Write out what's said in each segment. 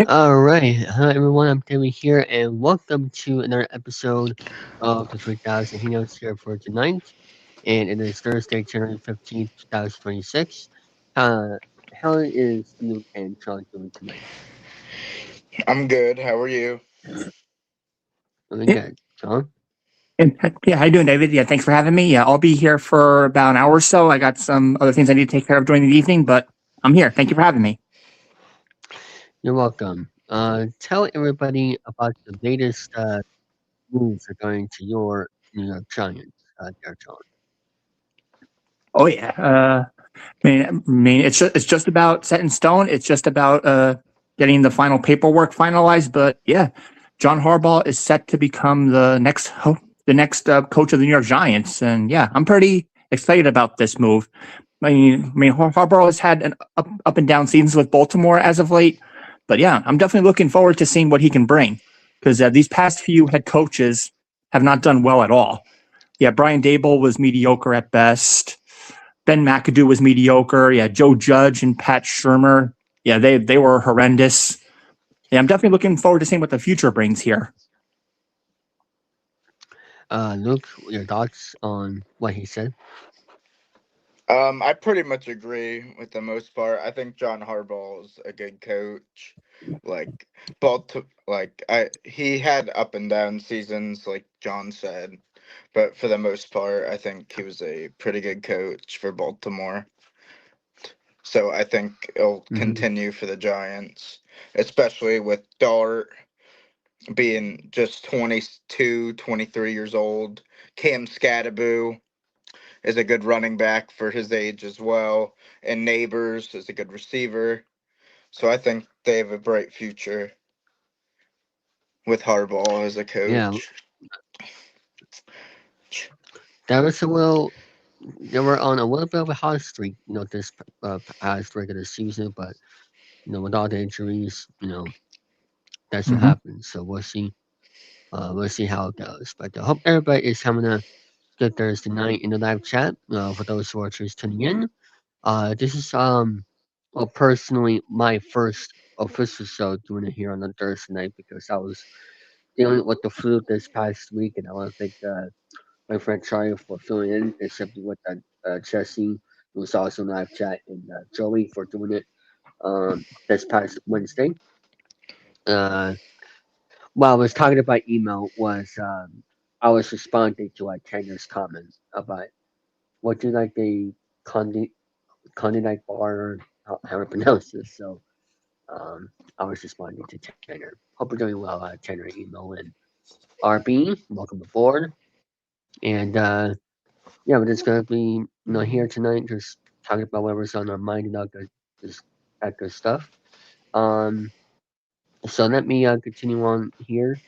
All right. Hi, everyone. I'm Timmy here, and welcome to another episode of the 3000 Hangouts here for tonight. And it is Thursday, January 15th, 2026. Uh, how is Luke and John doing tonight? I'm good. How are you? Doing Yeah, good. John? yeah, how you doing, David? Yeah, thanks for having me. Yeah, I'll be here for about an hour or so. I got some other things I need to take care of during the evening, but I'm here. Thank you for having me. You're welcome. Tell everybody about the latest moves regarding to your New York Giants, there, John. Oh yeah. It's just about set in stone. It's just about getting the final paperwork finalized. But yeah, John Harbaugh is set to become the next coach of the New York Giants, and yeah, I'm pretty excited about this move. Harbaugh has had an up and down seasons with Baltimore as of late, but yeah, I'm definitely looking forward to seeing what he can bring because these past few head coaches have not done well at all. Yeah, Brian Dable was mediocre at best. Ben McAdoo was mediocre. Yeah, Joe Judge and Pat Shermer. Yeah, they were horrendous. Yeah, I'm definitely looking forward to seeing what the future brings here. Luke, your thoughts on what he said? I pretty much agree with the most part. I think John Harbaugh is a good coach. Like, he had up and down seasons, like John said, but for the most part, I think he was a pretty good coach for Baltimore. So I think it'll Hmm. continue for the Giants, especially with Dart being just 22, 23 years old. Cam Scattaboo is a good running back for his age as well, and Neighbors is a good receiver. So I think they have a bright future with Harbaugh as a Yeah, coach. that was a little. They were on a little bit of a hot streak, this past regular season, but with all the injuries, that's what Hmm. happens. So we'll see. We'll see how it goes. But I hope everybody is having a good Thursday night in the live chat. For those who are just tuning in, this is well, personally my first official show doing it here on a Thursday night because I was dealing with the flu this past week, and I want to thank my friend Charlie for filling in, except with Jesse, who was also in live chat, and Joey for doing it this past Wednesday. Uh, What I was talking about email was I was responding to a Tanner's comment about what do you like the Condi Condé bar, how to pronounce this. So I was responding to Tanner. Hope you're doing well, Tanner email in. RB, welcome aboard. And yeah, we're just gonna be here tonight, just talking about whatever's on our mind and all good, just that good stuff. Um, so let me continue on here.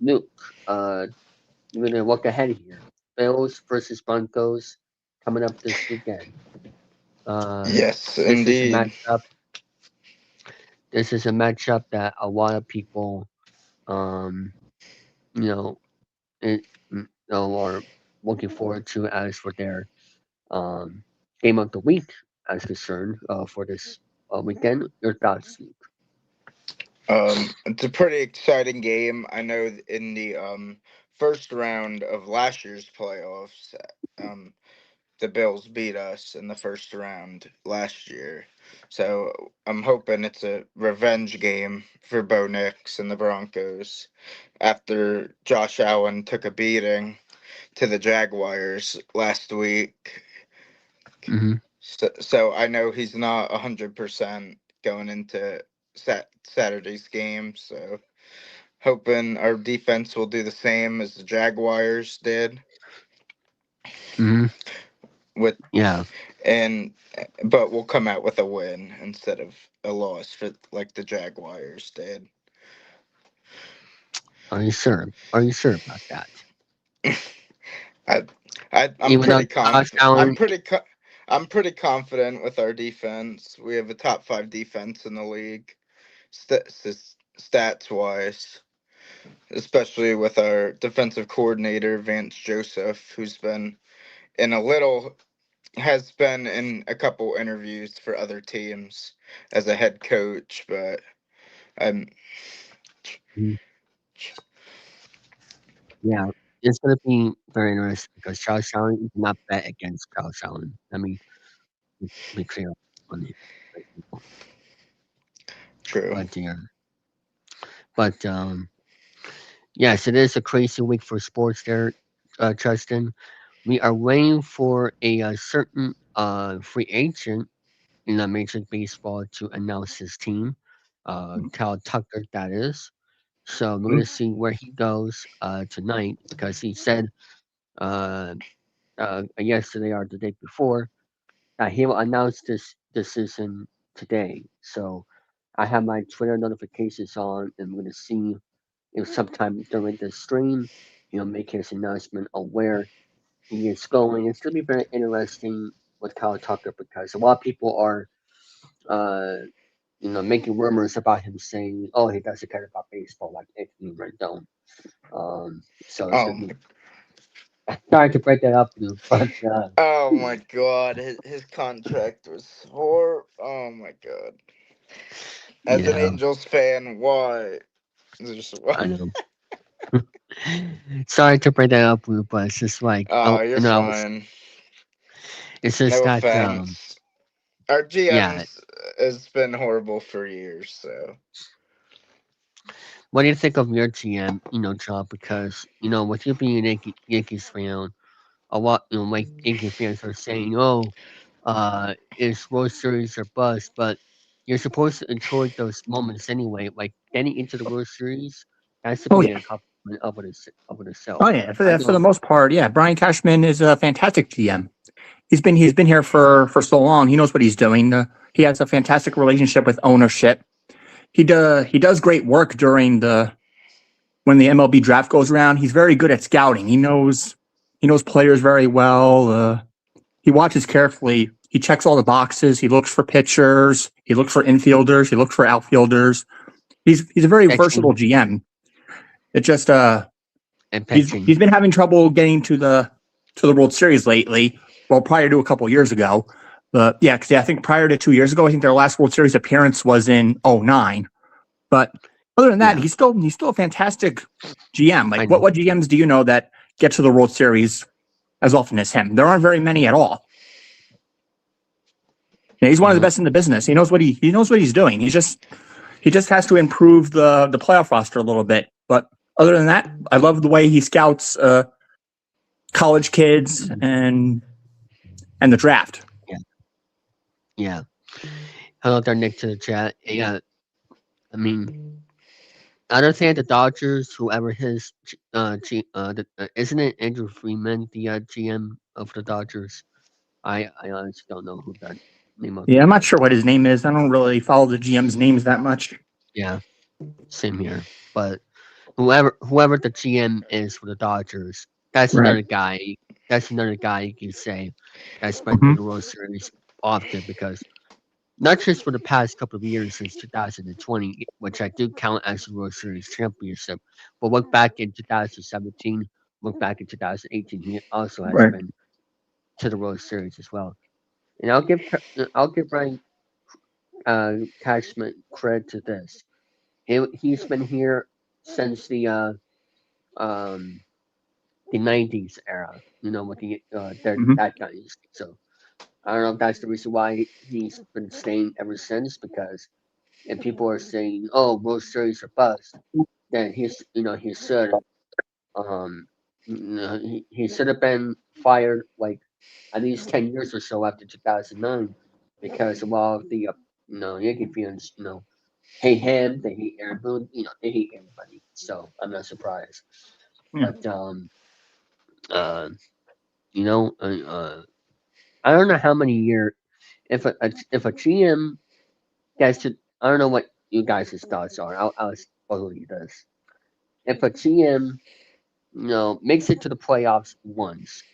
Luke, uh, we're gonna look ahead here. Bills versus Broncos coming up this weekend. Uh, Yes, this is a indeed. matchup. This is a matchup that a lot of people, um, you know, are looking forward to as for their um, game of the week as concerned for this weekend. Your thoughts, Luke? It's a pretty exciting game. I know in the first round of last year's playoffs, um, the Bills beat us in the first round last year. So I'm hoping it's a revenge game for Bo Nix and the Broncos after Josh Allen took a beating to the Jaguars last week. Hmm. So I know he's not 100% going into Saturday's game. So hoping our defense will do the same as the Jaguars did Hmm. with Yeah. and but we'll come out with a win instead of a loss for like the Jaguars did. Are you sure? Are you sure about that? I, I'm Even though pretty Josh conf Allen, I'm pretty confident with our defense. We have a top 5 defense in the league, stats wise, especially with our defensive coordinator Vance Joseph, who's been in a little has been in a couple interviews for other teams as a head coach, but Um, Mhm. Yeah, it's gonna be very interesting because Charles Allen, you cannot bet against Charles Allen. Let me be clear on it. true. But yeah, but yes, it is a crazy week for sports there, Justin. We are waiting for a, certain free agent in Major League Baseball to announce his team. Cal Tucker, that is. So we're Mhm. gonna see where he goes tonight because he said uh, yesterday or the day before that he will announce this decision today. So I have my Twitter notifications on, and we're gonna see if sometime during the stream he'll make his announcement of where he is going. It's gonna be very interesting with Kyle Tucker because a lot of people are uh, making rumors about him saying, "Oh, he doesn't care about baseball like Anthony Rendon." So it's Oh gonna my, be sorry to break that up, but oh my God, his contract was Oh my God. As an yeah, Angels fan, why? Just why? I know. Sorry to break that up, but it's just like, Oh, oh, you're fine. it's just No that, offense. Our yeah. GM's has been horrible for years, so. What do you think of your GM, John? Because with you being a Yankees fan, a lot, like Yankee fans are saying, "Oh, it's World Series or bust," but you're supposed to enjoy those moments anyway. Like getting into the World Series, that's to Oh be yeah, an accomplishment of it oh itself. yeah. I For the know, most part, yeah. Brian Cashman is a fantastic GM. He's been here for so long. He knows what he's doing. He has a fantastic relationship with ownership. He does great work during the when the MLB draft goes around. He's very good at scouting. He knows players very well. He watches carefully. He checks all the boxes. He looks for pitchers. He looks for infielders. He looks for outfielders. He's a very versatile pitching GM. It just and pitching. he's been having trouble getting to the World Series lately. Well, prior to a couple of years ago, but yeah, because I think prior to 2 years ago, I think their last World Series appearance was in '09. But other than that, Yeah, he's still a fantastic GM. I Like know. what GMs do you know that get to the World Series as often as him? There aren't very many at all. Yeah, he's one of the Uh, best in the business. He knows what he's doing. He just has to improve the playoff roster a little bit. But other than that, I love the way he scouts college kids and the draft. yeah, yeah. Hello there, Nick, to the chat. Yeah, I mean, I don't think the Dodgers, whoever his, isn't it Andrew Freeman, the GM of the Dodgers? I honestly don't know who that name of Yeah, the I'm not sure what his name is. I don't really follow the GM's names that much. yeah, same here. But whoever the GM is for the Dodgers, that's Right. another guy. That's another guy you can say that's been to Hmm. the World Series often because not just for the past couple of years since 2020, which I do count as a World Series championship, but look back in 2017, look back in 2018, he also has Right. been to the World Series as well. And I'll give Brian Cashman credit to this. He's been here since um the '90s era. With Hmm. that dynasty. So I don't know if that's the reason why he's been staying ever since. Because if people are saying, "Oh, World Series are bust," then he should um he should have been fired like at least 10 years or so after 2009 because a lot of the Yankee fans hate him, they hate Aaron Boone, they hate everybody. So I'm not surprised. Yeah. But uh, you know, I don't know how many year if a GM gets to, I don't know what you guys' thoughts are. I'll expose you this. If a GM makes it to the playoffs once,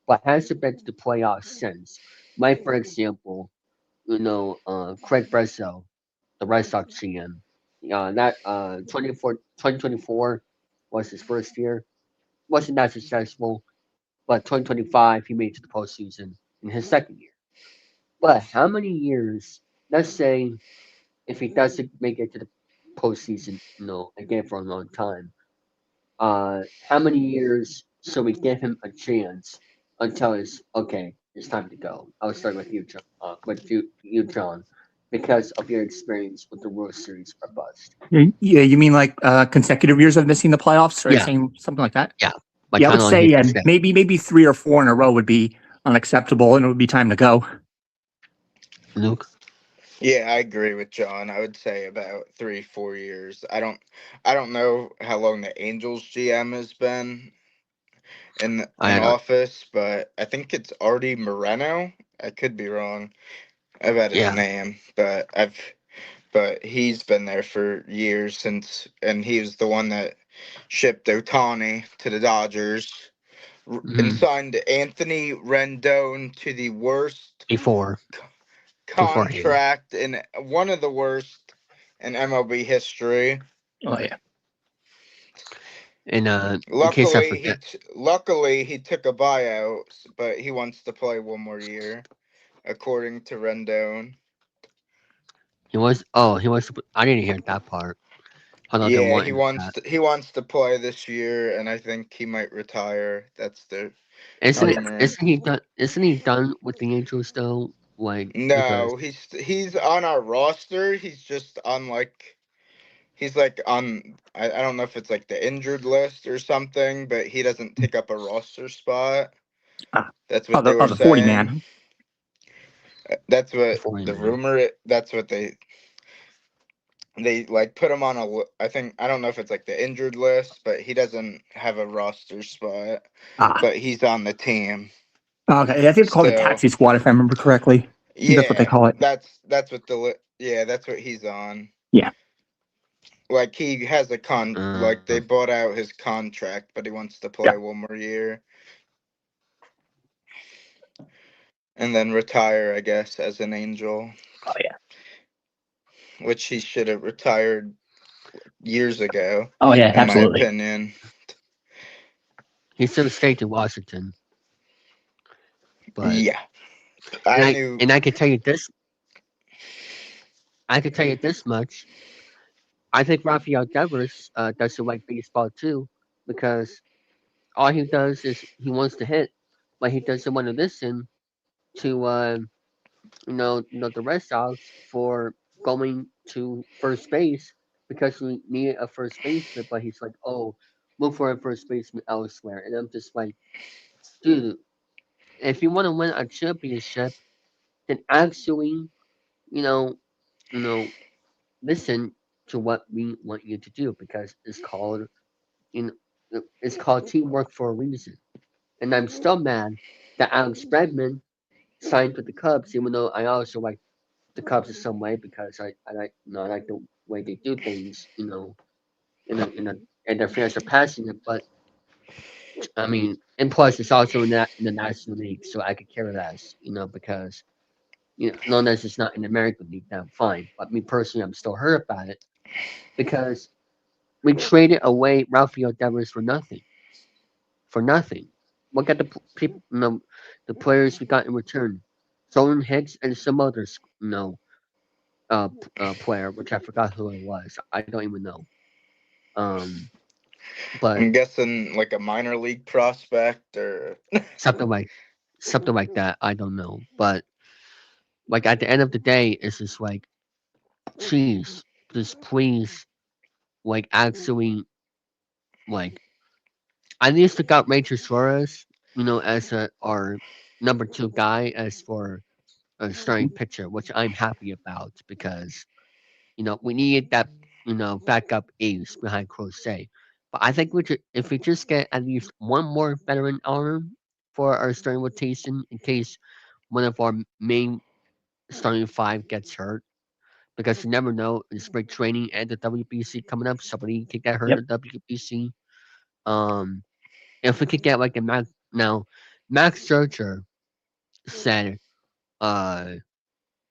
but hasn't been to the playoffs since, like for example, Craig Bressow, the Red Sox GM, that 2024 was his first year, wasn't that successful, but 2025 he made it to the postseason in his second year. But how many years? Let's say if he doesn't make it to the postseason, again for a long time. How many years should we give him a chance until it's okay? It's time to go. I'll start with you, John, because of your experience with the World Series or bust. Yeah, you mean like consecutive years of missing the playoffs, or Yeah, saying something like that? yeah. Like Yeah, I how would long say he can stay. maybe 3 or 4 in a row would be unacceptable, and it would be time to go. Luke, Yeah, I agree with John. I would say about 3, 4 years. I don't know how long the Angels GM has been in I don't. office, but I think it's Artie Moreno. I could be wrong about his Yeah. name, but he's been there for years since, and he was the one that shipped Otani to the Dodgers and Mm-hmm. signed Anthony Rendon to the worst Before c- beforehand, contract in one of the worst in MLB history. Oh yeah. and in case I forget, Luckily he took a buyout, but he wants to play one more year, according to Rendon. he was. Oh, he was. I didn't hear that part. How long they Yeah, want him at? he wants to play this year, and I think he might retire. That's the Oh Isn't yeah. rumor. isn't he done? Isn't he done with the Angels though? Like because No, he's on our roster. He's just on like he's like on I don't know if it's like the injured list or something, but he doesn't take up a roster spot. Ah, That's what they were the 40 saying. man. That's what before the him, rumor. That's what they like put him on I think I don't know if it's like the injured list, but he doesn't have a roster spot, Ah, but he's on the team okay. I think it's called the still. taxi squad, if I remember correctly. I think that's what they Yeah, call it. that's what yeah, that's what he's on. Yeah. Like he has a like they uh, bought out his contract, but he wants to Yeah. play one more year and then retire, I guess, as an Angel, Oh yeah. which he should have retired years ago, Oh yeah. in my Absolutely. opinion. he still stayed to Washington, but Yeah, and I I knew. and I can tell you this. I can tell you this much. I think Rafael Devers doesn't like baseball too, because all he does is he wants to hit, but he doesn't want to listen to the Red Sox for going to first base because we needed a first baseman, but he's like, oh, look for a first baseman elsewhere, and I'm just like, dude, if you want to win a championship, then actually, you know, you know, listen to what we want you to do because you it's called teamwork for a reason. And I'm still mad that Alex Bregman signed with the Cubs, even though I also like the Cubs in some way because I like I like the way they do things, and their fans are passionate. But I mean, and plus it's also in the National League, so I could care less, because long as it's not in the American League, then I'm fine. But me personally, I'm still hurt about it because we traded away Rafael Devers for nothing. For nothing. Look at the people, the players we got in return. Solon Hicks and some others, player, which I forgot who it was. I don't even know. Um, but I'm guessing like a minor league prospect or something like that. I don't know. But like at the end of the day, it's just like, geez, just please, like actually, like I used to got Rachel Suarez, as our number two guy as for a starting pitcher, which I'm happy about because we needed that backup ace behind Crochet. But I think if we just get at least one more veteran arm for our starting rotation in case one of our main starting five gets hurt, because you never know in spring training and the WBC coming up, somebody could get hurt Yep. in WBC. Um, if we could get like a Max Scherzer said, uh,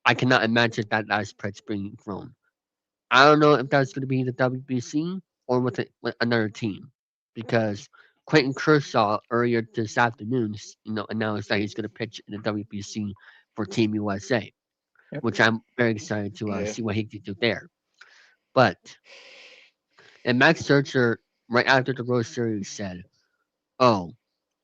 I cannot imagine that last pitch being thrown. I don't know if that's going to be the WBC or with another team, because Clayton Kershaw earlier this afternoon, announced that he's going to pitch in the WBC for Team USA, Yep. which I'm very excited to yeah. see what he can do there. But and Max Scherzer right after the World Series said, "Oh,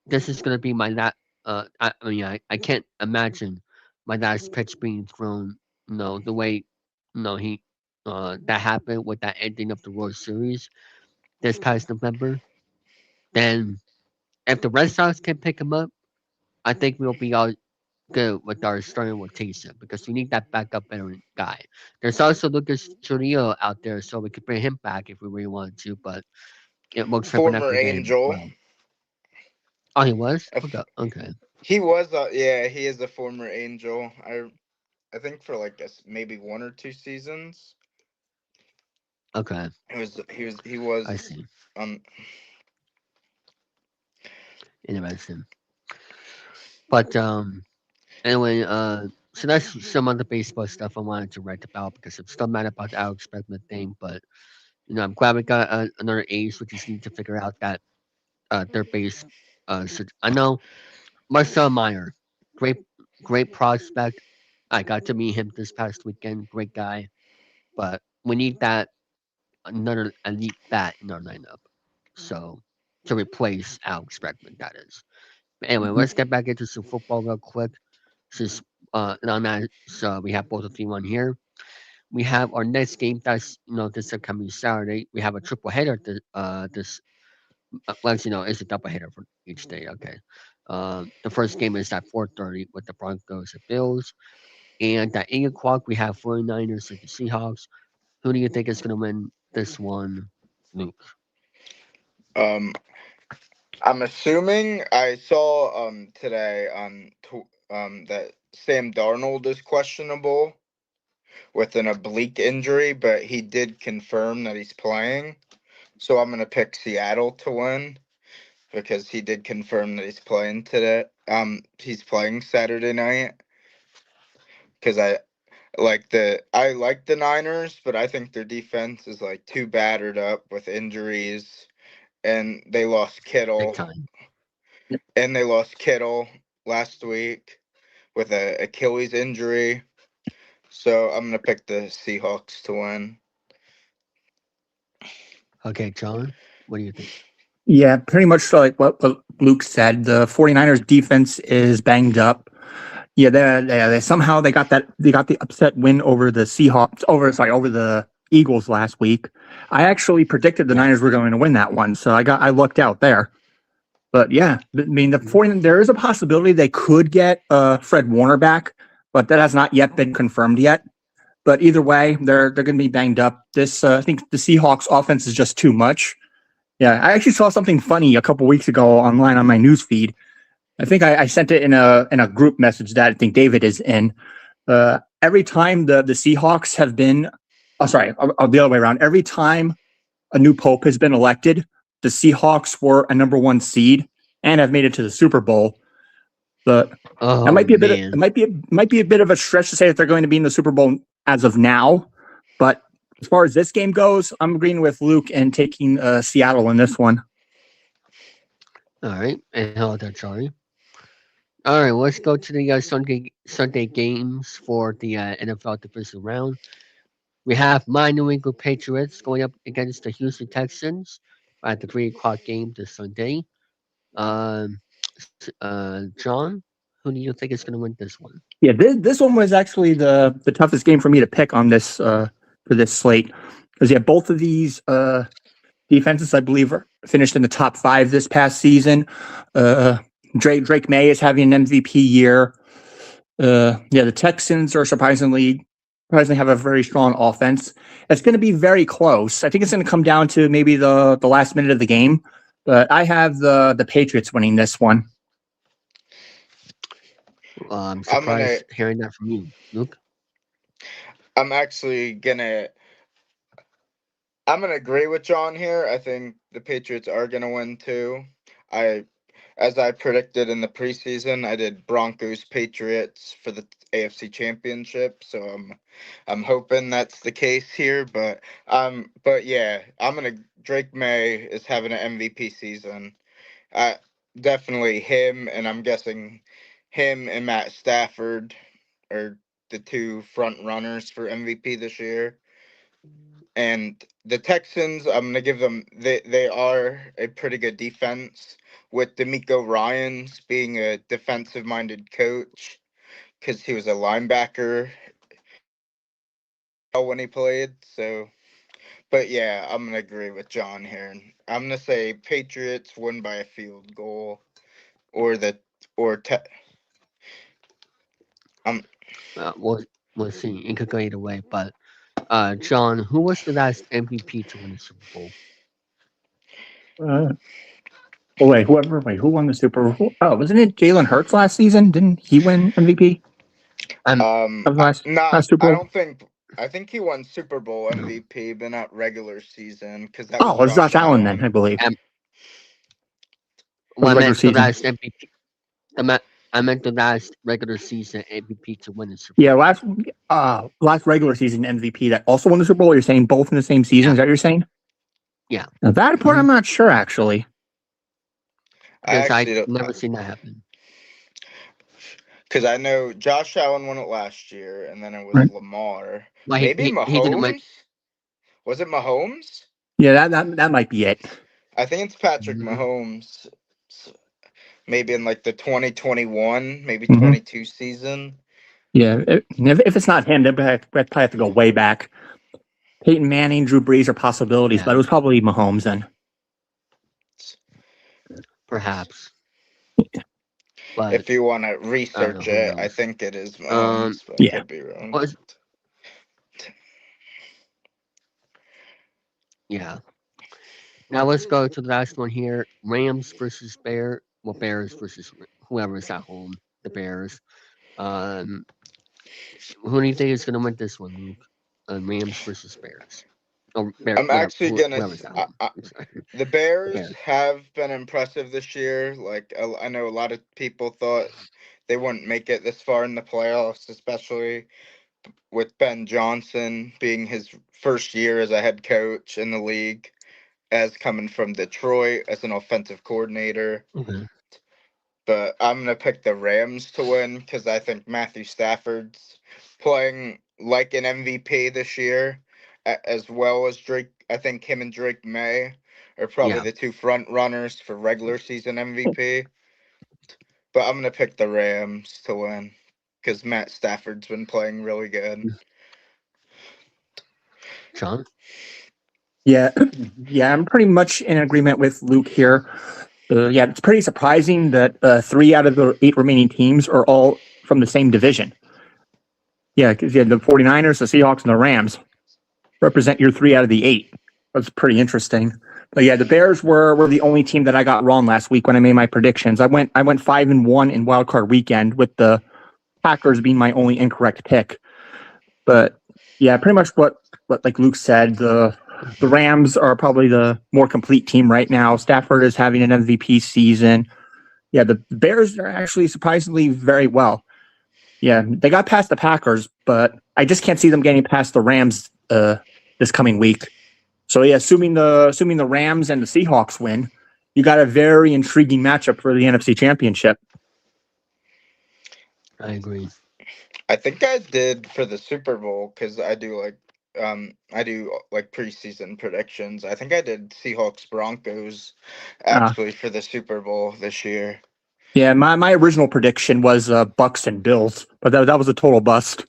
this is gonna be my last. I mean, I can't imagine my last pitch being thrown. The way, he that happened with that ending of the World Series this past November. Then if the Red Sox can pick him up, I think we'll be all good with our starting rotation because we need that backup veteran guy. There's also Lucas Churrillo out there, so we could bring him back if we really wanted to, but it looks like we're not Former gonna get him as Angel. well. Oh, he was? If Okay. Okay. he was, yeah, he is a former Angel. I think for like maybe 1 or 2 seasons. Okay. He I was see. um Interesting. But anyway, so that's some of the baseball stuff I wanted to write about because I'm still mad about the Alex Bregman thing, but I'm glad we got another ace. We just need to figure out that third base. I know Marcel Meyer, great great prospect. I got to meet him this past weekend. Great guy, but we need that another elite bat in our lineup. So to replace Alex Bregman, that is. Anyway, Mhm. let's get back into some football real quick. Since on that, so we have both of you on here. We have our next game that's this upcoming Saturday. We have a triple header. This well, it's a double header for each day. Okay. The first game is at 4:30 with the Broncos and Bills, and at 8 o'clock we have 49ers and the Seahawks. Who do you think is going to win this one, Luke? um I'm assuming I saw today that Sam Darnold is questionable with an oblique injury, but he did confirm that he's playing. So I'm gonna pick Seattle to win because he did confirm that he's playing today. He's playing Saturday night because I like the Niners, but I think their defense is like too battered up with injuries, and they lost Big Kittle, time. and they lost Kittle last week with a Achilles injury. So I'm gonna pick the Seahawks to win. Okay, John, what do you think? Yeah, pretty much like what Luke said. The 49ers defense is banged up. Yeah, they somehow they got the upset win over the Seahawks over the Eagles last week. I actually predicted the Yeah. Niners were going to win that one, so I lucked out there. But yeah, I mean Mhm. there is a possibility they could get Fred Warner back, but that has not yet been confirmed yet. But either way, they're going to be banged up. This I think the Seahawks offense is just too much. Yeah, I actually saw something funny a couple weeks ago online on my news feed. I think I sent it in a group message that I think David is in. Every time the Seahawks have been, oh sorry, the other way around. Every time a new pope has been elected, the Seahawks were a number one seed and have made it to the Super Bowl. But that Oh might be a bit. Of, it man. might be a bit of a stretch to say that they're going to be in the Super Bowl as of now. But as far as this game goes, I'm agreeing with Luke and taking Seattle in this one. All right. And hello there, Charlie. All right. Let's go to the Sunday games for the NFL divisional round. We have my New England Patriots going up against the Houston Texans at the 3 o'clock game this Sunday. Um, John, who do you think is going to win this one? Yeah, this one was actually the toughest game for me to pick on this for this slate because yeah, both of these defenses I believe are finished in the top five this past season. Uh, Drake May is having an MVP year. Yeah, the Texans are surprisingly have a very strong offense. It's going to be very close. I think it's going to come down to maybe the last minute of the game, but I have the Patriots winning this one. I'm I'm gonna surprised hearing that from you, Luke. I'm actually gonna I'm gonna agree with John here. I think the Patriots are gonna win too. I As I predicted in the preseason, I did Broncos Patriots for the AFC Championship, so I'm hoping that's the case here. But yeah, I'm gonna Drake May is having an MVP season. I Definitely him, and I'm guessing him and Matt Stafford are the two front runners for MVP this year. And the Texans, I'm gonna give them. They are a pretty good defense with D'Amico Ryans being a defensive minded coach because he was a linebacker when he played. So, but yeah, I'm gonna agree with John here. I'm gonna say Patriots win by a field goal or the or te- um We'll see. It could go either way. But John, who was the last MVP to win the Super Bowl? Uh, oh wait, who won the Super Bowl? Oh, wasn't it Jalen Hurts last season? Didn't he win MVP Um, of the not. last Super I Bowl? don't think. I think he won Super Bowl no. MVP, but not regular season because that Oh, was it was Josh Josh Allen then, I Allen. believe. Um, It was well, I regular meant the season. last MVP. I meant the last regular season MVP to win the Super Yeah, Bowl. last regular season MVP that also won the Super Bowl. You're saying both in the same season? Yeah, Is that what you're saying? yeah. Now that part hmm I'm not sure actually. I Because I actually don't never seen that happen. because I know Josh Allen won it last year, and then it was Right. Lamar. Well, Maybe he didn't win. Mahomes. Was it Mahomes? Yeah, that might be it. I think it's Patrick Mhm. Mahomes. Maybe in like the 2021, maybe Hmm. 22 season. Yeah, if it's not him, then we'd probably have to go way back. Peyton Manning, Drew Brees are possibilities, but Yeah, it was probably Mahomes then. perhaps. But If you want to I don't know. research Who it, I knows? think it is Um, Mahomes, but I Yeah. could be wrong. was yeah. Now let's go to the last one here. Rams versus Bear. Well, Bears versus whoever's at home. The Bears. Um, who do you think is going to win this one, Luke? Rams versus Bears. Or Bear, I'm actually gonna. whoever's at home. I'm sorry. The The Bears Bears. have been impressive this year. Like I know a lot of people thought they wouldn't make it this far in the playoffs, especially with Ben Johnson being his first year as a head coach in the league, as coming from Detroit as an offensive coordinator. Okay. But I'm gonna pick the Rams to win because I think Matthew Stafford's playing like an MVP this year, as well as Drake. I think him and Drake May are probably Yeah. the two front runners for regular season MVP. But I'm gonna pick the Rams to win because Matt Stafford's been playing really good. John. Yeah, yeah, I'm pretty much in agreement with Luke here. Yeah, it's pretty surprising that 3 out of the 8 remaining teams are all from the same division. Yeah, because you had the 49ers, the Seahawks, and the Rams represent your 3 out of the 8. That's pretty interesting. But yeah, the Bears were the only team that I got wrong last week when I made my predictions. I went 5-1 in Wild Card Weekend with the Packers being my only incorrect pick. But yeah, pretty much what like Luke said, the Rams are probably the more complete team right now. Stafford is having an MVP season. Yeah, the Bears are actually surprisingly very well. Yeah, they got past the Packers, but I just can't see them getting past the Rams this coming week. So yeah, assuming the Rams and the Seahawks win, you got a very intriguing matchup for the NFC Championship. I agree. I think I did for the Super Bowl because I do like preseason predictions. I think I did Seahawks Broncos Uh, actually for the Super Bowl this year. yeah, my original prediction was Bucks and Bills, but that was a total bust.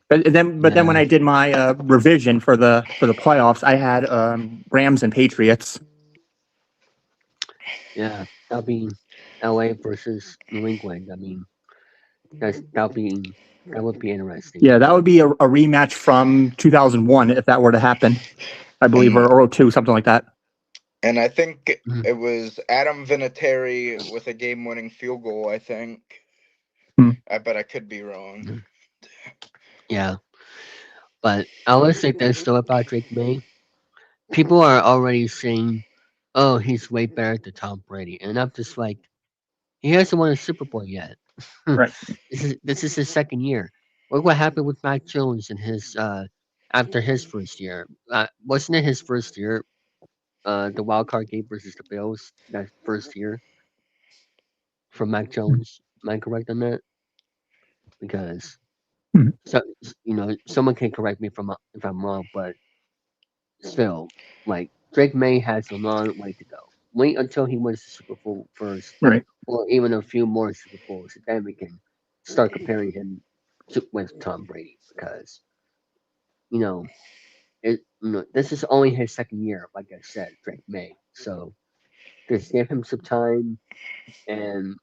But then when Yeah. I did my revision for the playoffs, I had Rams and Patriots. Yeah. That'll be LA versus New England. I mean, that would be interesting Yeah, to that would me. be a rematch from 2001 if that were to happen, I believe, And or '02, something like that. and I think Mhm. it was Adam Vinatieri with a game-winning field goal. I think, Hmm. but I could be wrong. Mhm. Yeah. But I will say this though about Drake May. People are already saying, "Oh, he's way better than Tom Brady," and I'm just like, he hasn't won a Super Bowl yet. Right. This is his second year. Look what happened with Mac Jones in his after his first year. Wasn't it his first year? The wild card game versus the Bills that first year for Mac Jones. Am I correct on that? Because Hmm. so someone can correct me if I'm wrong, but still, like Drake May has a long way to go. Wait until he wins the Super Bowl first, Right. or even a few more Super Bowls, and then we can start comparing him with Tom Brady because you know this is only his second year, like I said, Drake May. So just give him some time, and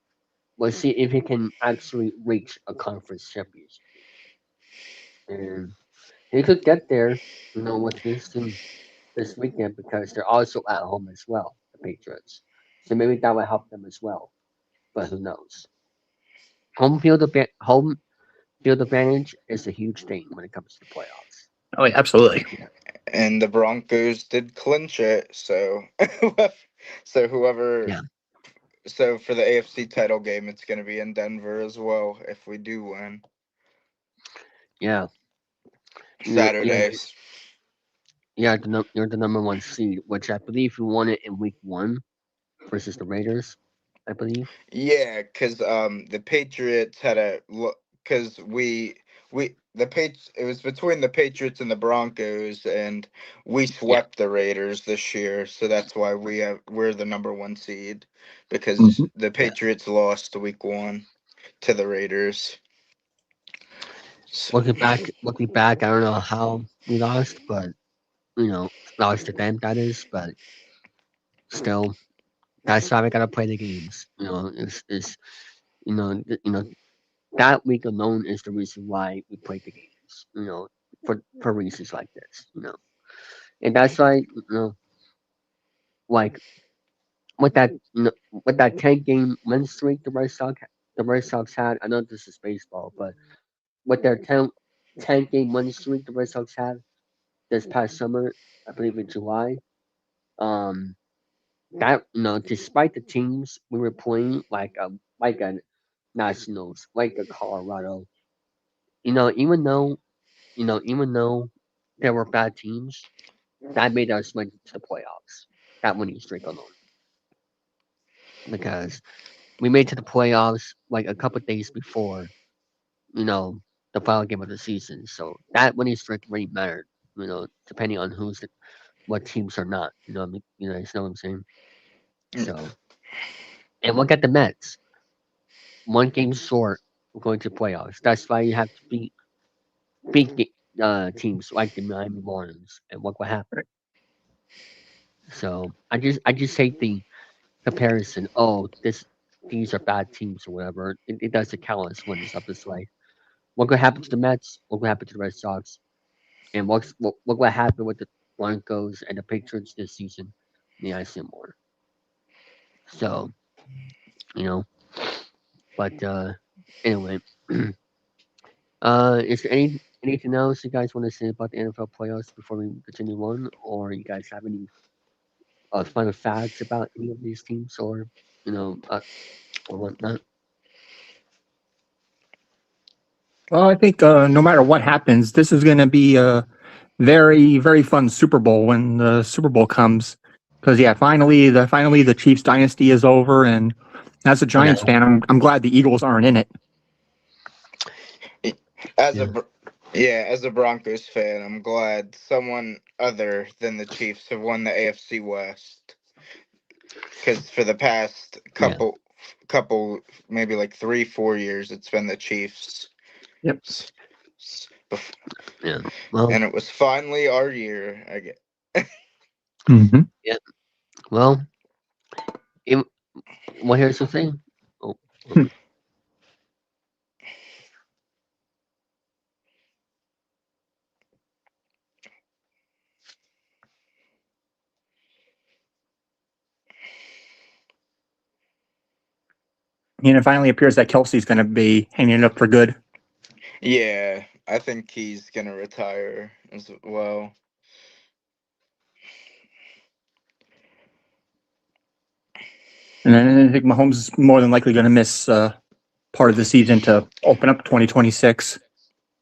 we'll see if he can actually reach a conference championship. And he could get there, with this team this weekend because they're also at home as well, the Patriots. So maybe that will help them as well. But who knows? Home field advantage is a huge thing when it comes to the playoffs. Oh, yeah, absolutely. Yeah, And the Broncos did clinch it, so so whoever yeah, so for the AFC title game, it's going to be in Denver as well if we do win yeah. Yeah, Saturdays. you're the number one seed, which I believe you won it in week one versus the Raiders. I believe. Yeah, because the Patriots had a look because we the Patri it was between the Patriots and the Broncos, and we Yeah, swept the Raiders this year, so that's why we're the number one seed because Hmm. the yeah. Patriots lost week one to the Raiders. S- Looking back, I don't know how we lost, but lost to them. That is, but still, that's why we gotta play the games. That week alone is the reason why we play the games. For reasons like this. And that's why like with that with that 10 game win streak the Red Sox had. I know this is baseball, but with their 10 game win streak the Red Sox had this past summer, I believe in July. Um, that despite the teams we were playing, like a Nationals, like a Colorado, even though there were bad teams, that made us win to the playoffs. That winning streak alone, because we made to the playoffs like a couple days before, you know, the final game of the season. So that winning streak really mattered. Depending on what teams are not. You know what I'm saying. So and look at the Mets, 1 game short of going to playoffs. That's why you have to beat teams like the Miami Marlins, and look what happened. So I just hate the comparison. Oh, these are bad teams or whatever. It doesn't count as wins up this way. Look what happened to the Mets. Look what happened to the Red Sox. And look what happened with the Broncos and the Patriots this season. Yeah, I see more. So you know, but anyway, is there anything else you guys want to say about the NFL playoffs before we continue on, or you guys have any final facts about any of these teams, or you know, uh, or whatnot? Well, I think no matter what happens, this is going to be a very, very fun Super Bowl when the Super Bowl comes. Because yeah, finally the Chiefs dynasty is over, and as a Yeah, Giants fan, I'm glad the Eagles aren't in it. As a yeah, yeah, as a Broncos fan, I'm glad someone other than the Chiefs have won the AFC West. Because for the past yeah, couple, maybe like 3-4 years, it's been the Chiefs. Yep. S- yeah. Well, And it was finally our year. I get. Hmm. yeah. Well, it, well, here's the thing. Oh, okay. And it finally appears that Kelsey's going to be hanging it up for good. Yeah, I think he's gonna retire as well. And then I think Mahomes is more than likely going to miss part of the season to open up 2026.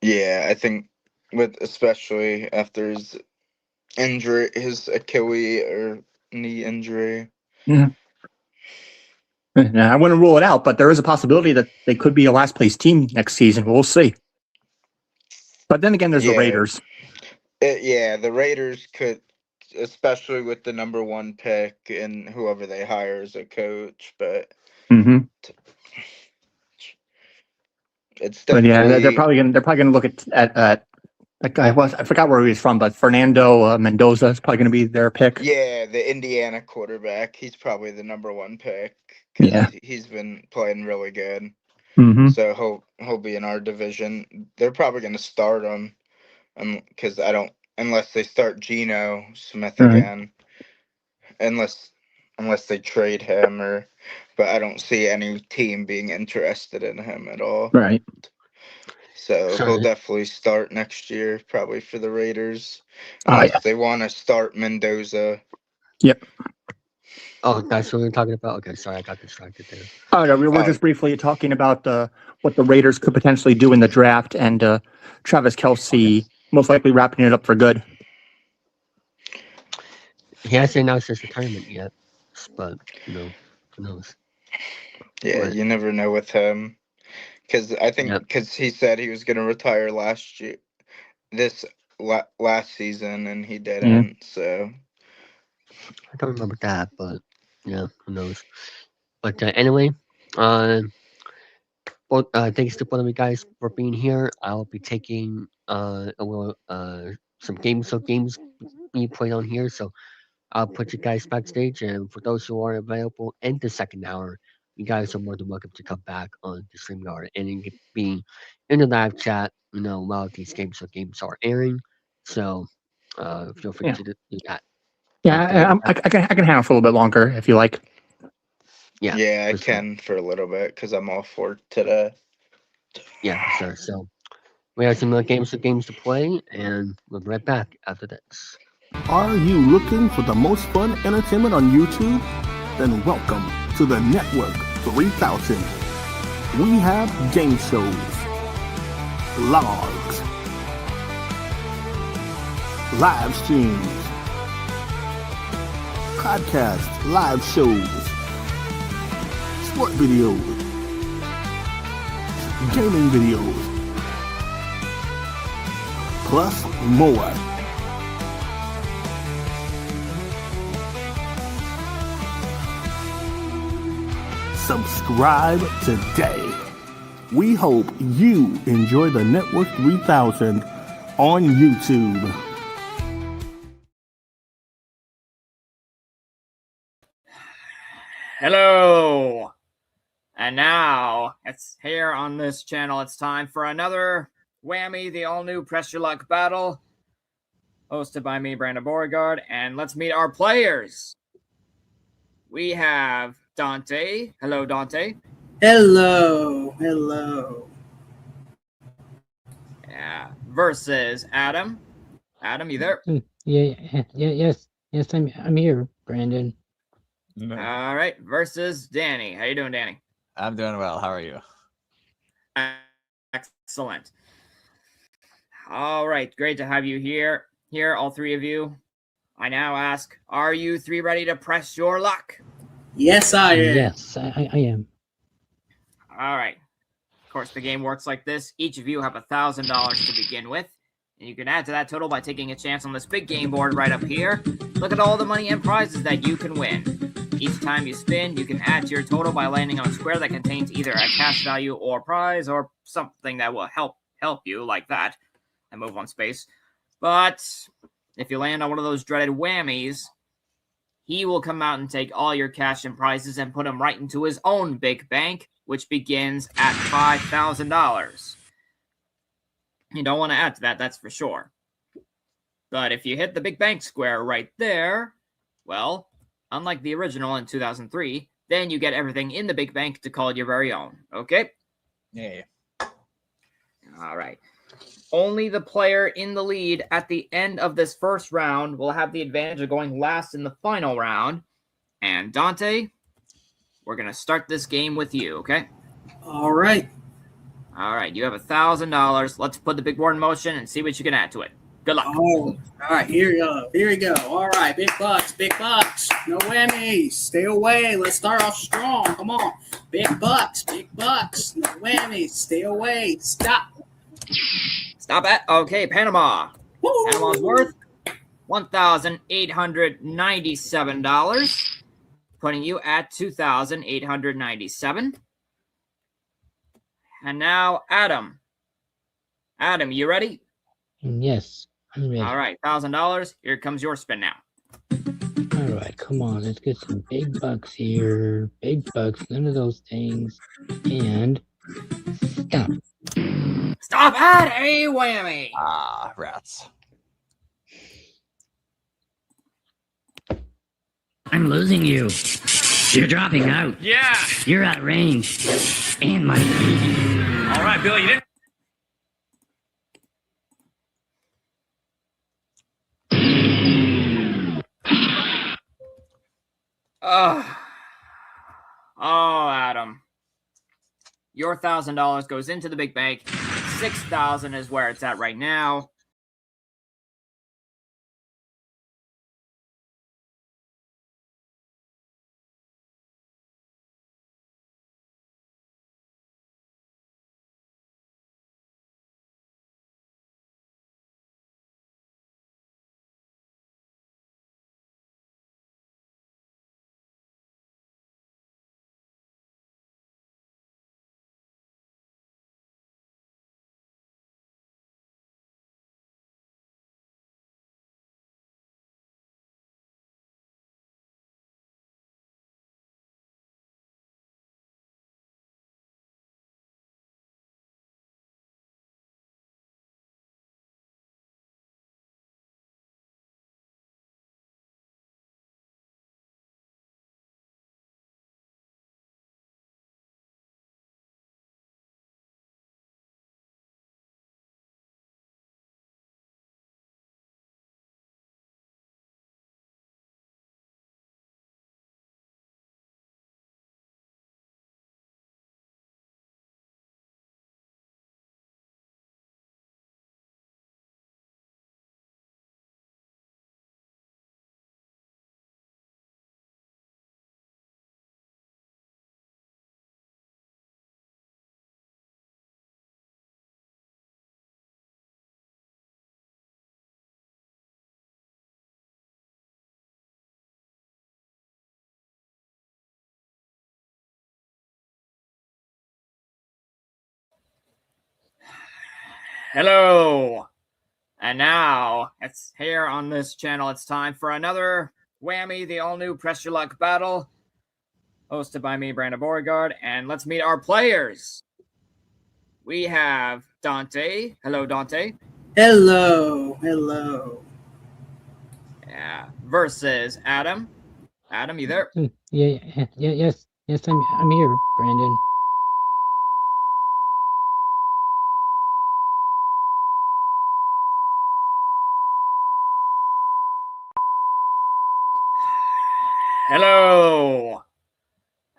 Yeah, I think with especially after his injury, his Achilles or knee injury. Yeah. And I wouldn't rule it out, but there is a possibility that they could be a last place team next season. We'll see. But then again, there's the Yeah, Raiders. yeah, the Raiders could. especially with the number one pick and whoever they hire as a coach. But Mm-hmm. it's But yeah, they're definitely probably gonna look at that guy. I forgot where he was from, but Fernando Mendoza is probably gonna be their pick. the Indiana quarterback. He's probably the number one pick because Yeah. he's been playing really good. Mm-hmm. So he'll be in our division. They're probably going to start him, because I don't unless they start Geno Smith All right. again, unless they trade him but I don't see any team being interested in him at all. Right. So he'll Sorry. definitely start next year, probably for the Raiders, Oh unless yeah. they want to start Mendoza. Yep. Oh, that's what we were talking about. Okay, sorry, I got distracted there. Oh no, we were Oh, just briefly talking about what the Raiders could potentially do in the draft, and Travis Kelce most likely wrapping it up for good. He hasn't announced his retirement yet, but who knows? yeah, But you never know with him. Because I think yeah, because he said he was going to retire last year, last season, and he Yeah. didn't. So I don't remember that, but yeah, who knows? But anyway, uh, well, thanks to both of you guys for being here. I'll be taking a little some games being played on here, so I'll put you guys backstage. And for those who are available in the second hour, you guys are more than welcome to come back on the StreamYard and be in the live chat. While these games are airing, so feel free Yeah. to do that. Yeah. But I can hang on for a little bit longer if you like. yeah, yeah, I for sure. can for a little bit because I'm off work today. Yeah, for sure. So we have some more games to play, and we'll be right back after this. Are you looking for the most fun entertainment on YouTube? Then welcome to the Network 3000. We have game shows, logs, live streams, podcasts, live shows, sport videos, gaming videos, plus more. Subscribe today. We hope you enjoy the Network 3000 on YouTube. Hello! And now, it's here on this channel, it's time for another Whammy, the all-new Press Your Luck battle, hosted by me, Brandon Beauregard, and let's meet our players. We have Dante. Hello, Dante. Hello. Yeah. Versus Adam. Adam, you there? Yes, I'm here, Brandon. All right. Versus Danny. How you doing, Danny? I'm doing well. How are you? Excellent. All right. Great to have you here, all three of you. I now ask, are you three ready to press your luck? Yes, I am. Yes, I am. All right. Of course, the game works like this. Each of you have $1,000 to begin with. And you can add to that total by taking a chance on this big game board right up here. Look at all the money and prizes that you can win. Each time you spin, you can add to your total by landing on a square that contains either a cash value or prize or something that will help you, like that. I move on space. But if you land on one of those dreaded whammies, he will come out and take all your cash and prizes and put them right into his own big bank, which begins at $5,000. You don't want to add to that, that's for sure. But if you hit the big bank square right there, well, unlike the original in 2003, then you get everything in the big bank to call your very own. Okay? Yeah. All right. Only the player in the lead at the end of this first round will have the advantage of going last in the final round. And Dante, we're going to start this game with you, okay? All right. All right, you have $1,000. Let's put the big board in motion and see what you can add to it. Good luck. Oh, all right, here we go. All right, big bucks. No whammies. Stay away. Let's start off strong. Come on. Big bucks. No whammies. Stay away. Stop. Stop it. Okay, Panama. Woo! Panama's worth $1,897, putting you at $2,897. And now, Adam. Adam, you ready? Yes, I'm ready. All right, $1,000. Here comes your spin now. All right, come on, let's get some big bucks here. Big bucks, none of those things. And stop. Stop at a whammy. Ah, rats. I'm losing you. You're dropping out. Yeah. You're out of range. And money. All right, Billy, you didn't. Oh, Adam. Your $1,000 goes into the big bank. $6,000 is where it's at right now. Hello. And now, it's here on this channel. It's time for another Whammy, the all-new Press Your Luck battle, hosted by me, Brandon Beauregard. And let's meet our players. We have Dante. Hello, Dante. Hello. Hello. Yeah. Versus Adam. Adam, you there? Yes, I'm here, Brandon. Hello.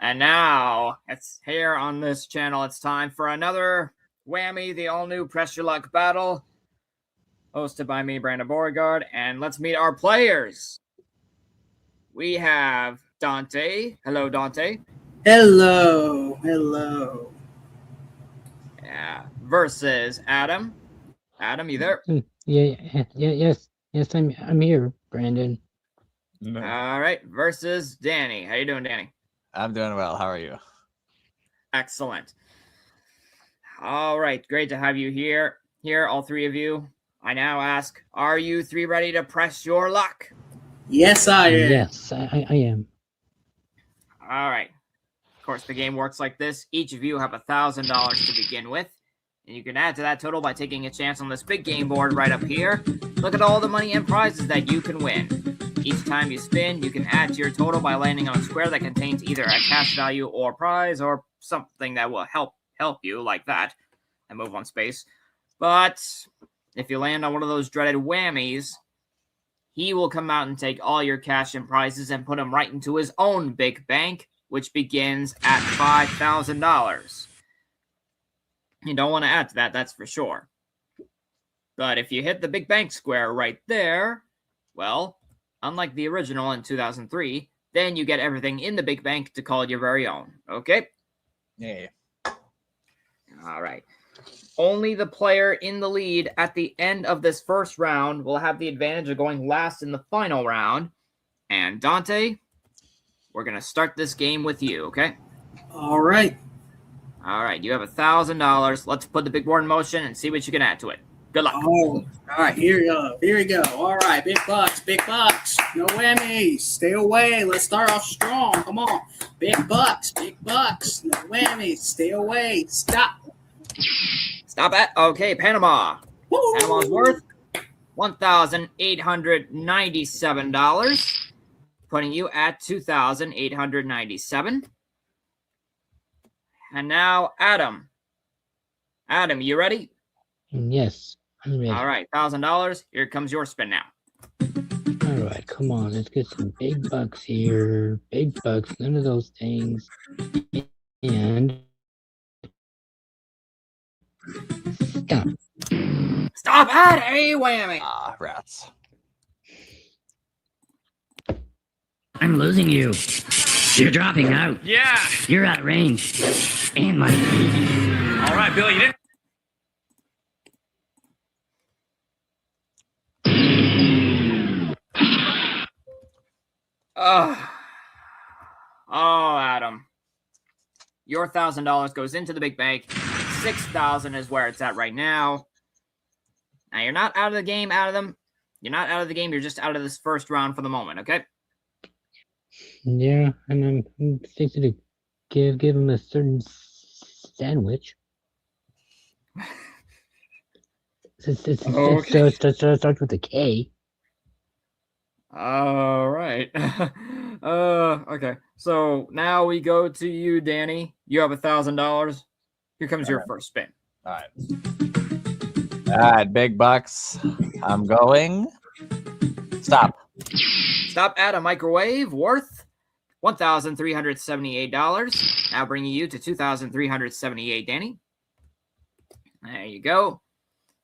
And now, it's here on this channel. It's time for another Whammy, the all-new Press Your Luck battle, hosted by me, Brandon Beauregard. And let's meet our players. We have Dante. Hello, Dante. Hello. Hello. Yeah. Versus Adam. Adam, you there? Yes, I'm here, Brandon. No. All right. Versus Danny. How you doing, Danny? I'm doing well. How are you? Excellent. All right. Great to have you here. All three of you. I now ask, are you three ready to press your luck? Yes, I am. Yes, I am. All right. Of course, the game works like this. Each of you have $1,000 to begin with. And you can add to that total by taking a chance on this big game board right up here. Look at all the money and prizes that you can win. Each time you spin, you can add to your total by landing on a square that contains either a cash value or prize or something that will help you like that. I move on space. But if you land on one of those dreaded whammies, he will come out and take all your cash and prizes and put them right into his own big bank, which begins at $5,000. You don't want to add to that, that's for sure. But if you hit the big bank square right there, well, unlike the original in 2003, then you get everything in the big bank to call your very own. Okay? Yeah. All right. Only the player in the lead at the end of this first round will have the advantage of going last in the final round. And Dante, we're going to start this game with you, okay? All right. All right, you have $1,000. Let's put the big board in motion and see what you can add to it. Good luck. Oh, all right, here we go. Here we go. All right, big bucks, big bucks. No whammies. Stay away. Let's start off strong. Come on. Big bucks, big bucks. No whammies. Stay away. Stop. Stop it. Okay, Panama. Woo! Panama's worth $1,897, putting you at $2,897. And now, Adam. Adam, you ready? Yes, I'm ready. All right, $1,000. Here comes your spin now. All right, come on. Let's get some big bucks here. Big bucks, none of those things. And stop. Stop at a whammy. Ah, rats. I'm losing you. You're dropping out. Yeah. You're out of range. And money. All right, Billy, you didn't. Oh, Adam. Your $1,000 goes into the big bank. $6,000 is where it's at right now. Now, you're not out of the game, You're not out of the game. You're just out of this first round for the moment, okay? Yeah, and I'm thinking to give him a certain sandwich. Okay. Starts with a K. All right. Okay. So now we go to you, Danny. You have $1,000. Here comes your first spin. All right. All right, big bucks. I'm going. Stop. Stop at a microwave worth $1,378. Now bringing you to $2,378, Danny. There you go.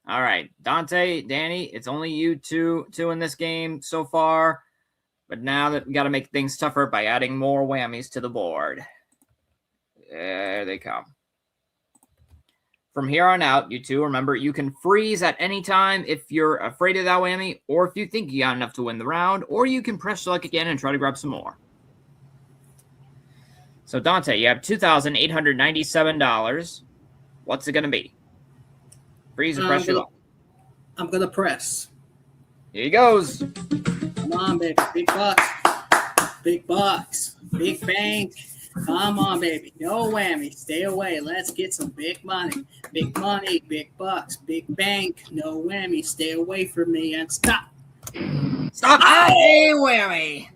All right, Dante, Danny, it's only you two in this game so far. But now that we got to make things tougher by adding more whammies to the board. There they come. From here on out, you two, remember, you can freeze at any time if you're afraid of that whammy, or if you think you got enough to win the round, or you can press luck again and try to grab some more. So, Dante, you have $2,897. What's it going to be? Freeze or press your luck? I'm going to press. Here he goes. Come on, baby. Big bucks. Big bucks. Big bank. Come on, baby. No whammy. Stay away. Let's get some big money. Big money, big bucks, big bank. No whammy. Stay away from me and stop. Stop. Hey, whammy.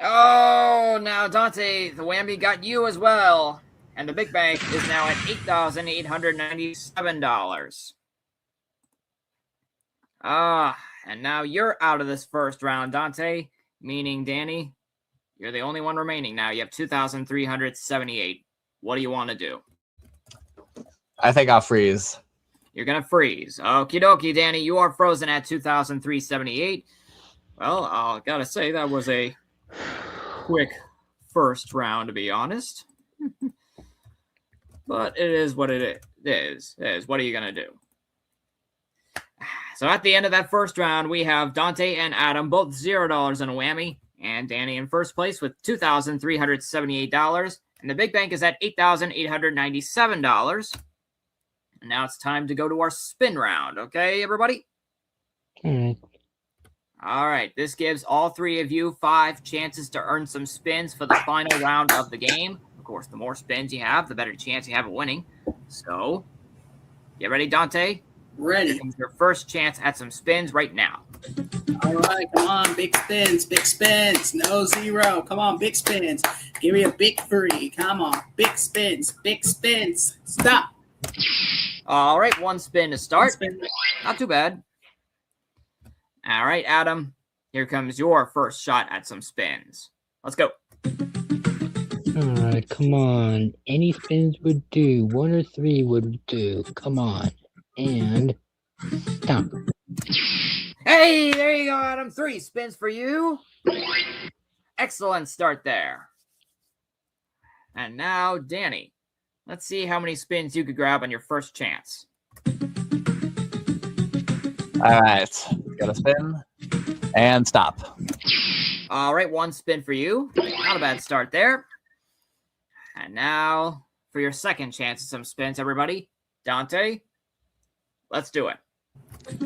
Oh, now Dante, the whammy got you as well. And the big bank is now at $8,897. And now you're out of this first round, Dante, meaning Danny, you're the only one remaining now. You have 2,378. What do you want to do? I think I'll freeze. You're going to freeze. Okie dokie, Danny, you are frozen at 2,378. Well, I gotta say, that was a quick first round, to be honest. But it is what it is. What are you going to do? So at the end of that first round, we have Dante and Adam, both $0 in a whammy, and Danny in first place with $2,378. And the big bank is at $8,897. And now it's time to go to our spin round. Okay, everybody? All right. This gives all three of you 5 chances to earn some spins for the final round of the game. Of course, the more spins you have, the better chance you have of winning. So, get ready, Dante? Ready. Here comes your first chance at some spins right now. All right, come on, big spins, big spins. No zero. Come on, big spins. Give me a big 3. Come on, big spins, big spins. Stop. All right, 1 spin to start. Not too bad. All right, Adam, here comes your first shot at some spins. Let's go. Alright, come on. Any spins would do. 1 or 3 would do. Come on. And stop. Hey, there you go, Adam. 3 spins for you. Excellent start there. And now, Danny. Let's see how many spins you could grab on your first chance. All right. Got a spin. And stop. All right, 1 spin for you. Not a bad start there. And now, for your second chance at some spins, everybody. Dante, let's do it.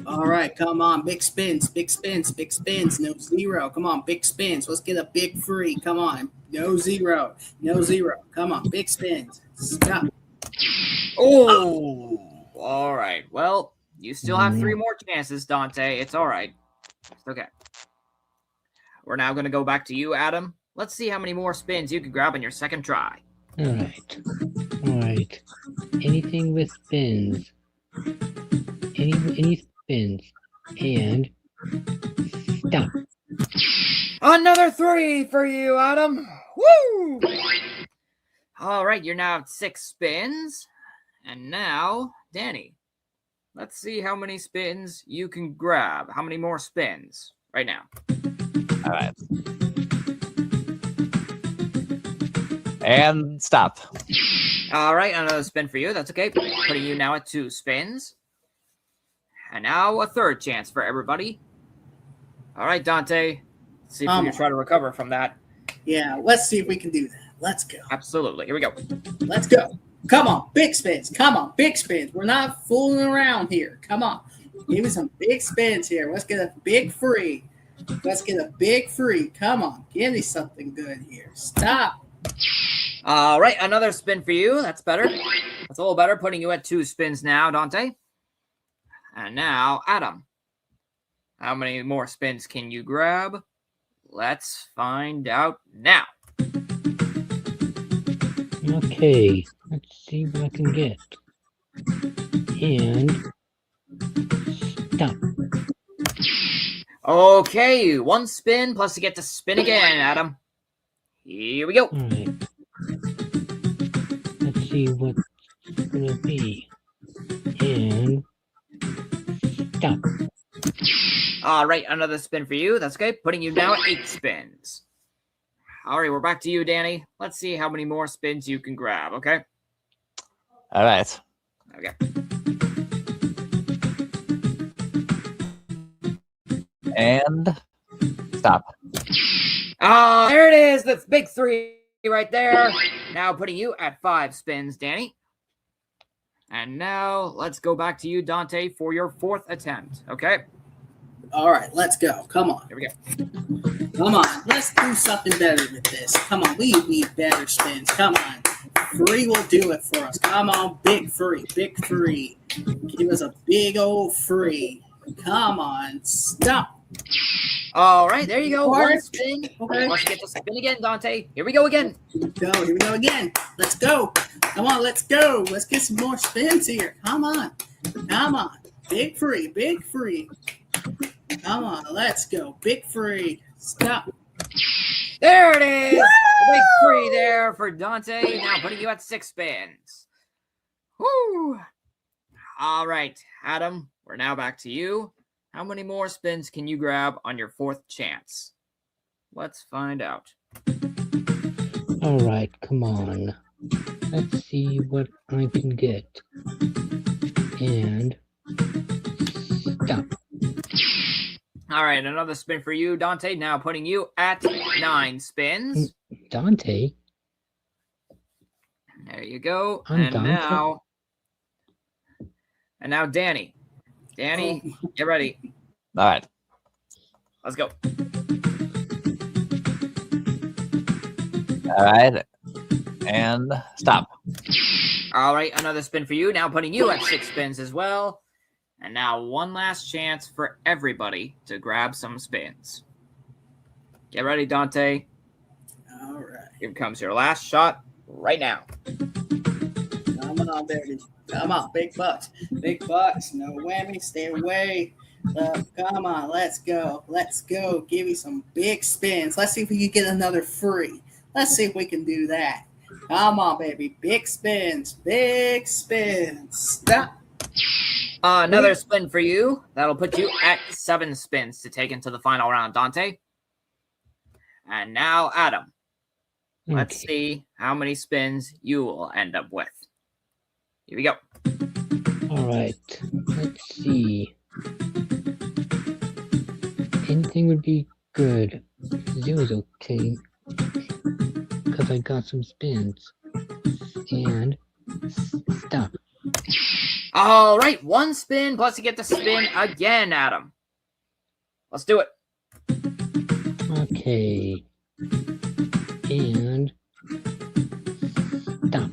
All right, come on, big spins, big spins, big spins, no zero. Come on, big spins. Let's get a big free. Come on, no zero, no zero. Come on, big spins. Stop. Oh, all right. Well, you still have 3 more chances, Dante. It's all right. It's okay. We're now going to go back to you, Adam. Let's see how many more spins you can grab on your second try. Alright. Alright. Anything with spins. Any spins. And stop. Another 3 for you, Adam. Woo! All right, you're now at 6 spins. And now, Danny, let's see how many spins you can grab. How many more spins right now? All right. And stop. All right, another spin for you. That's okay. Putting you now at 2 spins. And now a third chance for everybody. All right, Dante. Let's see if we can try to recover from that. Yeah, let's see if we can do that. Let's go. Absolutely. Here we go. Let's go. Come on, big spins. Come on, big spins. We're not fooling around here. Come on. Give me some big spins here. Let's get a big free. Let's get a big free. Come on. Give me something good here. Stop. All right, another spin for you. That's better. That's a little better. Putting you at 2 spins now, Dante. And now, Adam. How many more spins can you grab? Let's find out now. Okay. Let's see what I can get. And stop. Okay, 1 spin plus you get to spin again, Adam. Here we go. Alright. Let's see what it's gonna be. And stop. All right, another spin for you. That's okay. Putting you now at 8 spins. All right, we're back to you, Danny. Let's see how many more spins you can grab, okay? All right. Okay. And stop. There it is. The big 3 right there. Now putting you at 5 spins, Danny. And now let's go back to you, Dante, for your 4th attempt, okay? All right, let's go. Come on. Here we go. Come on. Let's do something better with this. Come on. We need better spins. Come on. Free will do it for us. Come on. Big free. Big free. Give us a big old free. Come on. Stop. All right, there you go. All right. 1 spin. Okay. Let's get to spin again, Dante. Here we go again. Here we go again. Let's go. Come on. Let's go. Let's get some more spins here. Come on. Come on. Big free. Big free. Come on, let's go. Big free. Stop. There it is. A big 3 there for Dante. Now putting you at 6 spins. Woo. All right, Adam, we're now back to you. How many more spins can you grab on your 4th chance? Let's find out. Alright, come on. Let's see what I can get. And stop. All right, another spin for you, Dante. Now putting you at 9 spins. Dante? There you go. I'm Dante? And now Danny. Danny, get ready. All right. Let's go. All right. And stop. All right, another spin for you. Now putting you at 6 spins as well. And now 1 last chance for everybody to grab some spins. Get ready, Dante. All right. Here comes your last shot right now. Come on, baby. Come on, big bucks. Big bucks. No whammy. Stay away. Come on. Let's go. Let's go. Give me some big spins. Let's see if we can get another free. Let's see if we can do that. Come on, baby. Big spins. Big spins. Stop. Another spin for you. That'll put you at 7 spins to take into the final round, Dante. And now, Adam. Let's see how many spins you will end up with. Here we go. All right. Let's see. Anything would be good. 0's okay. Because I got some spins. And stop. All right, 1 spin plus you get to spin again, Adam. Let's do it. Okay. And stop.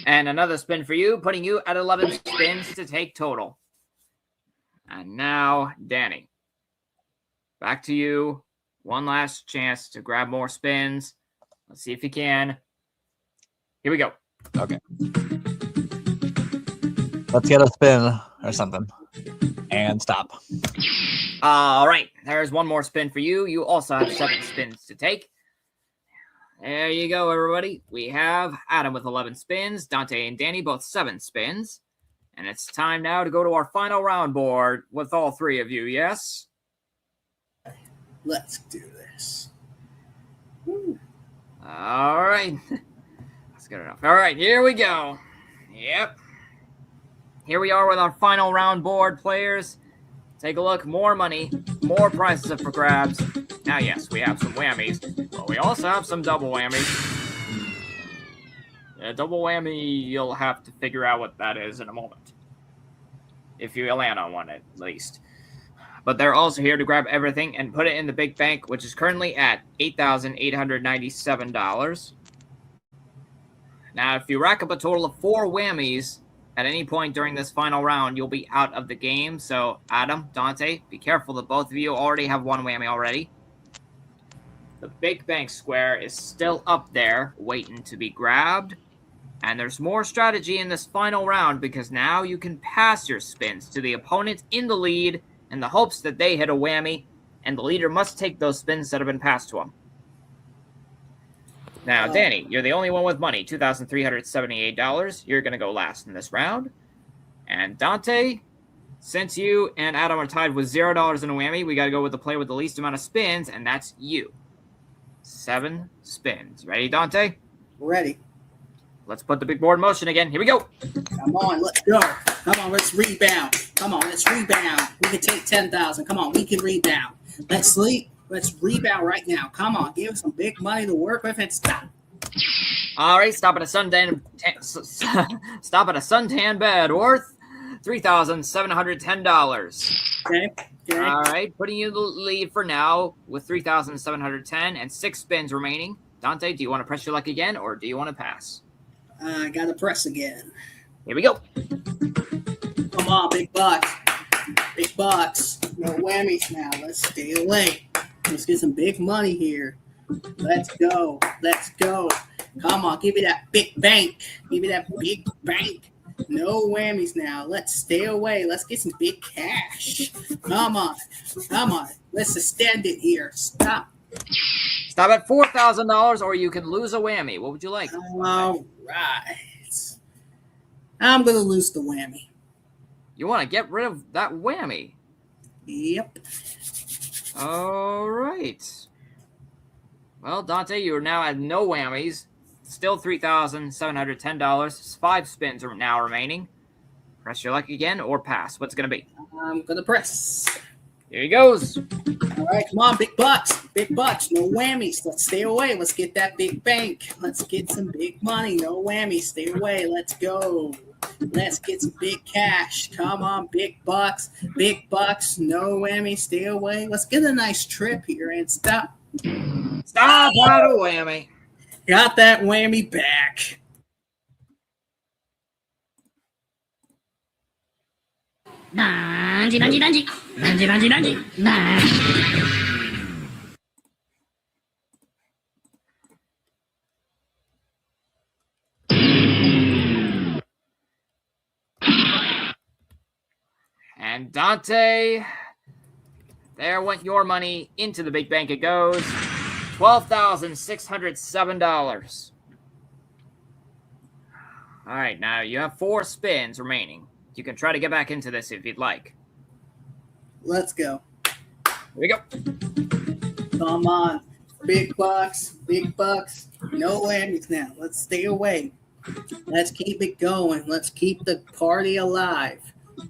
And another spin for you, putting you at 11 spins to take total. And now, Danny. Back to you. One last chance to grab more spins. Let's see if you can. Here we go. Okay. Let's get a spin or something. And stop. All right. There's one more spin for you. You also have 7 spins to take. There you go, everybody. We have Adam with 11 spins, Dante and Danny both 7 spins. And it's time now to go to our final round board with all 3 of you, yes? Let's do this. All right. That's good enough. All right, here we go. Yep. Here we are with our final round board, players. Take a look. More money, more prizes up for grabs. Now, yes, we have some whammies, but we also have some double whammies. Double whammy, you'll have to figure out what that is in a moment. If you land on one, at least. But they're also here to grab everything and put it in the big bank, which is currently at $8,897. Now, if you rack up a total of 4 whammies at any point during this final round, you'll be out of the game. So, Adam, Dante, be careful that both of you already have 1 whammy already. The big bank square is still up there, waiting to be grabbed. And there's more strategy in this final round because now you can pass your spins to the opponent in the lead in the hopes that they hit a whammy, and the leader must take those spins that have been passed to him. Now, Danny, you're the only one with money, $2,378. You're going to go last in this round. And Dante, since you and Adam are tied with $0 in a whammy, we got to go with the player with the least amount of spins, and that's you. 7 spins. Ready, Dante? Ready. Let's put the big board in motion again. Here we go. Come on, let's go. Come on, let's rebound. Come on, let's rebound. We can take 10,000. Come on, we can rebound. Let's sleep. Let's rebound right now. Come on, give us some big money to work with and stop. All right, stop at a suntan bed worth $3,710. Okay. All right, putting you in the lead for now with $3,710 and 6 spins remaining. Dante, do you want to press your luck again, or do you want to pass? I gotta press again. Here we go. Come on, big bucks. Big bucks. No whammies now. Let's stay away. Let's get some big money here. Let's go. Let's go. Come on, give me that big bank. Give me that big bank. No whammies now. Let's stay away. Let's get some big cash. Come on. Come on. Let's extend it here. Stop. Stop at $4,000, or you can lose a whammy. What would you like? All right. I'm going to lose the whammy. You want to get rid of that whammy? Yep. All right. Well, Dante, you are now at no whammies. Still $3,710. 5 spins are now remaining. Press your luck again or pass. What's it going to be? I'm going to press. Here he goes. All right, come on, big bucks. Big bucks, no whammies. Let's stay away. Let's get that big bank. Let's get some big money. No whammies. Stay away. Let's go. Let's get some big cash. Come on, big bucks. Big bucks, no whammies. Stay away. Let's get a nice trip here and stop. Stop out of whammy. Got that whammy back. Danji, danji, danji. Danji, danji, danji. And Dante, there went your money. Into the big bank it goes. $12,607. All right, now you have 4 spins remaining. You can try to get back into this if you'd like. Let's go. Here we go. Come on. Big bucks. No whammies now. Let's stay away. Let's keep it going. Let's keep the party alive.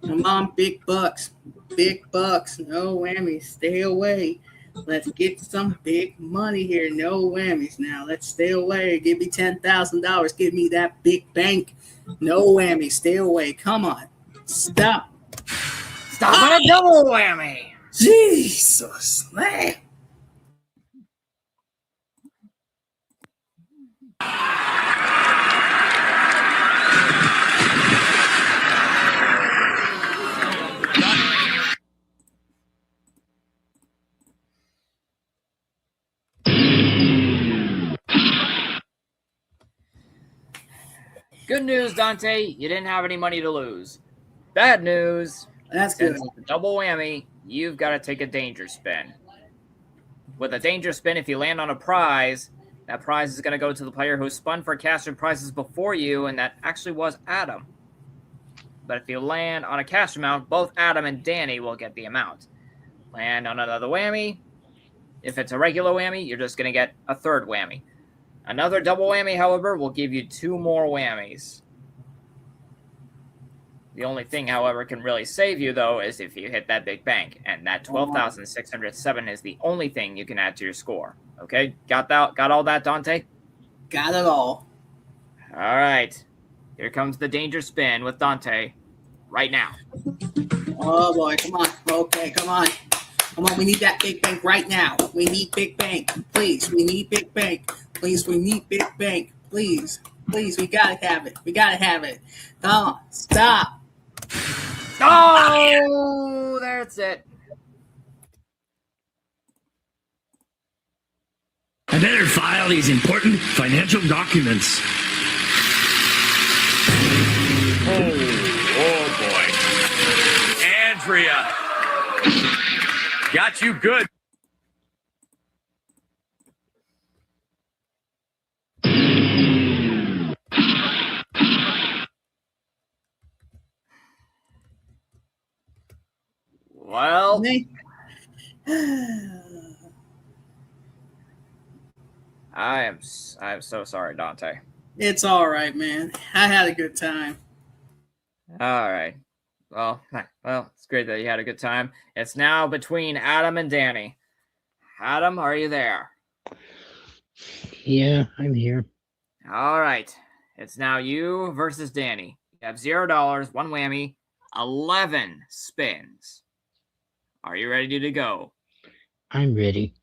Come on, big bucks. No whammies. Stay away. Let's get some big money here. No whammies now. Let's stay away. Give me $10,000. Give me that big bank. No whammies. Stay away. Come on. Stop on a double whammy. Jesus, man. Good news, Dante. You didn't have any money to lose. Bad news. That's good. Since it's a double whammy, you've got to take a danger spin. With a danger spin, if you land on a prize, that prize is going to go to the player who spun for cash and prizes before you, and that actually was Adam. But if you land on a cash amount, both Adam and Danny will get the amount. Land on another whammy. If it's a regular whammy, you're just going to get a third whammy. Another double whammy, however, will give you 2 more whammies. The only thing, however, can really save you, though, is if you hit that big bank. And that 12,607 is the only thing you can add to your score. Okay? Got all that, Dante? Got it all. All right. Here comes the danger spin with Dante right now. Oh, boy. Come on. Okay, come on. Come on. We need that big bank right now. We need big bank. Please. We need big bank. Please. We need big bank. Please. Please. We got to have it. We got to have it. Come on. Stop. Oh, that's it. I better file these important financial documents. Oh boy. Andrea. Got you good. Well, I am so sorry, Dante. It's all right, man. I had a good time. All right. Well, it's great that you had a good time. It's now between Adam and Danny. Adam, are you there? Yeah, I'm here. All right. It's now you versus Danny. You have $0, 1 whammy, 11 spins. Are you ready to go? I'm ready.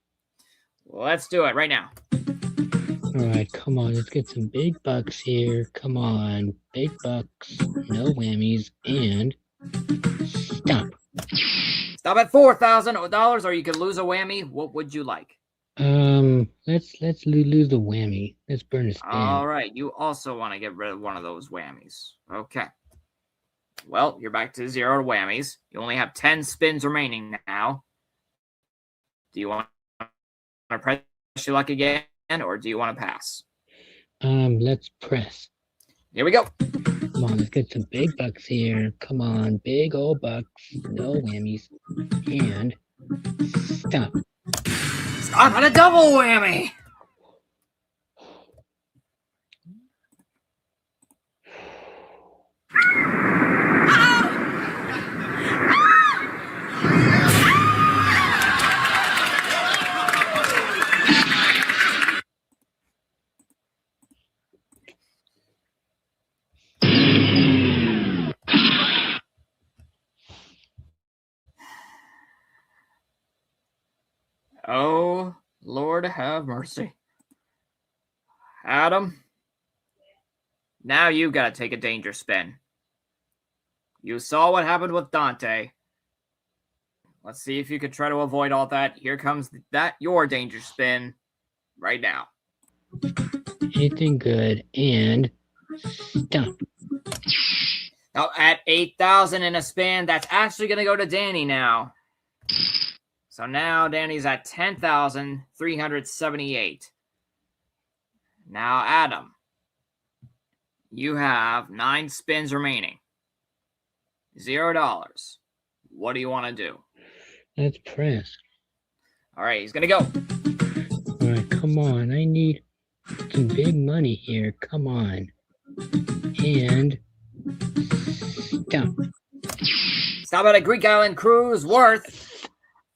Let's do it right now. All right, come on. Let's get some big bucks here. Come on. Big bucks. No whammies. And stop. Stop at $4,000, or you could lose a whammy. What would you like? Let's lose the whammy. Let's burn a spin. All right. You also want to get rid of one of those whammies. Okay. Well, you're back to 0 whammies. You only have 10 spins remaining now. Do you want to press your luck again, or do you want to pass? Let's press. Here we go. Come on, let's get some big bucks here. Come on, big old bucks. No whammies. And stop. Stop at a double whammy. Oh, Lord have mercy. Adam, now you got to take a danger spin. You saw what happened with Dante. Let's see if you could try to avoid all that. Here comes your danger spin right now. Anything good and stop. Now at 8,000 in a spin, that's actually going to go to Danny now. So now Danny's at 10,378. Now, Adam, you have 9 spins remaining. $0. What do you want to do? Let's press. All right, he's going to go. All right, come on. I need some big money here. Come on. And stop. Stop at a Greek island cruise worth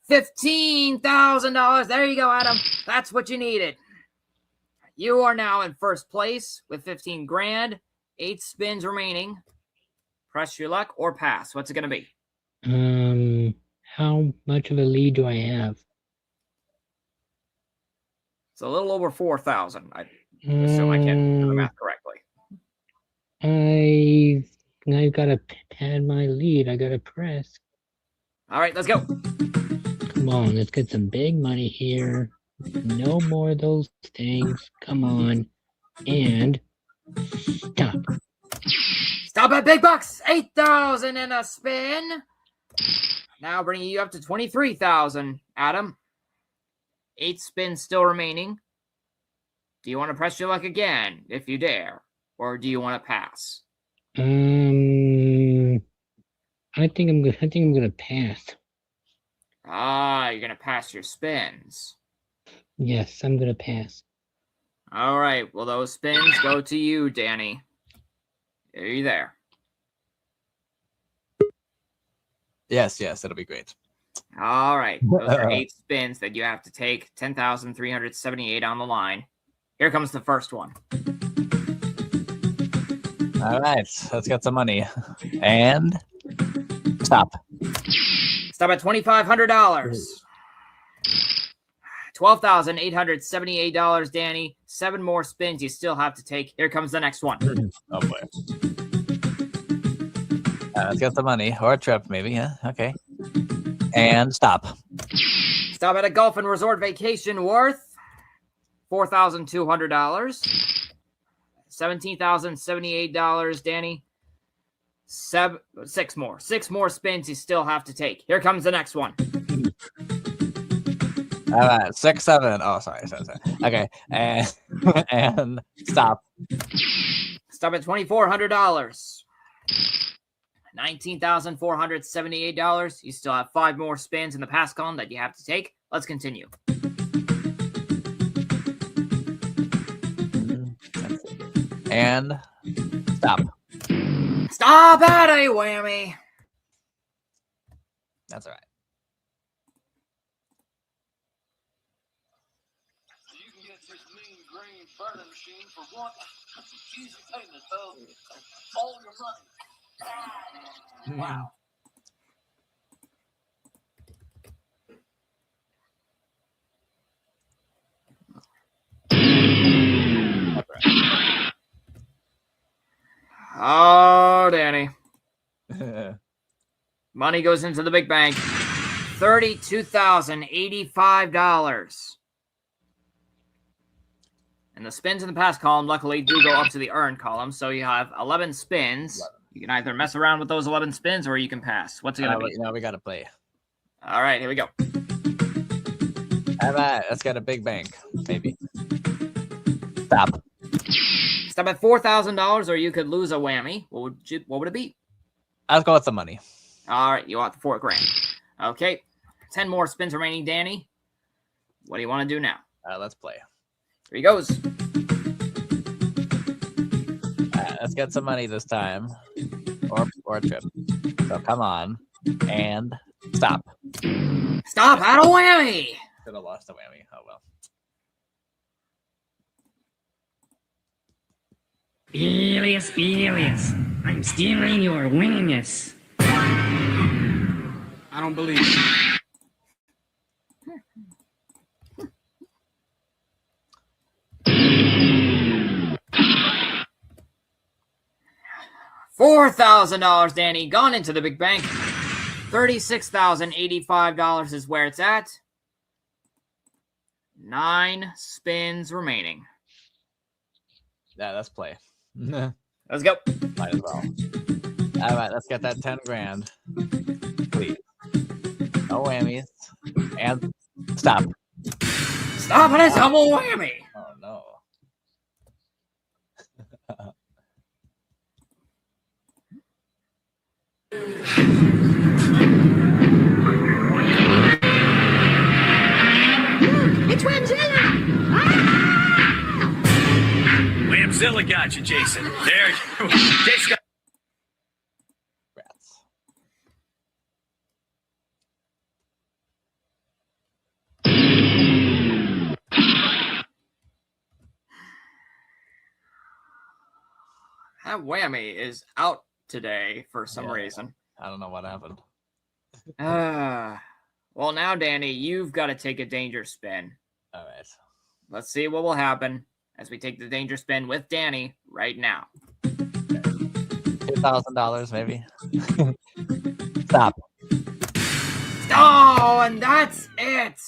$15,000. There you go, Adam. That's what you needed. You are now in first place with 15 grand. 8 spins remaining. Press your luck or pass. What's it going to be? How much of a lead do I have? It's a little over 4,000. I assume I can do the math correctly. I've got to pad my lead. I got to press. All right, let's go. Come on, let's get some big money here. No more of those things. Come on. And stop. Stop at big bucks. 8,000 in a spin. Now bringing you up to 23,000, Adam. 8 spins still remaining. Do you want to press your luck again, if you dare? Or do you want to pass? I think I'm gonna pass. Ah, you're gonna pass your spins. Yes, I'm gonna pass. All right. Well, those spins go to you, Danny. Are you there? Yes, it'll be great. All right. Those are 8 spins that you have to take. 10,378 on the line. Here comes the first one. All right, let's get some money. And stop. Stop at $2,500. $12,878, Danny. 7 more spins you still have to take. Here comes the next one. Oh boy. Let's get the money or a trip, maybe. Yeah. Okay. And stop. Stop at a golf and resort vacation worth $4,200. $17,078, Danny. 6 more. 6 more spins you still have to take. Here comes the next one. All right, 6, 7. Oh, sorry. Okay, and stop. Stop at $2,400. $19,478. You still have 5 more spins in the pass column that you have to take. Let's continue. And stop. Stop at a whammy. That's all right. You can get this mean green burner machine for one easy payment of all your money. Wow. Oh, Danny. Money goes into the big bank. $32,085. And the spins in the pass column, luckily, do go up to the earn column. So you have 11 spins. 11. You can either mess around with those 11 spins or you can pass. What's it going to be? No, we got to play. All right, here we go. All right, let's get a big bank, maybe. Stop. Stop at $4,000 or you could lose a whammy. What would it be? Let's go with the money. All right, you want the $4 grand. Okay, 10 more spins remaining, Danny. What do you want to do now? Let's play. Here he goes. Let's get some money this time. Or a trip. So come on. And stop. Stop at a whammy. Could have lost the whammy. Oh, well. Bilious, Bilious, I'm stealing your winningness. I don't believe it. $4,000, Danny, gone into the big bank. $36,085 is where it's at. 9 spins remaining. Yeah, let's play. Let's go. Might as well. All right, let's get that 10 grand. Please. No whammies. And stop. Stop it, it's double whammy. Oh no. It's Whamzilla! Whamzilla got you, Jason. There you Jason got Rats. That whammy is out today for some reason. I don't know what happened. Well, now, Danny, you've got to take a danger spin. All right. Let's see what will happen as we take the danger spin with Danny right now. $2,000 maybe. Stop. Oh, and that's it.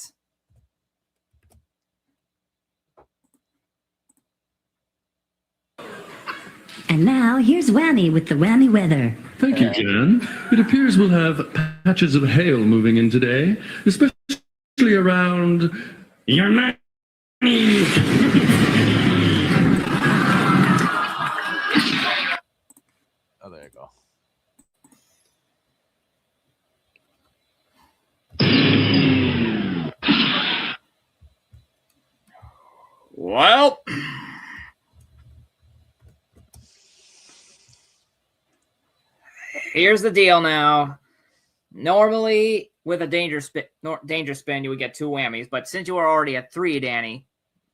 And now, here's Whammy with the Whammy weather. Thank you, Jen. It appears we'll have patches of hail moving in today, especially around your nanny. Oh, there you go. Well, here's the deal now. Normally, with a danger spin, you would get 2 whammies. But since you are already at 3, Danny,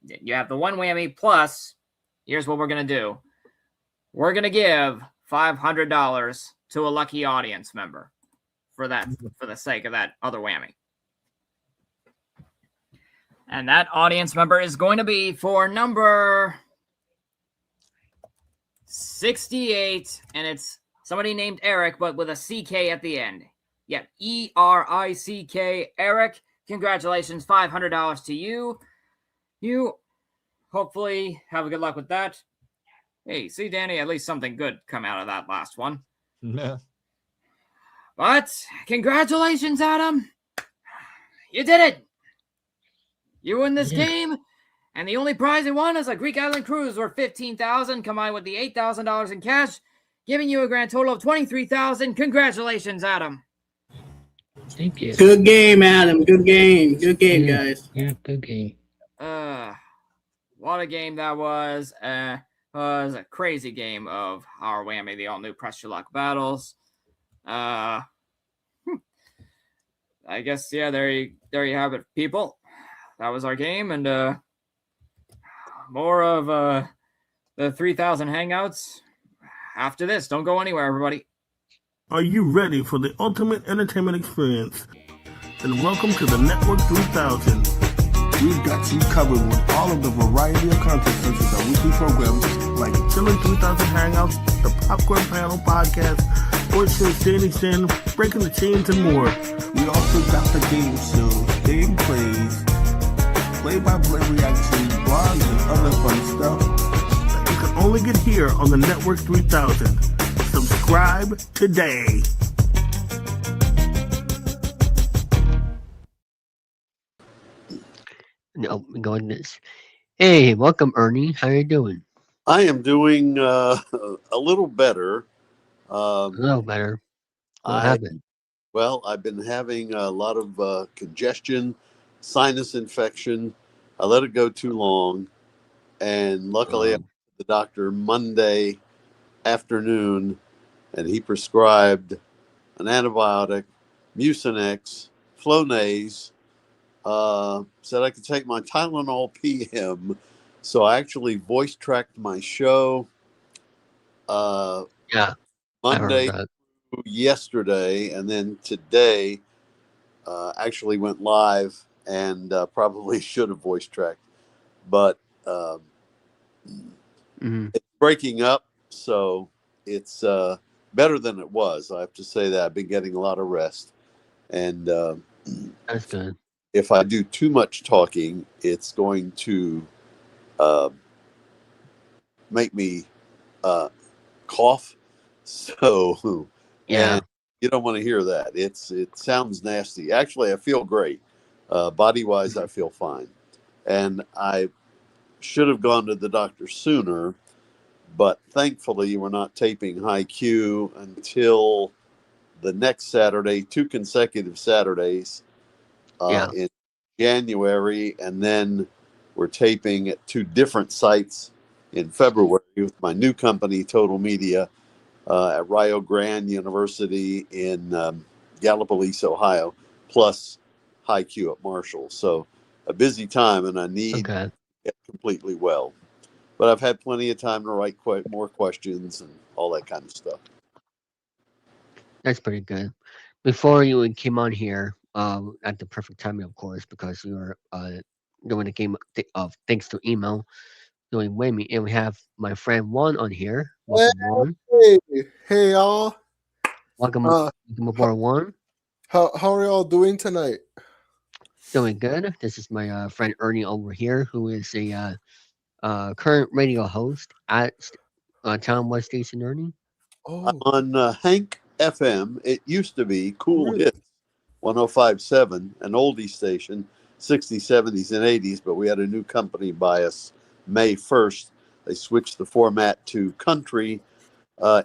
you have the 1 whammy plus. Here's what we're going to do. We're going to give $500 to a lucky audience member for the sake of that other whammy. And that audience member is going to be for number 68. And it's somebody named Eric, but with a CK at the end. Yeah, ERICK, Eric. Congratulations, $500 to you. You hopefully have a good luck with that. Hey, see, Danny, at least something good come out of that last one. Yeah. But congratulations, Adam. You did it. You win this game. And the only prize you won is a Greek Island cruise worth $15,000 combined with the $8,000 in cash, giving you a grand total of $23,000. Congratulations, Adam. Thank you. Good game, Adam. Good game. Good game, guys. Yeah, good game. What a game that was. Was a crazy game of our whammy, the all-new Press Your Luck battles. I guess, yeah, there you have it, people. That was our game, and more of the 3,000 Hangouts after this. Don't go anywhere, everybody. Are you ready for the ultimate entertainment experience? Then welcome to the Network 3000. We've got you covered with all of the variety of content such as our weekly programs like Chillin' 3000 Hangouts, the Popcorn Panel Podcast, Sports Shows, Danny Sin, Breaking the Chains, and more. We also got the game shows, game plays, play-by-play reactions, blogs, and other fun stuff that you can only get here on the Network 3000. Subscribe today. No, goodness. Hey, welcome, Ernie. How you doing? I am doing a little better. A little better. What happened? Well, I've been having a lot of congestion, sinus infection. I let it go too long, and luckily I went to the doctor Monday afternoon, and he prescribed an antibiotic, Mucinex, Flonase, said I could take my Tylenol PM. So I actually voice tracked my show Monday through yesterday, and then today actually went live and probably should have voice tracked, but it's breaking up, so it's better than it was. I have to say that I've been getting a lot of rest, and that's good. If I do too much talking, it's going to make me cough. So, yeah, You don't want to hear that. It sounds nasty. Actually, I feel great. Body wise, I feel fine. And I should have gone to the doctor sooner, but thankfully, we're not taping High Q until the next Saturday, 2 consecutive Saturdays in January, and then we're taping at 2 different sites in February with my new company, Total Media, at Rio Grande University in Gallipolis, Ohio, plus High Q at Marshall. So a busy time, and I need to get completely well. But I've had plenty of time to write more questions and all that kind of stuff. That's pretty good. Before you came on here, at the perfect timing, of course, because we were doing a game of thanks to email, doing Whammy, and we have my friend Juan on here. Welcome, Juan. Hey, y'all. Welcome aboard, Juan. How are y'all doing tonight? Doing good. This is my friend Ernie over here, who is a current radio host at Town West Station. Ernie. I'm on Hank FM. It used to be Cool Hits 105.7, an oldie station, 60s, 70s, and 80s, but we had a new company by us May 1st. They switched the format to country,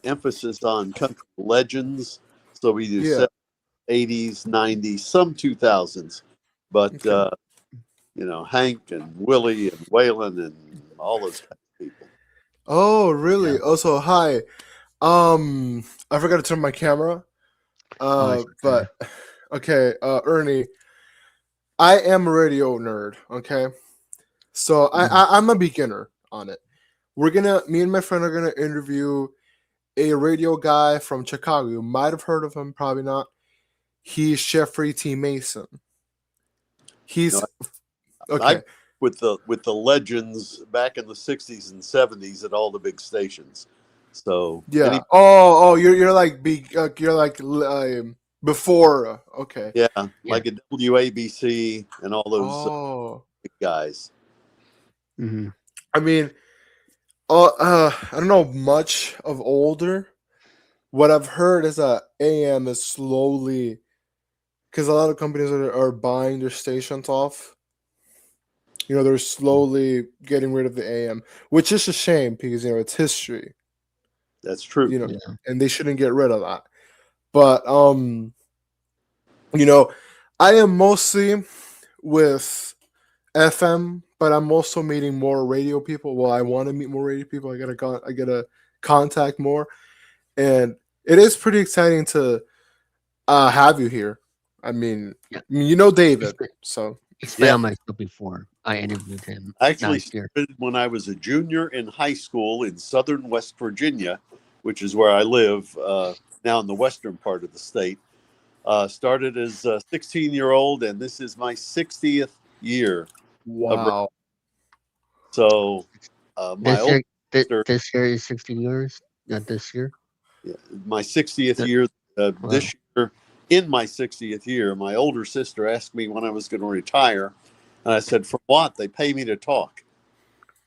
emphasis on country legends. So we do 70s, 80s, 90s, some 2000s. But, Hank and Willie and Waylon and all those kind of people. Oh, really? Also, hi. I forgot to turn my camera. But okay, Ernie, I am a radio nerd. Okay, so I'm a beginner on it. Me and my friend are gonna interview a radio guy from Chicago. You might have heard of him, probably not. He's Jeffrey T. Mason. He's okay. With the legends back in the 60s and 70s at all the big stations. So yeah. You're like before. Okay. Yeah, like a WABC and all those big guys. Mm-hmm. I mean, I don't know much of older. What I've heard is that AM is slowly, because a lot of companies are buying their stations off. They're slowly getting rid of the AM, which is a shame because it's history. That's true. And they shouldn't get rid of that. But I am mostly with FM, but I'm also meeting more radio people. Well, I want to meet more radio people. I gotta contact more, and it is pretty exciting to have you here. I mean, David, so he's been on my show before. I interviewed him. I actually started when I was a junior in high school in southern West Virginia, which is where I live now in the western part of the state. Started as a 16-year-old, and this is my 60th year. Wow. So my this year is 60 years. Not this year. Yeah, my 60th year. This year, in my 60th year, my older sister asked me when I was going to retire, and I said, "For what? They pay me to talk."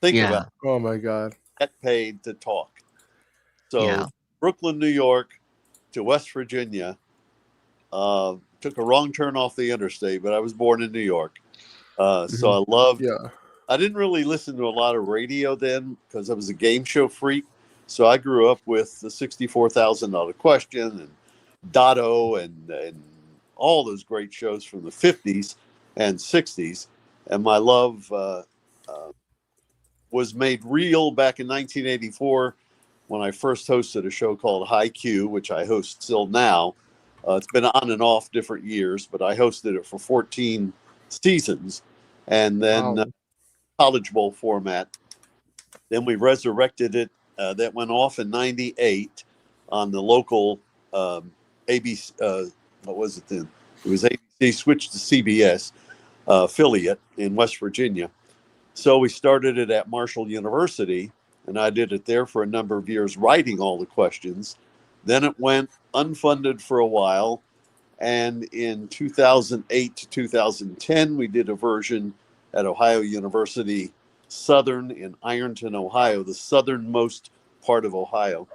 Think about it. Oh my God. Get paid to talk. So Brooklyn, New York, to West Virginia. Took a wrong turn off the interstate, but I was born in New York. So I loved. I didn't really listen to a lot of radio then because I was a game show freak. So I grew up with the $64,000 Question and Dotto and all those great shows from the 50s and 60s. And my love was made real back in 1984 when I first hosted a show called High Q, which I host still now. It's been on and off different years, but I hosted it for 14 seasons. And then College Bowl format. Then we resurrected it. That went off in 98 on the local ABC. What was it then? It was ABC, switched to CBS affiliate in West Virginia. So we started it at Marshall University, and I did it there for a number of years, writing all the questions. Then it went unfunded for a while. And in 2008 to 2010, we did a version at Ohio University Southern in Ironton, Ohio, the southernmost part of Ohio.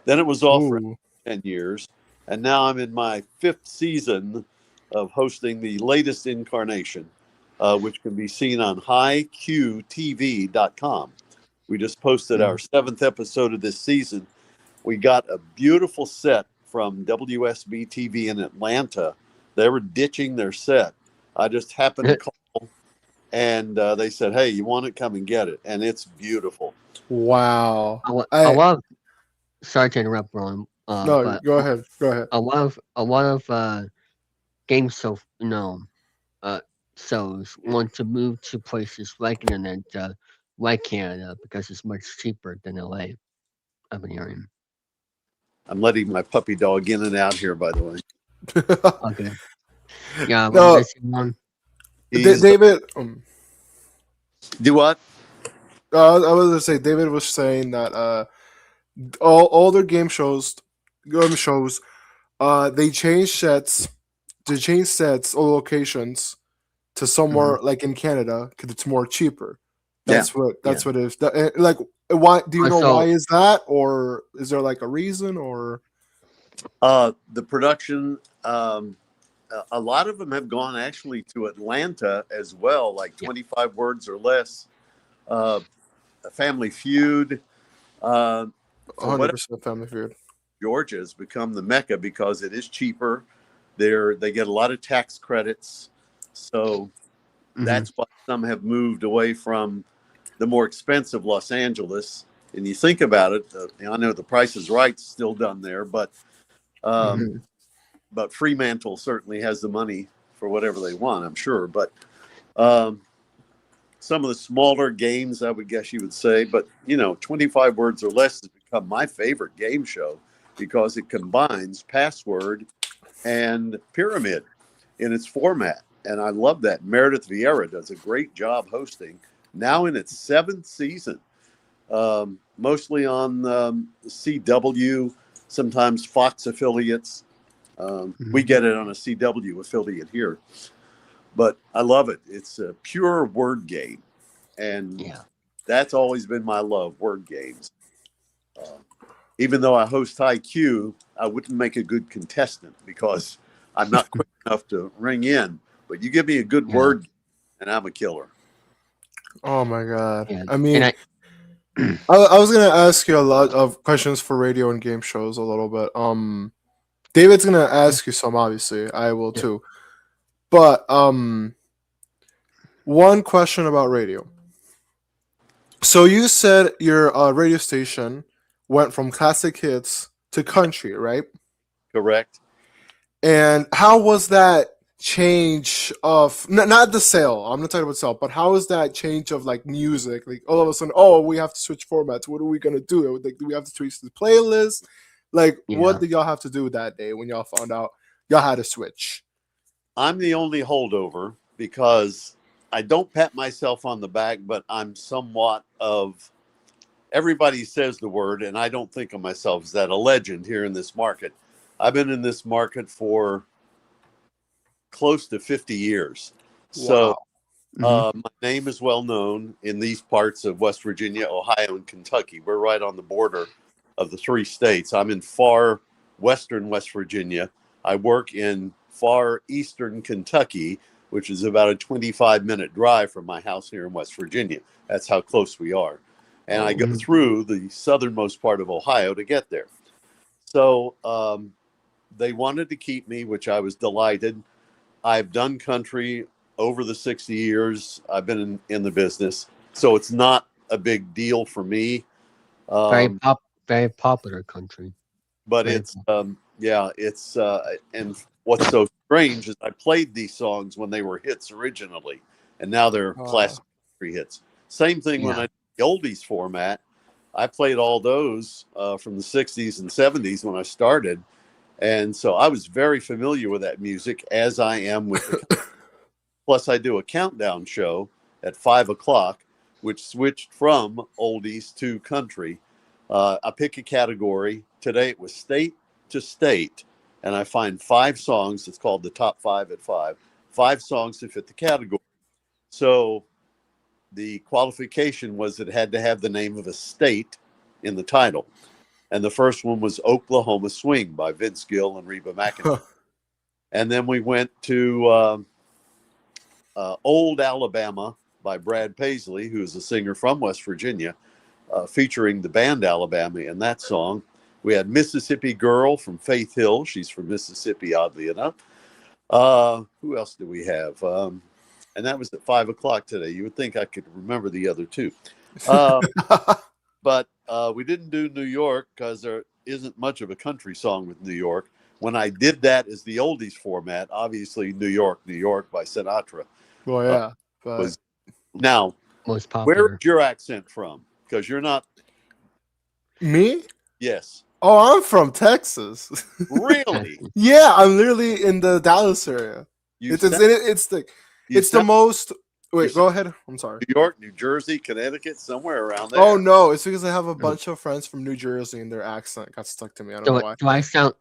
Then it was off for 10 years. and now I'm in my 5th season of hosting the latest incarnation, which can be seen on highqtv.com. We just posted our 7th episode of this season. We got a beautiful set from WSB TV in Atlanta. They were ditching their set. I just happened to call, and they said, "Hey, you want it? Come and get it." And it's beautiful. Wow. I love. Sorry to interrupt, Ron. No, But go ahead. Go ahead. a lot of game show shows want to move to places like Atlanta, like Canada, because it's much cheaper than LA. I've been hearing. I'm letting my puppy dog in and out here, by the way. Okay. Yeah. No, That's one. David. Do what? I was gonna say David was saying that all their game shows, they change sets, or locations to somewhere like in Canada because it's more cheaper. That's what it is. Like, why? Do you know why is that, or is there like a reason, or? The production. A lot of them have gone actually to Atlanta as well, like 25 Words or Less, a Family Feud. 100% Family Feud. Georgia has become the mecca because it is cheaper. They get a lot of tax credits, so that's why some have moved away from the more expensive Los Angeles. And you think about it, I know The Price is Right's still done there, but Fremantle certainly has the money for whatever they want, I'm sure. But some of the smaller games, I would guess you would say, but 25 Words or Less has become my favorite game show because it combines Password and Pyramid in its format. And I love that. Meredith Vieira does a great job hosting, now in its 7th season, mostly on CW, sometimes Fox affiliates. We get it on a CW affiliate here. But I love it. It's a pure word game. And that's always been my love, word games. Even though I host IQ, I wouldn't make a good contestant because I'm not quick enough to ring in. But you give me a good word, and I'm a killer. Oh my God! Yeah. I mean, I was gonna ask you a lot of questions for radio and game shows a little bit. David's gonna ask you some. Obviously, I will too. But one question about radio. So you said your radio station went from classic hits to country, right? Correct. And how was that change of not the sale? I'm not talking about sale, but how is that change of like music? Like all of a sudden, oh, we have to switch formats. What are we gonna do? Like, do we have to switch the playlist? Like, what did y'all have to do that day when y'all found out y'all had to switch? I'm the only holdover because I don't pat myself on the back, but I'm somewhat of, everybody says the word, and I don't think of myself as that, a legend here in this market. I've been in this market for close to 50 years. So my name is well known in these parts of West Virginia, Ohio, and Kentucky. We're right on the border of the 3 states. I'm in far western West Virginia. I work in far eastern Kentucky, which is about a 25-minute drive from my house here in West Virginia. That's how close we are. And I go through the southernmost part of Ohio to get there. So they wanted to keep me, which I was delighted. I've done country over the 60 years I've been in the business. So it's not a big deal for me. Very popular country. But it's, and what's so strange is I played these songs when they were hits originally, and now they're classic country hits. Same thing when I did the oldies format. I played all those from the 60s and 70s when I started. And so I was very familiar with that music, as I am with the plus I do a countdown show at 5 o'clock, which switched from oldies to country. I pick a category. Today it was state to state, and I find 5 songs. It's called the top 5 at 5. 5 songs to fit the category. So the qualification was it had to have the name of a state in the title. and the first one was Oklahoma Swing by Vince Gill and Reba McEntire. And then we went to Old Alabama by Brad Paisley, who is a singer from West Virginia, featuring the band Alabama in that song. We had Mississippi Girl from Faith Hill. She's from Mississippi, oddly enough. Who else do we have? And that was at 5 o'clock today. You would think I could remember the other two. But we didn't do New York because there isn't much of a country song with New York. When I did that as the oldies format, obviously New York by Sinatra. Well, yeah. But Was now most popular. Where's your accent from? Because you're not. Me? Yes. Oh, I'm from Texas. Really? Yeah, I'm literally in the Dallas area. It's the most. Wait, go ahead. I'm sorry. New York, New Jersey, Connecticut, somewhere around there. Oh no, it's because I have a bunch of friends from New Jersey and their accent got stuck to me. I don't know why. Do I sound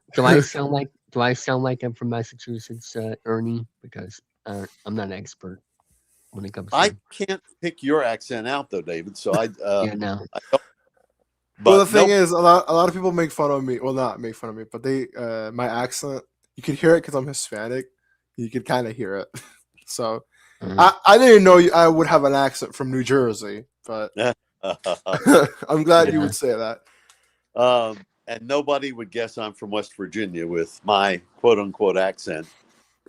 like I'm from Massachusetts, Ernie? Because I'm not an expert when it comes to I can't pick your accent out though, David. So I no. I don't, Well, the thing is, a lot of people make fun of me. Well, not make fun of me, but they my accent. You could hear it because I'm Hispanic. You could kind of hear it. So I didn't know I would have an accent from New Jersey, but I'm glad you would say that. And nobody would guess I'm from West Virginia with my quote unquote accent.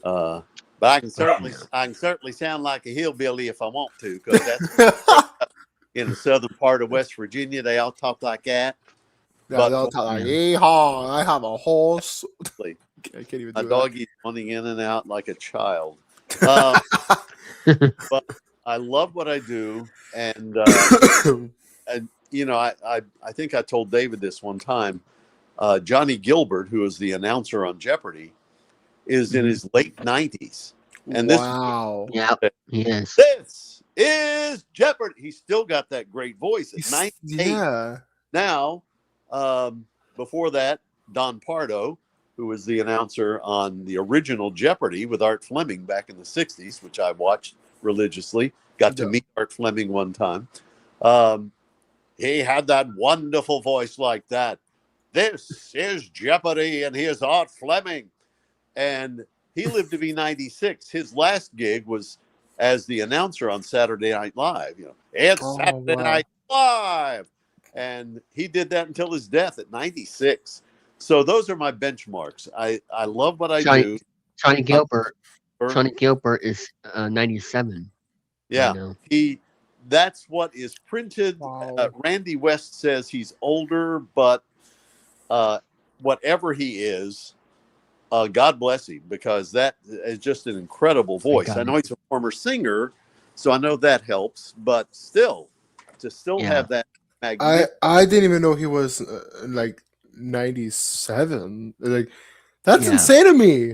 But I can certainly sound like a hillbilly if I want to, because that's in the southern part of West Virginia. They all talk like that. Yeah, they all talk like, "Yeehaw! I have a horse." I can't even do a that. doggy running in and out like a child. But I love what I do, and and you know, I think I told David this one time. Johnny Gilbert, who is the announcer on Jeopardy, is in his late 90s, and wow, yes, this is Jeopardy. He's still got that great voice at 98. Yeah. Now, before that, Don Pardo, who was the announcer on the original Jeopardy with Art Fleming back in the 60s, which I watched religiously. Got to meet Art Fleming one time. He had that wonderful voice like that. This is Jeopardy, and here's Art Fleming. And he lived to be 96. His last gig was as the announcer on Saturday Night Live. You know, it's Saturday Night Live. And he did that until his death at 96. So those are my benchmarks. I love what I do. Johnny Gilbert is 97. Yeah, that's what is printed. Randy West says he's older, but whatever he is, God bless him, because that is just an incredible voice. I know he's a former singer, so I know that helps. But still, to have that. I didn't even know he was like 97. Like that's insane to me.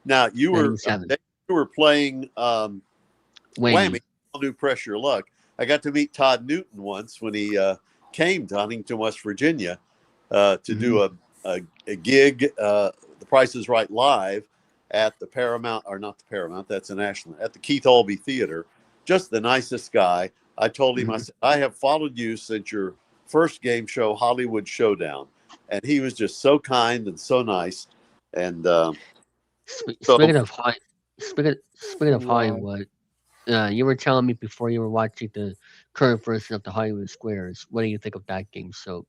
Now you were playing Whammy. All New Press Your Luck. I got to meet Todd Newton once when he came to Huntington, West Virginia, to do a gig. The Price is Right live at the Paramount, or not the Paramount. That's a national at the Keith Albee Theater. Just the nicest guy. I told him, I said, I have followed you since your first game show, Hollywood Showdown. And he was just so kind and so nice. And speaking of Hollywood, you were telling me before you were watching the current version of the Hollywood Squares. What do you think of that game? So,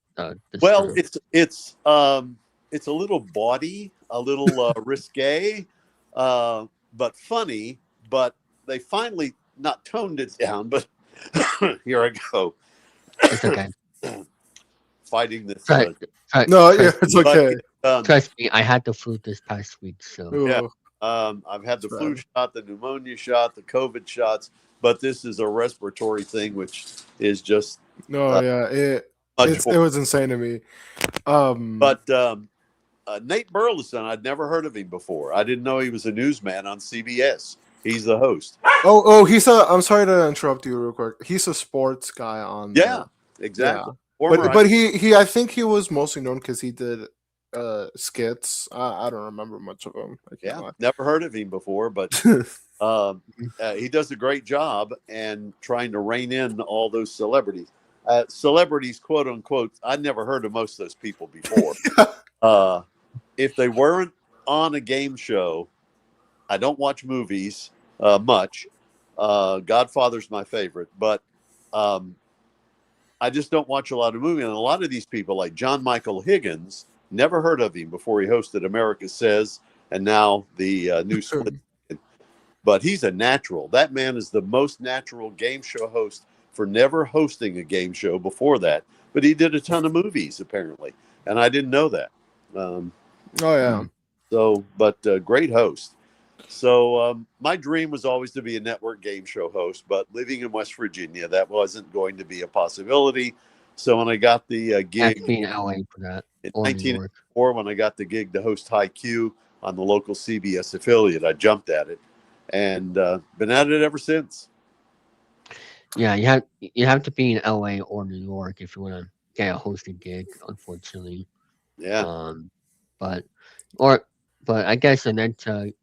well, it's a little bawdy, a little risque, but funny. But they finally not toned it down, but. Here I go. It's okay. Fighting this. No, it's okay. Trust me, I had the flu this past week, so yeah. I've had the flu shot, the pneumonia shot, the COVID shots, but this is a respiratory thing, which is just it was insane to me. But Nate Burleson, I'd never heard of him before. I didn't know he was a newsman on CBS. He's the host. I'm sorry to interrupt you real quick. He's a sports guy on. Yeah, exactly. Yeah. But he I think he was mostly known because he did skits. I don't remember much of him. Never heard of him before, but he does a great job and trying to rein in all those celebrities. celebrities, quote unquote. I'd never heard of most of those people before. If they weren't on a game show, I don't watch movies much. Godfather's my favorite, but um, I just don't watch a lot of movies. And a lot of these people, like John Michael Higgins, never heard of him before he hosted America Says, and now the new Split. But he's a natural. That man is the most natural game show host for never hosting a game show before that. But he did a ton of movies apparently, and I didn't know that. Um, Oh yeah. so, but great host. So my dream was always to be a network game show host, but living in West Virginia, that wasn't going to be a possibility. So when I got the Have to gig be in LA for that, in or New York. 1984, when I got the gig to host High Q on the local CBS affiliate, I jumped at it and been at it ever since. Yeah, you have to be in LA or New York if you want to get a hosting gig. Unfortunately, Yeah. but or but I guess Atlanta,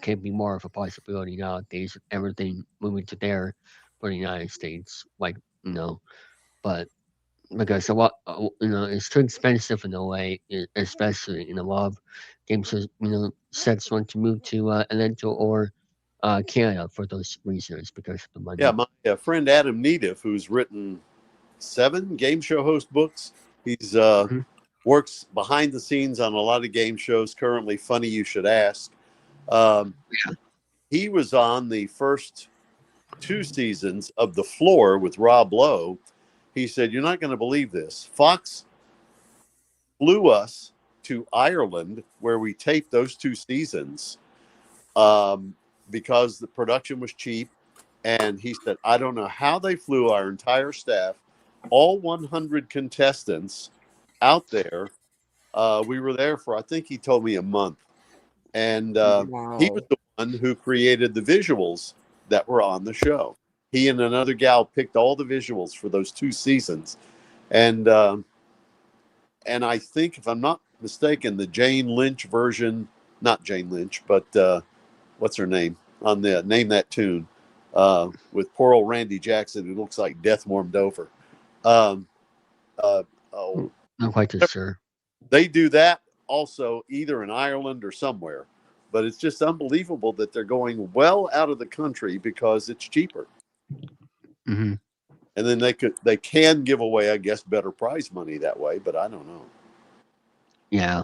can be more of a possibility nowadays. With everything moving to there for the United States, but because a lot, it's too expensive in a way, especially in a lot of game shows. Sets want to move to Atlanta or Canada for those reasons because of the money. Yeah, my friend Adam Neediff, who's written 7 game show host books. He's works behind the scenes on a lot of game shows. Currently, Funny You Should Ask. He was on the first 2 seasons of The Floor with Rob Lowe. He said, "You're not going to believe this. Fox flew us to Ireland where we taped those 2 seasons because the production was cheap." And he said, "I don't know how they flew our entire staff, all 100 contestants out there. We were there for, I think he told me, a month. And he was the one who created the visuals that were on the show. He and another gal picked all the visuals for those 2 seasons. And I think, if I'm not mistaken, the Jane Lynch version, not Jane Lynch, but what's her name on the Name That Tune, with poor old Randy Jackson, who looks like Death Warmed Over. Not quite too sure. They do that also either in Ireland or somewhere. But it's just unbelievable that they're going well out of the country because it's cheaper. Mm-hmm. And then they can give away, I guess, better prize money that way, but I don't know. Yeah,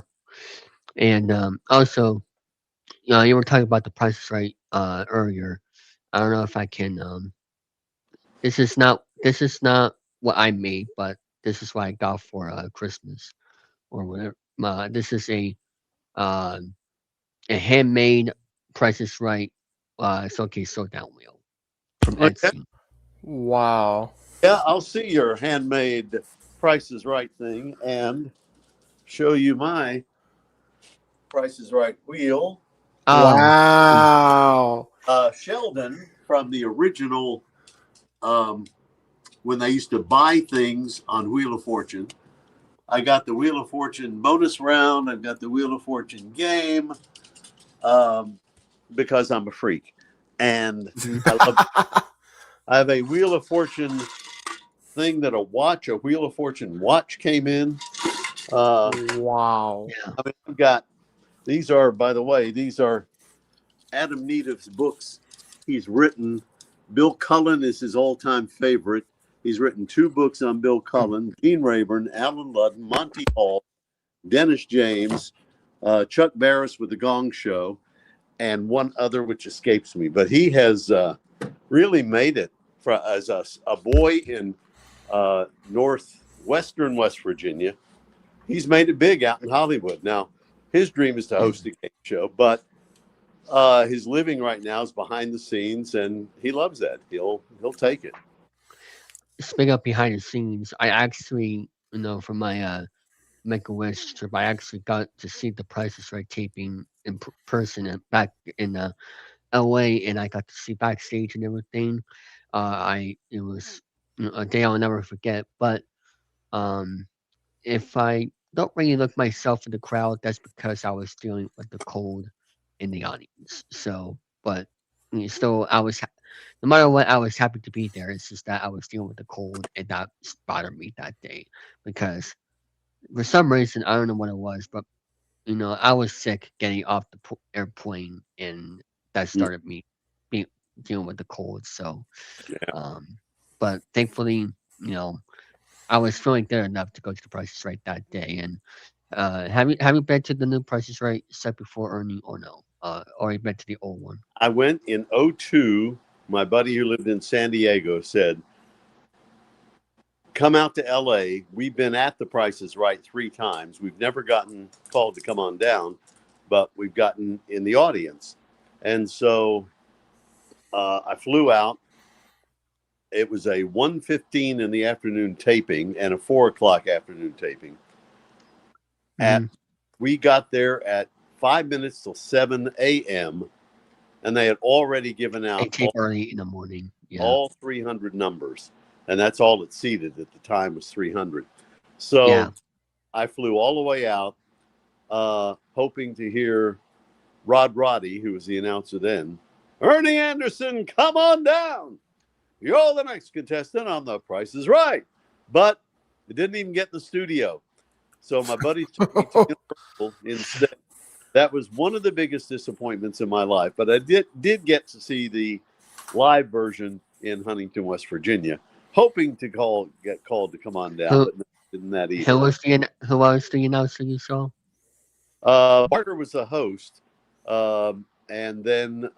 and also, you were talking about the Price is Right earlier. I don't know if I can. This is not what I made, but this is what I got for Christmas or whatever. This is uh, a handmade Price is Right showcase showdown wheel from Etsy. Wow. Yeah, I'll see your handmade Price is Right thing and show you my Price is Right wheel. Oh. Wow. Sheldon from the original, when they used to buy things on Wheel of Fortune. I got the Wheel of Fortune bonus round. I've got the Wheel of Fortune game because I'm a freak. And I have a Wheel of Fortune thing that a Wheel of Fortune watch came in. Wow. Yeah. I mean, I've got, these are, by the way, these are Adam Neediff's books he's written. Bill Cullen is his all-time favorite. He's written 2 books on Bill Cullen: Gene Rayburn, Alan Ludden, Monty Hall, Dennis James, Chuck Barris with The Gong Show, and one other which escapes me. But he has really made it as a boy in northwestern West Virginia. He's made it big out in Hollywood. Now, his dream is to host a game show, but his living right now is behind the scenes, and he loves that. He'll take it. Speaking of behind the scenes, I actually, for my Make a Wish trip, I actually got to see the Price is Right taping in person back in LA, and I got to see backstage and everything. It was a day I'll never forget. But if I don't really look myself in the crowd, that's because I was dealing with the cold in the audience. So, but still I was no matter what, I was happy to be there. It's just that I was dealing with the cold, and that bothered me that day because for some reason I don't know what it was, but I was sick getting off the airplane, and that started me being dealing with the cold. So, but thankfully, I was feeling good enough to go to the Price is Right that day. And have you been to the new Price is Right set before, Ernie, or no? Or you been to the old one? I went in '02. My buddy who lived in San Diego said, come out to LA. We've been at the Price is Right 3 times. We've never gotten called to come on down, but we've gotten in the audience. And so I flew out. It was a 1:15 in the afternoon taping and a 4 o'clock afternoon taping. We got there at 5 minutes till 7 a.m. and they had already given out early in the morning. Yeah. all 300 numbers, and that's all it seated at the time was 300. So Yeah. I flew all the way out, hoping to hear Rod Roddy, who was the announcer then. Ernie Anderson, come on down. You're the next contestant on The Price is Right. But it didn't even get in the studio. So my buddy took me to Universal instead. That was one of the biggest disappointments in my life. But I did get to see the live version in Huntington, West Virginia, hoping to get called to come on down, but didn't that either. Who was the announcer you saw? Parker was the host, and then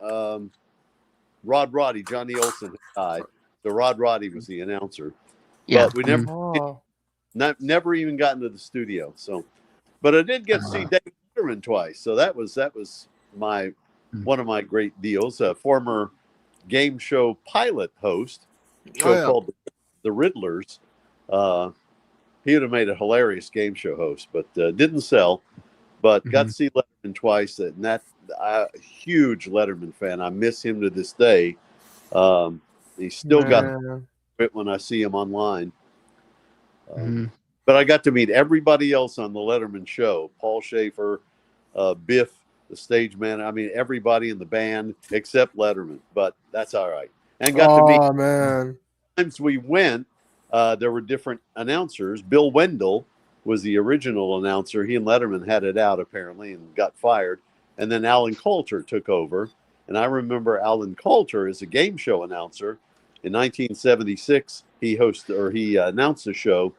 Rod Roddy, Johnny Olson had died. So Rod Roddy was the announcer. Yeah. But we never even got into the studio. So, but I did get to see David Letterman twice. So that was my one of my great deals. A former game show pilot host, called The Riddlers. He would have made a hilarious game show host, but didn't sell. But got to see Letterman twice, and that a huge Letterman fan. I miss him to this day. He still got it when I see him online. But I got to meet everybody else on the Letterman show: Paul Schaefer, Biff, the stage man. I mean, everybody in the band except Letterman. But that's all right. And got to meet. Oh man! Times we went, there were different announcers. Bill Wendell was the original announcer. He and Letterman had it out apparently and got fired. And then Alan Coulter took over. And I remember Alan Coulter as a game show announcer. In 1976, he announced a show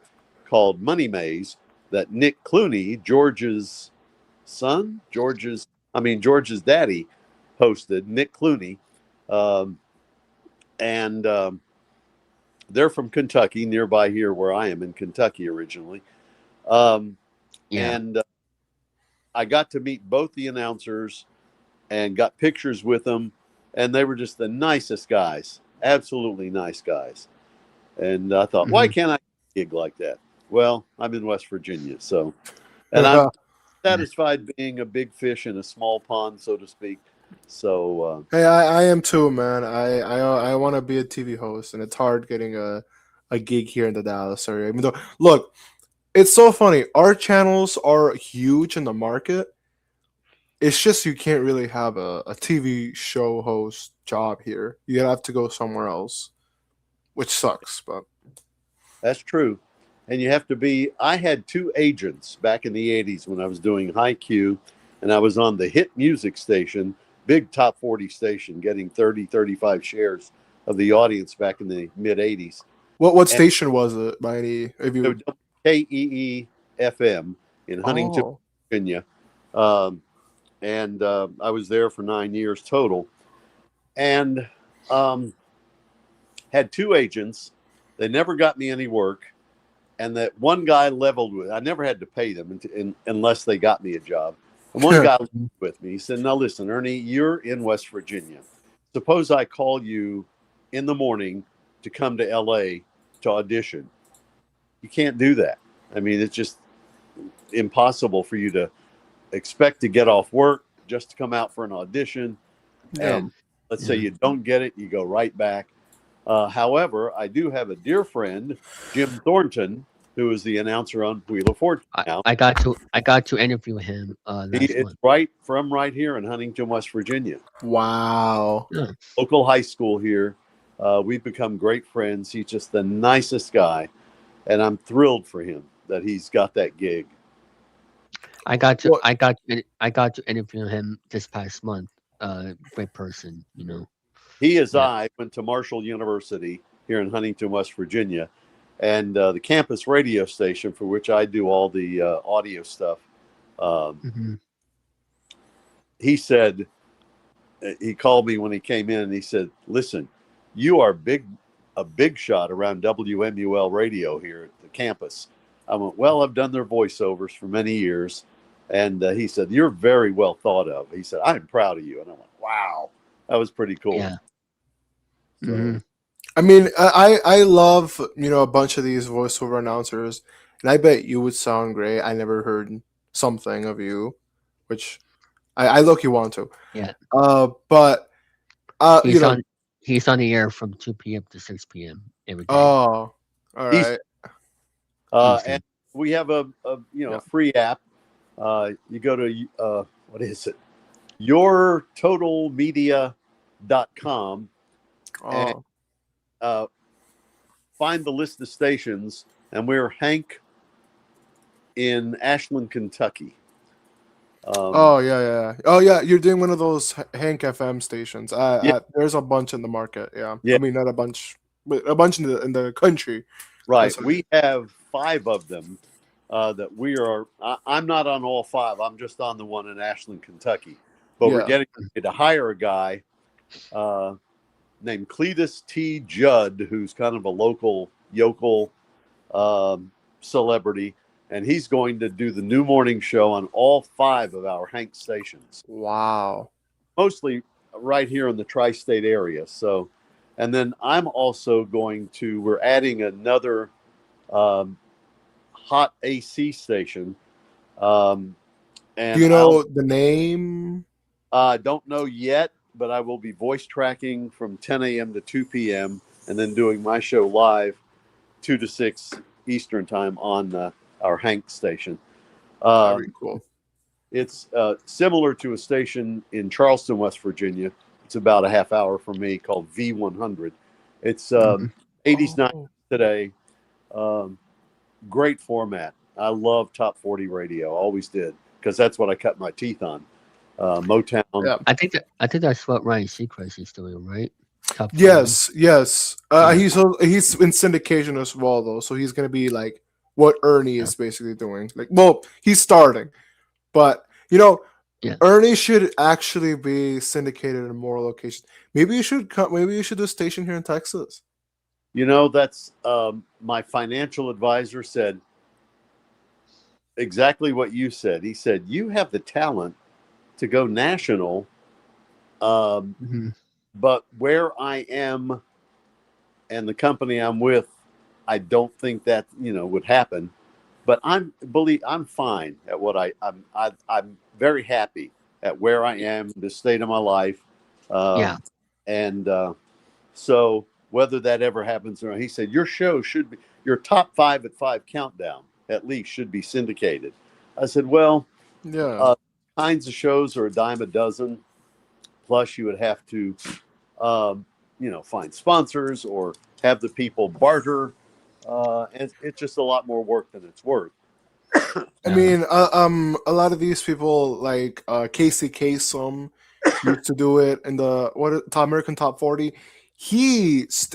called Money Maze that Nick Clooney, George's daddy, hosted. Nick Clooney, and they're from Kentucky, nearby here where I am in Kentucky originally. And I got to meet both the announcers and got pictures with them, and they were just the nicest guys, absolutely nice guys. And I thought, why can't I gig like that? Well, I'm in West Virginia, so, and I'm satisfied being a big fish in a small pond, so to speak. So, hey, I am too, man. I want to be a TV host, and it's hard getting a gig here in the Dallas area. I mean, look, it's so funny. Our channels are huge in the market. It's just you can't really have a TV show host job here. You have to go somewhere else, which sucks, but that's true. And you have to be. I had 2 agents back in the 80s when I was doing High Q, and I was on the hit music station, big top 40 station, getting 35 shares of the audience back in the mid 80s. What station was it? By any? If you KEE FM in Huntington, Virginia, and I was there for 9 years total, and had 2 agents. They never got me any work. And that one guy leveled with, I never had to pay them unless they got me a job. And one guy leveled with me. He said, now listen, Ernie, you're in West Virginia. Suppose I call you in the morning to come to LA to audition. You can't do that. I mean, it's just impossible for you to expect to get off work just to come out for an audition. And let's say you don't get it, you go right back. However, I do have a dear friend, Jim Thornton, who is the announcer on Wheel of Fortune now. I got to interview him He last is month. right here in Huntington, West Virginia. Wow. Yeah. Local high school here. We've become great friends. He's just the nicest guy, and I'm thrilled for him that he's got that gig. I got to interview him this past month. Great person, you know. I went to Marshall University here in Huntington, West Virginia, and the campus radio station for which I do all the audio stuff. He said, he called me when he came in and he said, "Listen, you are a big shot around WMUL radio here at the campus." I went, "Well, I've done their voiceovers for many years." And he said, "You're very well thought of." He said, "I'm proud of you." And I'm like, wow, that was pretty cool. Yeah. So, I mean, I love, a bunch of these voiceover announcers, and I bet you would sound great. I never heard something of you, which I look you want to. Yeah. But he's on the air from 2 p.m. to 6 p.m. every day. Oh, all right. And we have a free app. You go to what is it? yourtotalmedia.com and find the list of stations, and we're Hank in Ashland, Kentucky. Oh yeah. You're doing one of those Hank FM stations. There's a bunch in the market. Yeah. I mean, not a bunch, but a bunch in the country. Right. We have 5 of them that we are. I'm not on all 5. I'm just on the one in Ashland, Kentucky. But we're getting to hire a guy named Cletus T. Judd, who's kind of a local yokel celebrity, and he's going to do the new morning show on all 5 of our Hank stations. Wow. Mostly right here in the tri-state area. So, and then I'm also we're adding another hot AC station. And do you know the name? Don't know yet, but I will be voice tracking from 10 a.m. to 2 p.m. and then doing my show live 2 to 6 Eastern time on our Hank station. Very cool. It's similar to a station in Charleston, West Virginia. It's about a half hour from me, called V100. It's 80s, 90s today. Great format. I love top 40 radio. Always did, because that's what I cut my teeth on. Motown. Yeah. I think that's what Ryan Seacrest is doing, right? Top 40. Yes. He's in syndication as well, though. So he's gonna be like what Ernie is basically doing. Like, well, he's starting, but Ernie should actually be syndicated in more locations. Maybe you should do a station here in Texas. That's my financial advisor said exactly what you said. He said, "You have the talent to go national, but where I am and the company I'm with, I don't think that would happen. But I'm fine at what I'm very happy at where I am, the state of my life, and so whether that ever happens or not," he said, "Your show should be your top 5 at 5 countdown at least should be syndicated." I said, "Well, kinds of shows are a dime a dozen. Plus, you would have to, find sponsors or have the people barter. And it's just a lot more work than it's worth." I mean, a lot of these people like Casey Kasem used to do it in the American Top 40.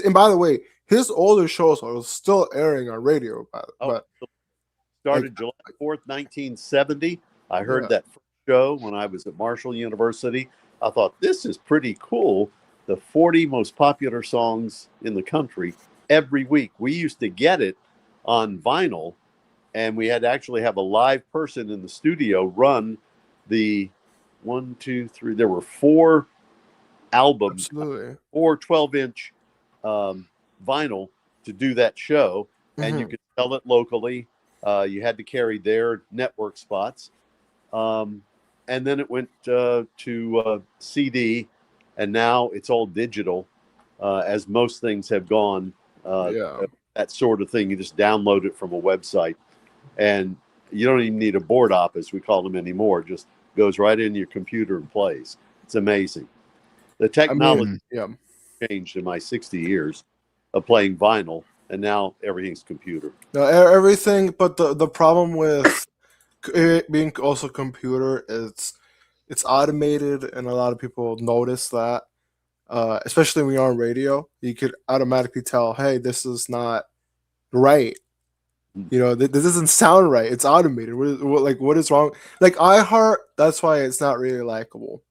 And by the way, his older shows are still airing on radio. But started July 4th, 1970. I heard that first show when I was at Marshall University. I thought, this is pretty cool. The 40 most popular songs in the country every week. We used to get it on vinyl, and we had to actually have a live person in the studio run the 1, 2, 3. There were 4 albums, 4 12-inch vinyl to do that show, and you could sell it locally. You had to carry their network spots. And then it went to CD, and now it's all digital, as most things have gone that sort of thing. You just download it from a website, and you don't even need a board op, as we call them anymore. It just goes right into your computer and plays. It's amazing. The I technology mean, yeah. changed in my 60 years of playing vinyl, and now everything's computer. No, everything. But the problem with it being also computer is it's automated, and a lot of people notice that. Especially when you're on radio, you could automatically tell, hey, this is not right. You know, this doesn't sound right. It's automated. What is wrong? Like iHeart, that's why it's not really likable.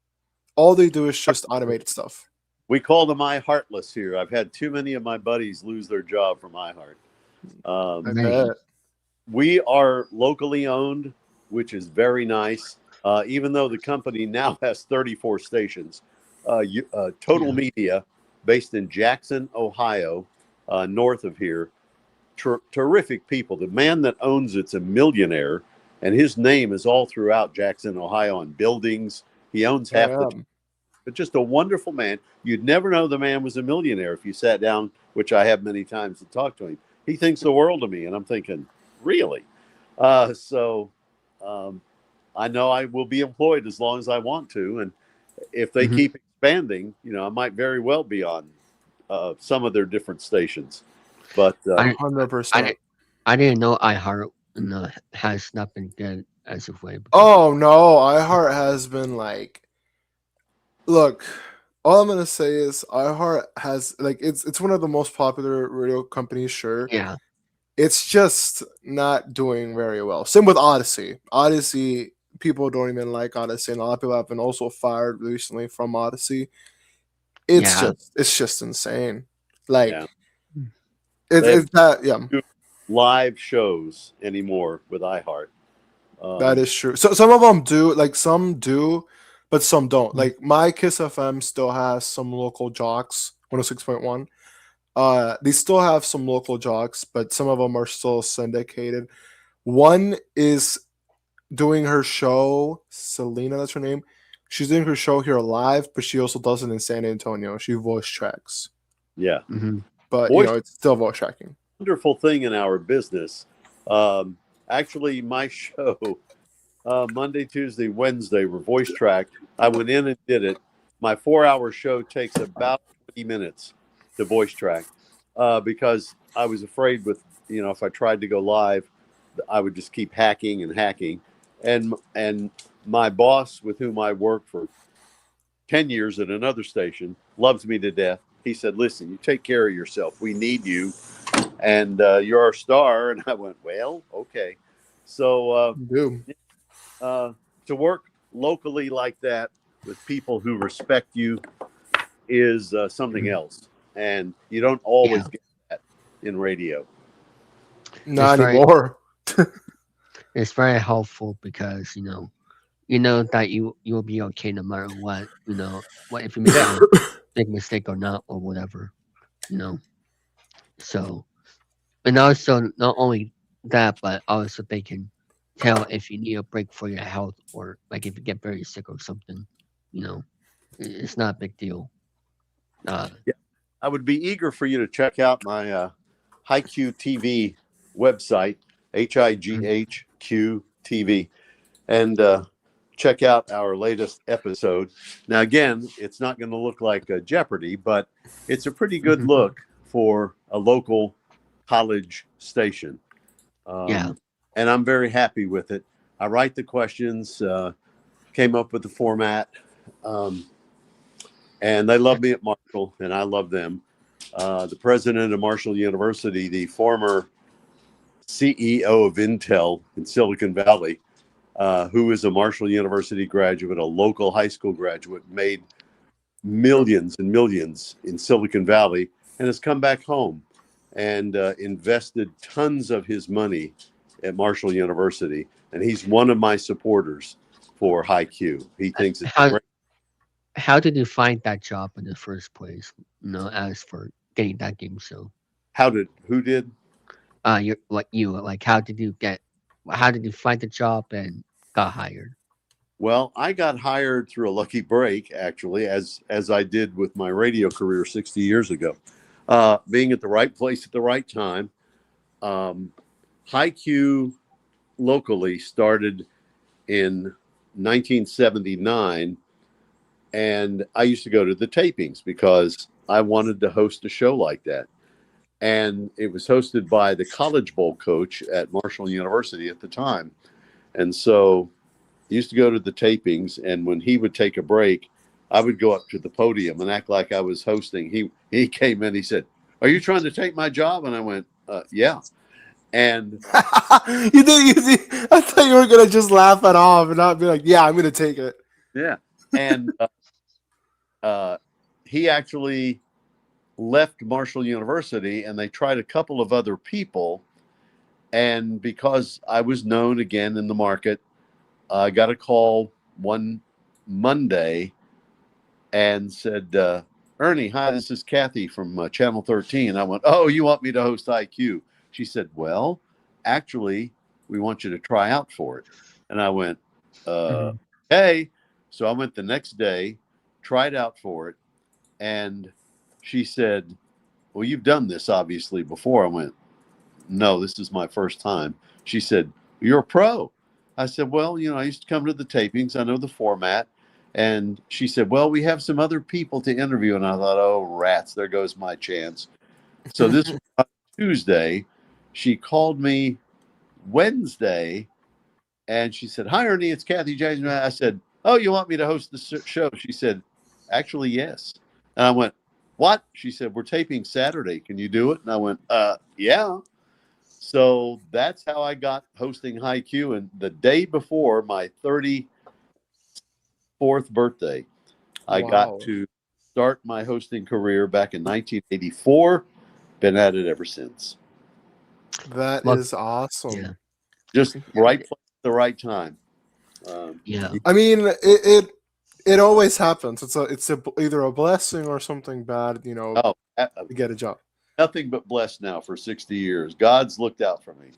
All they do is just automated stuff. We call them iHeartless here. I've had too many of my buddies lose their job from iHeart. I bet. We are locally owned, which is very nice. Even though the company now has 34 stations, Total Media, based in Jackson, Ohio, north of here, terrific people. The man that owns it's a millionaire, and his name is all throughout Jackson, Ohio, on buildings. He owns half the. But just a wonderful man. You'd never know the man was a millionaire if you sat down, which I have many times to talk to him. He thinks the world of me, and I'm thinking, really? So I know I will be employed as long as I want to, and if they keep expanding, I might very well be on some of their different stations. But 100%. I didn't know iHeart has not been good as of late. Oh no, iHeart has been like. Look, all I'm gonna say is iHeart has it's one of the most popular radio companies. Sure, yeah, it's just not doing very well. Same with Odyssey. Odyssey, people don't even like Odyssey, and a lot of people have been also fired recently from Odyssey. It's just insane. Like it's that live shows anymore with iHeart. That is true. So some of them do, some do, but some don't. Like my Kiss FM still has some local jocks, 106.1. They still have some local jocks, but some of them are still syndicated. One is doing her show, Selena, that's her name. She's doing her show here live, but she also does it in San Antonio. She voice tracks. Yeah. But, it's still voice tracking. Wonderful thing in our business. Actually, my show, Monday, Tuesday, Wednesday, were voice tracked. I went in and did it. My 4-hour show takes about 20 minutes to voice track because I was afraid if I tried to go live, I would just keep hacking and hacking. And my boss, with whom I worked for 10 years at another station, loves me to death. He said, listen, you take care of yourself. We need you. And you're our star. And I went, well, okay. So to work locally like that with people who respect you is something else. And you don't always get that in radio. Not anymore. It's very helpful because, you know that you will be okay no matter what, what if you make a big mistake or not or whatever, So, and also not only that, but also they can tell if you need a break for your health or like if you get very sick or something, it's not a big deal. Yeah, I would be eager for you to check out my HighQ TV website, HIGHQ TV, and check out our latest episode. Now, again, it's not going to look like Jeopardy, but it's a pretty good look for a local college station. And I'm very happy with it. I write the questions, came up with the format, and they love me at Marshall, and I love them. The president of Marshall University, the former CEO of Intel in Silicon Valley, who is a Marshall University graduate, a local high school graduate, made millions and millions in Silicon Valley and has come back home and invested tons of his money at Marshall University. And he's one of my supporters for HighQ. He thinks it's great. How did you find that job in the first place? As for getting that game show. Who did? How did you find the job and got hired? Well, I got hired through a lucky break, actually, as I did with my radio career 60 years ago. being at the right place at the right time. Haiku locally started in 1979, and I used to go to the tapings because I wanted to host a show like that. And it was hosted by the College Bowl coach at Marshall University at the time. And so I used to go to the tapings, and when he would take a break, I would go up to the podium and act like I was hosting. He came in, he said, "Are you trying to take my job?" And I went, "Yeah." And you did. I thought you were gonna just laugh it off and not be like, "Yeah, I'm gonna take it." yeah, and he actually left Marshall University, and they tried a couple of other people. And because I was known again in the market, I got a call one Monday and said, "Ernie, hi, this is Kathy from Channel 13." I went, "Oh, you want me to host IQ?" She said, "Well, actually, we want you to try out for it." And I went, "Hey." So I went the next day, tried out for it, and she said, "Well, you've done this obviously before." I went, "No, this is my first time." She said, "You're a pro." I said, "Well, I used to come to the tapings. I know the format." And she said, "Well, we have some other people to interview." And I thought, "Oh, rats, there goes my chance." So this was on Tuesday. She called me Wednesday, and she said, "Hi, Ernie, it's Kathy James." I said, "Oh, you want me to host the show?" She said, "Actually, yes." And I went, "What?" She said, "We're taping Saturday. Can you do it?" And I went, "Yeah." So that's how I got hosting Haiku. And the day before my 34th birthday, I got to start my hosting career back in 1984. Been at it ever since. That is awesome. Yeah. Just right place at the right time. Yeah. I mean, it always happens. It's either a blessing or something bad. To get a job. Nothing but blessed now for 60 years. God's looked out for me.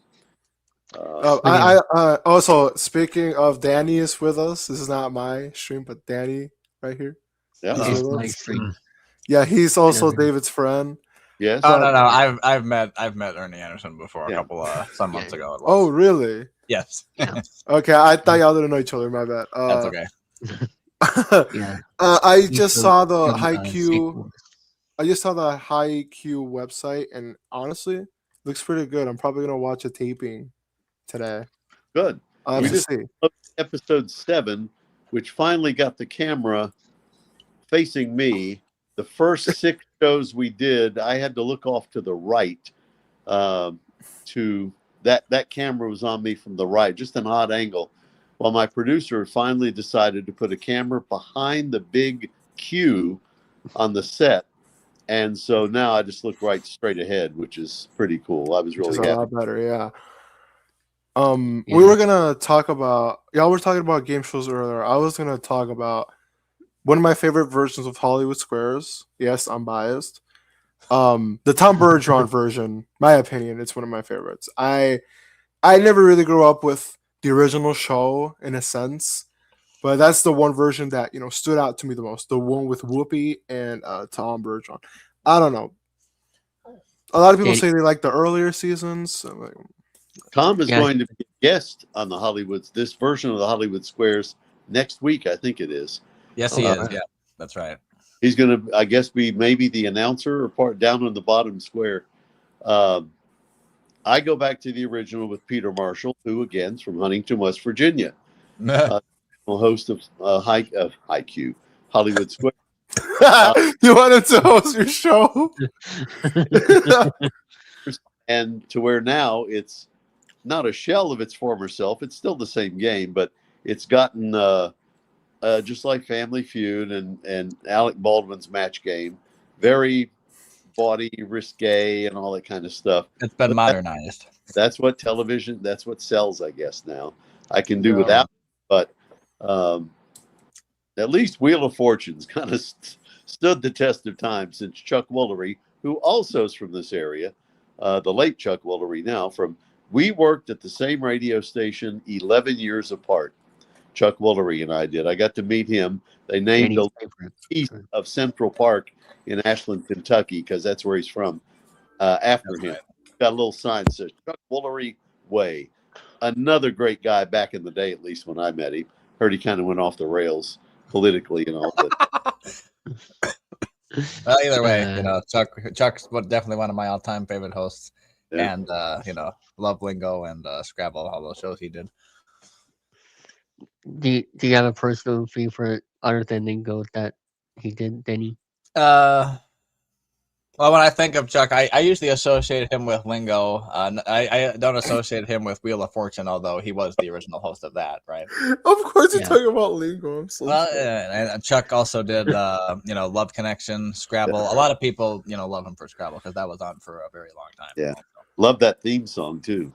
I also, speaking of, Danny is with us. This is not my stream, but Danny right here. Yeah, He's It's with my us. stream. Yeah, he's also David's friend. Yes. Oh no, I've met Ernie Anderson before Yeah. a couple some months ago. It was. Oh, really? Yes. Yeah. Okay, I thought y'all didn't know each other. My bad. That's okay. Yeah. I just from- saw the from, Haiku. St. Louis. I just saw the Haiku website, and honestly, looks pretty good. I'm probably gonna watch a taping today. Good. I'll have We to just see. looked at episode 7, which finally got the camera facing me. The first 6 shows we did, I had to look off to the right. To that camera was on me from the right, just an odd angle. Well, my producer finally decided to put a camera behind the big Q on the set. And so now I just look right straight ahead, which is pretty cool. I was Which really is a happy. lot better, yeah. We were gonna talk about, y'all were talking about game shows earlier. I was gonna talk about one of my favorite versions of Hollywood Squares. Yes, I'm biased. The Tom Bergeron version, my opinion, it's one of my favorites. I never really grew up with the original show in a sense, but that's the one version that stood out to me the most. The one with Whoopi and Tom Bergeron. I don't know. A lot of people say they like the earlier seasons. I'm like, Tom is going to be a guest on this version of the Hollywood Squares next week, I think it is. Yes, he is. Yeah, that's right. He's going to, I guess, be maybe the announcer or part down in the bottom square. I go back to the original with Peter Marshall, who again is from Huntington, West Virginia, host of Haiku, Hollywood Square. You wanted to host your show, and to where now it's not a shell of its former self. It's still the same game, but it's gotten just like Family Feud and Alec Baldwin's Match Game, very bawdy, risque, and all that kind of stuff. It's been modernized. That's what television. That's what sells, I guess. Now I can do without, but at least Wheel of Fortune's kind of stood the test of time since Chuck Woolery, who also is from this area, the late Chuck Woolery. We worked at the same radio station 11 years apart. Chuck Woolery and I did. I got to meet him. They named a piece of Central Park in Ashland, Kentucky, because that's where he's from, after him. Got a little sign that says Chuck Woolery Way. Another great guy back in the day, at least when I met him. Heard he kind of went off the rails politically and all, but Well, either way, Chuck's definitely one of my all-time favorite hosts, Yeah. and love Lingo and Scrabble, all those shows he did. Do you have a personal favorite other than Lingo that he did, Denny? Well, when I think of Chuck, I usually associate him with Lingo. I don't associate him with Wheel of Fortune, although he was the original host of that, right? Of course, you're talking about Lingo. I'm so Well, sorry. and Chuck also did, Love Connection, Scrabble. A lot of people, love him for Scrabble because that was on for a very long time. yeah, love that theme song too.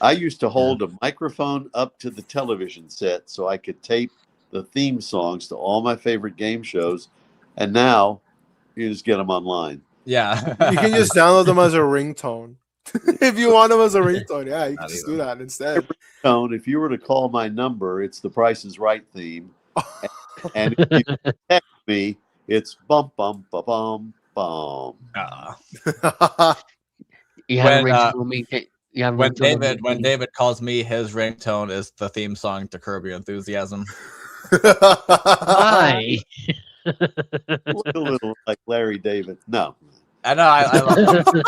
I used to hold a microphone up to the television set so I could tape the theme songs to all my favorite game shows, and now you just get them online. Yeah, You can just download them as a ringtone. If you want them as a ringtone, yeah, you can just do that instead. Ringtone, if you were to call my number, it's the Price is Right theme, and if you text me, it's bum bum ba bum bum. You have a ringtone. When David calls me, his ringtone is the theme song to Curb Your Enthusiasm. Why? Look a little like Larry David. No, I know. I love him.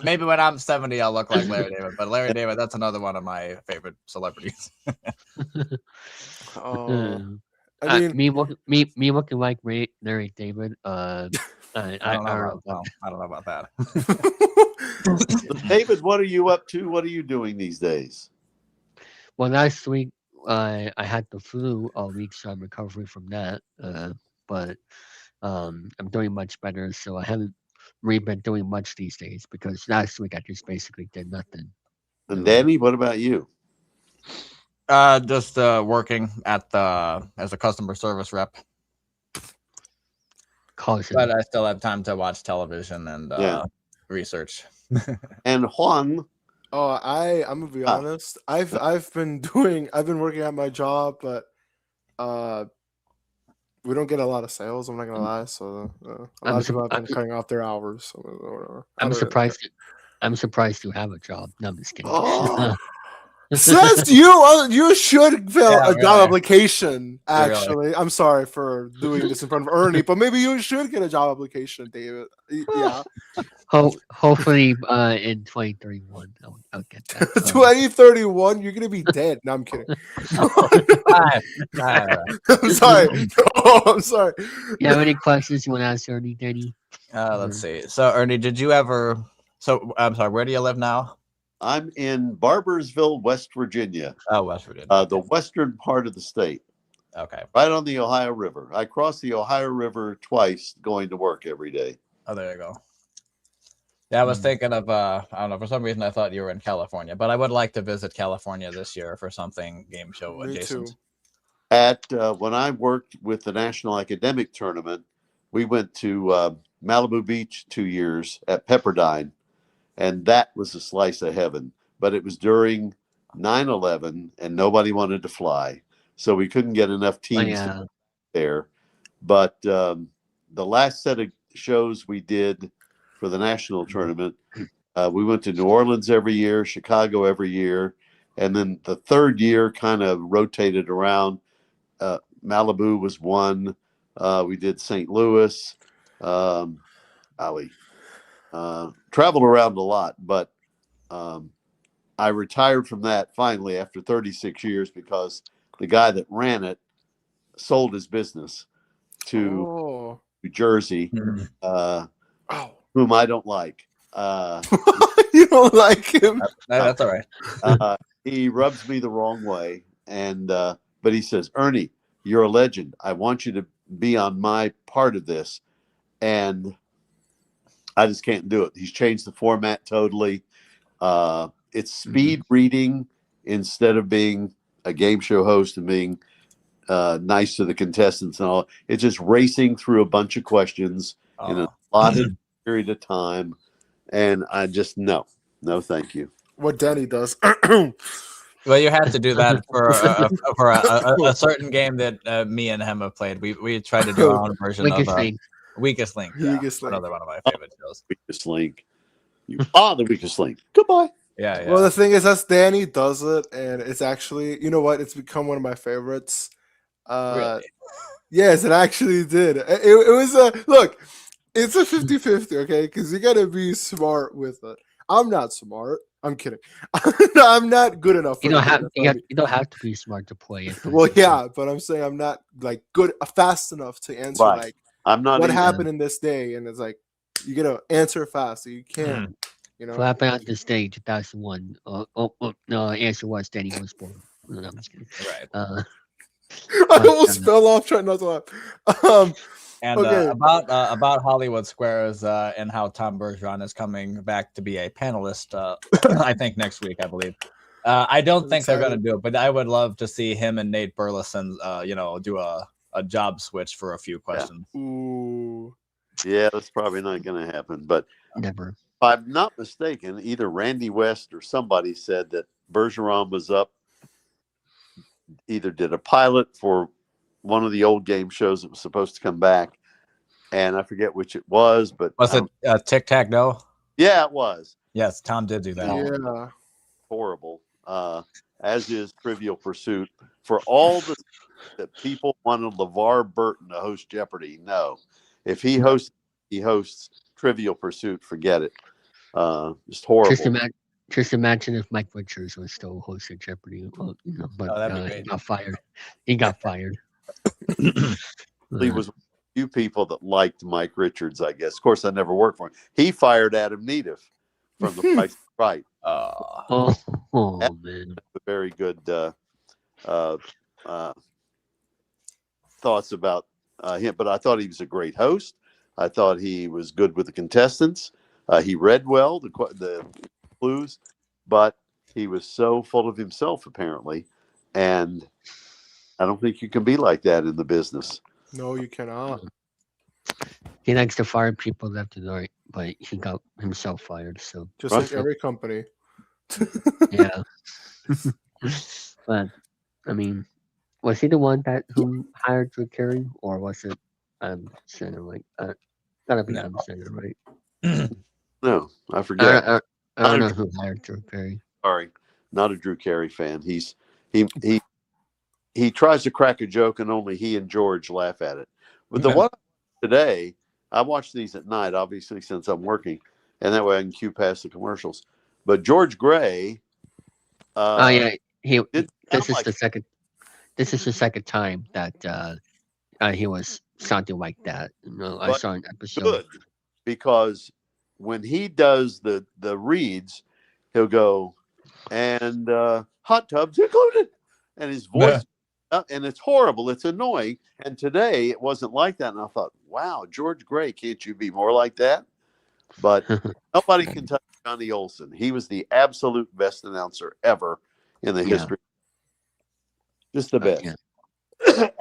maybe when I'm 70, I'll look like Larry David. But Larry David, that's another one of my favorite celebrities. I mean, me looking like Larry David. I don't know about that. David, what are you up to? What are you doing these days? Well, last week I had the flu all week, so I'm recovering from that. But I'm doing much better, so I haven't really been doing much these days because last week I just basically did nothing. And Danny, what about you? Just working as a customer service rep. But I still have time to watch television and research. And Juan. I'm gonna be honest. I've been working at my job, but we don't get a lot of sales. I'm not gonna lie. So a lot of people have been cutting off their hours. So I'm surprised. I'm surprised you have a job. No, I'm just kidding. Oh. Says you should fill a job application. Actually, I'm sorry for doing this in front of Ernie, but maybe you should get a job application, David. Yeah. Hopefully, in 2031, I'll get that. 2031, you're gonna be dead. No, I'm kidding. I'm sorry. No, I'm sorry. You have any questions you want to ask Ernie, Danny? Let's see. So, Ernie, did you ever? So, I'm sorry. Where do you live now? I'm in Barbersville, West Virginia. Oh, West Virginia. The western part of the state. Okay. Right on the Ohio River. I cross the Ohio River twice going to work every day. Oh, there you go. Yeah, I was thinking of, I don't know, for some reason I thought you were in California, but I would like to visit California this year for something game show adjacent. When I worked with the National Academic Tournament, we went to Malibu Beach 2 years at Pepperdine. And that was a slice of heaven. But it was during 9/11 and nobody wanted to fly. So we couldn't get enough teams there. But the last set of shows we did for the national tournament, we went to New Orleans every year, Chicago every year. And then the third year kind of rotated around. Malibu was one. We did St. Louis. Traveled around a lot, but I retired from that finally after 36 years because the guy that ran it sold his business to New Jersey, whom I don't like. You don't like him? That's all right. He rubs me the wrong way, and but he says, "Ernie, you're a legend. I want you to be on my part of this," and I just can't do it. He's changed the format totally. It's speed reading instead of being a game show host and being nice to the contestants and all. It's just racing through a bunch of questions in a allotted period of time. And I just, no, thank you. What Danny does. Well, you have to do that for a certain game that me and him have played. We tried to do our own version Weakest of Link. Weakest Link. Yeah, Weakest Link. another one of my favorite shows. Weakest link. You are the weakest link. Goodbye. Yeah, yeah. Well, the thing is, that's Danny does it, and it's actually, you know what? It's become one of my favorites. Really? Yes, it actually did. It was a look. It's a 50-50, okay? Because you gotta be smart with it. I'm not smart. I'm kidding. I'm not good enough. You For don't the have game, you don't have to be smart to play it. but Well, it's okay. yeah, but I'm saying I'm not like good, fast enough to answer Right. like I'm not what either. happened in this day, and it's like you gotta answer fast, so you can't. You know, So what happened on this day, 2001? No, answer was Danny was born. No, I'm just kidding. Right. I almost fell off trying not to laugh. And Okay. about Hollywood Squares and how Tom Bergeron is coming back to be a panelist. I think next week, I believe. I don't think they're going to do it, but I would love to see him and Nate Burleson, do a job switch for a few questions. Ooh. Yeah, that's probably not going to happen. But Never. if I'm not mistaken, either Randy West or somebody said that Bergeron was up, either did a pilot for one of the old game shows that was supposed to come back, and I forget which it was, but Was it Tic Tac Toe? Yeah, it was. Yes, Tom did do that. Yeah. Horrible. As is Trivial Pursuit. For all the that people wanted LeVar Burton to host Jeopardy, no. If he hosts Trivial Pursuit, forget it. Just horrible. Just imagine if Mike Richards was still hosting Jeopardy. Well, but that'd be he great. got fired. He got fired. He was one of the few people that liked Mike Richards, I guess. Of course, I never worked for him. He fired Adam Needham from The Price is Right. Oh man. Very good thoughts about him, but I thought he was a great host. I thought he was good with the contestants. He read well the clues, but he was so full of himself apparently, and I don't think you can be like that in the business. No, you cannot. He likes to fire people left and right, but he got himself fired. So Just like every company. Yeah. But I mean, was he the one who hired Drew Carey, or was it Center? Like, gotta be Center, right? No, I forget. I don't know who hired Drew Carey. Sorry, not a Drew Carey fan. He tries to crack a joke, and only he and George laugh at it. But the one today, I watch these at night, obviously, since I'm working, and that way I can cue past the commercials. But George Gray. Yeah, this is the second time that he was sounding like that. I saw an episode. Good, because when he does the reads, he'll go, and hot tubs included, and his voice, and it's horrible. It's annoying. And today it wasn't like that, and I thought, wow, George Gray, can't you be more like that? But nobody can touch Johnny Olson. He was the absolute best announcer ever in the history. Just the best.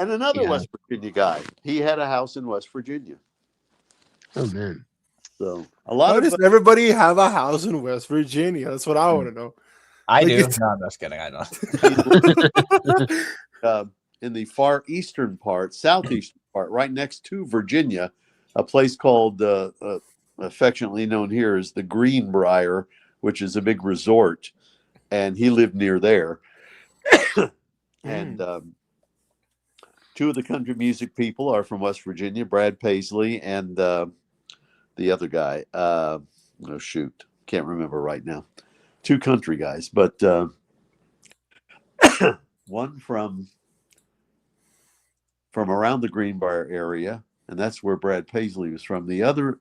And another West Virginia guy. He had a house in West Virginia. Oh man. So Why does everybody have a house in West Virginia? That's what I want to know. I do. No, I'm just kidding. I know. In the far eastern part, southeastern part, right next to Virginia, a place called, affectionately known here as the Greenbrier, which is a big resort. And he lived near there. And two of the country music people are from West Virginia, Brad Paisley and the other guy. Can't remember right now. Two country guys, but one from around the Greenbrier area, and that's where Brad Paisley was from. The other,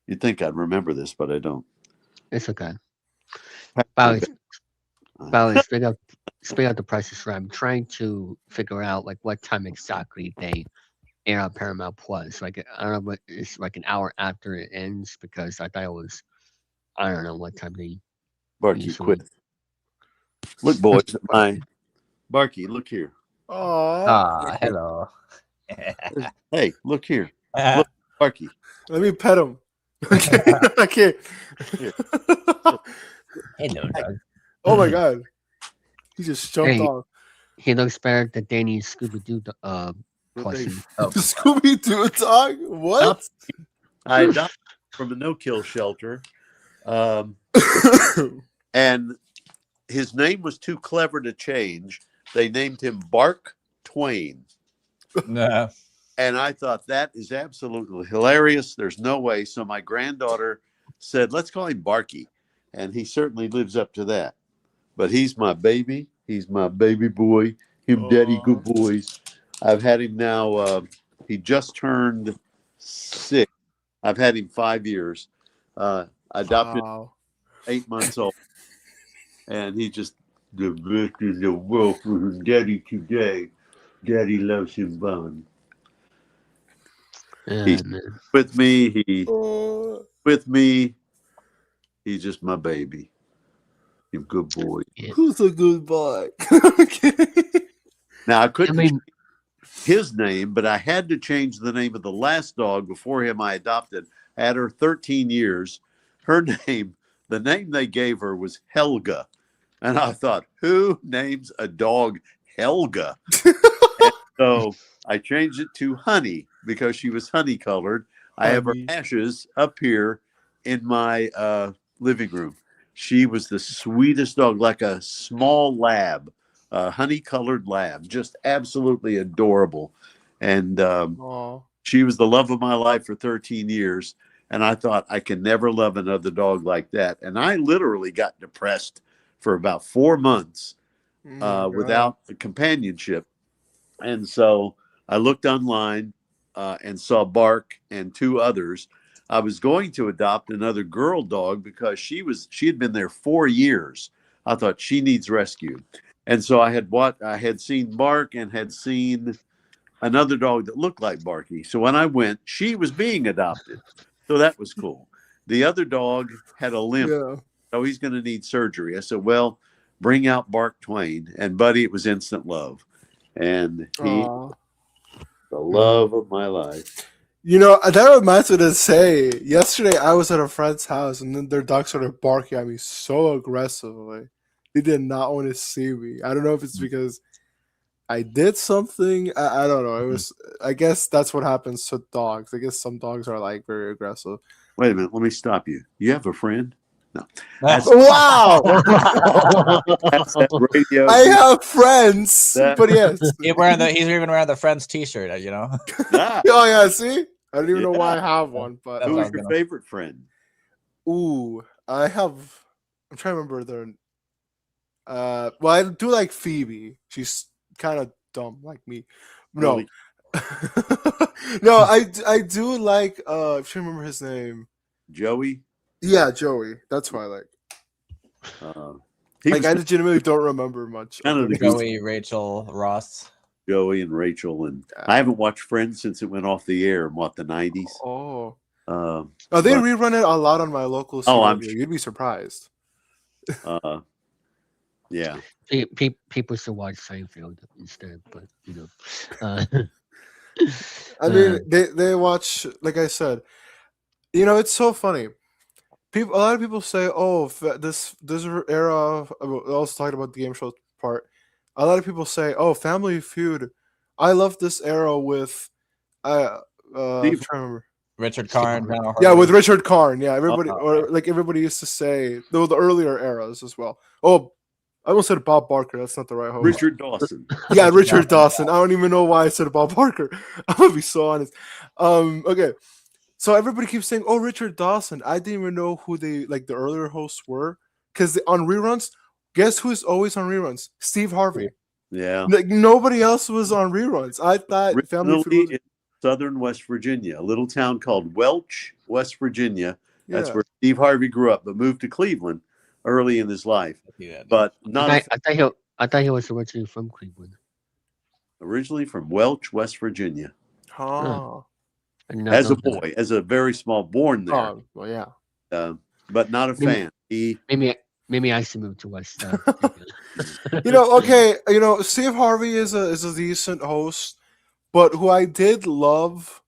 you'd think I'd remember this, but I don't. It's okay. Bally, speak out the Price is Right. I'm trying to figure out like what time exactly they air on Paramount Plus. Like I don't know, but it's like an hour after it ends because I thought it was. I don't know what time they. Barky, quit. Look, boys, Barky, look here. Oh. Hello. Hey, look here. Look, Barky. Let me pet him. I can't. Hello, Doug. Oh my god, he just jumped Hey, off. he looks better than Danny's Scooby Doo plushie. Oh, The Scooby Doo dog. What? I adopted from a no-kill shelter, um, and his name was too clever to change. They named him Bark Twain. Nah. And I thought that is absolutely hilarious. There's no way. So my granddaughter said, let's call him Barky. And he certainly lives up to that. But he's my baby. He's my baby boy. Him daddy good boys. I've had him now. He just turned 6. I've had him 5 years. I adopted Wow. 8 months old. And he just the best in the world for his daddy today. Daddy loves him bun. He's Man. with me. He Oh, with me. He's just my baby. You good boy. who's a good boy? Now I couldn't I mean- change his name, but I had to change the name of the last dog before him I adopted. I had her 13 years. Her name, the name they gave her was Helga. And I thought, who names a dog Helga? And so I changed it to Honey because she was honey colored. I have her Honey. ashes up here in my living room. She was the sweetest dog, like a small lab, honey colored lab, just absolutely adorable. And Aw. she was the love of my life for 13 years. And I thought I can never love another dog like that. And I literally got depressed for about 4 months without a companionship. And so I looked online and saw Bark and 2 others. I was going to adopt another girl dog because she had been there 4 years. I thought she needs rescue. And so I had seen Bark and had seen another dog that looked like Barky. So when I went, she was being adopted. So that was cool. The other dog had a limp. Yeah. So he's going to need surgery. I said, well, bring out Bark Twain. And buddy, it was instant love. And he, Aw. the love of my life. You know, that reminds me to say, yesterday I was at a friend's house and then their dog started barking at me so aggressively. He did not want to see me. I don't know if it's because I did something. I don't know. It was. I guess that's what happens to dogs. I guess some dogs are like very aggressive. Wait a minute. Let me stop you. You have a friend? No. Wow. That's that radio. I have friends, but yes. He's even wearing the Friends T-shirt. You know. Ah, Oh yeah. See, I don't even know why I Yeah. have one, but who was your favorite friend? ooh, I have. I'm trying to remember their. Well, I do like Phoebe. She's kind of dumb like me. No, Really? no, I do like. I'm trying to remember his name. Joey? Yeah, Joey. That's why I like. He Like was I legitimately don't remember much. kind of the Joey, Rachel, Ross. Joey and Rachel, and I haven't watched Friends since it went off the air in the 90s. Oh. Um, Oh, they but, rerun it a lot on my local. Oh, I'm CW. You'd be surprised. yeah. People should watch Seinfeld instead, but you know. I mean, they watch. Like I said, you know, it's so funny. A lot of people say, "Oh, this era." I was talking about the game show part. A lot of people say, "Oh, Family Feud." I love this era with. I'm trying to remember. Richard Karn. Yeah, with Richard Karn. Yeah, everybody Oh, or like everybody used to say though the earlier eras as well. Oh, I almost said Bob Barker. That's not the right host. Richard Dawson. Yeah, Richard Dawson. I don't even know why I said Bob Barker. I'm gonna be so honest. Okay. So everybody keeps saying, "Oh, Richard Dawson." I didn't even know who the earlier hosts were because on reruns, guess who's always on reruns? Steve Harvey. Yeah. Like nobody else was on reruns. I thought Family Originally Feud in southern West Virginia, a little town called Welch, West Virginia. That's Yeah. where Steve Harvey grew up, but moved to Cleveland early in his life. But not I thought he was originally from Cleveland. originally from Welch, West Virginia. Huh. I did not As know a that. boy, as a very small, born there, Oh, well, yeah. but not a fan. Maybe I should move to West. You know, okay, you know, Steve Harvey is a decent host, but who I did love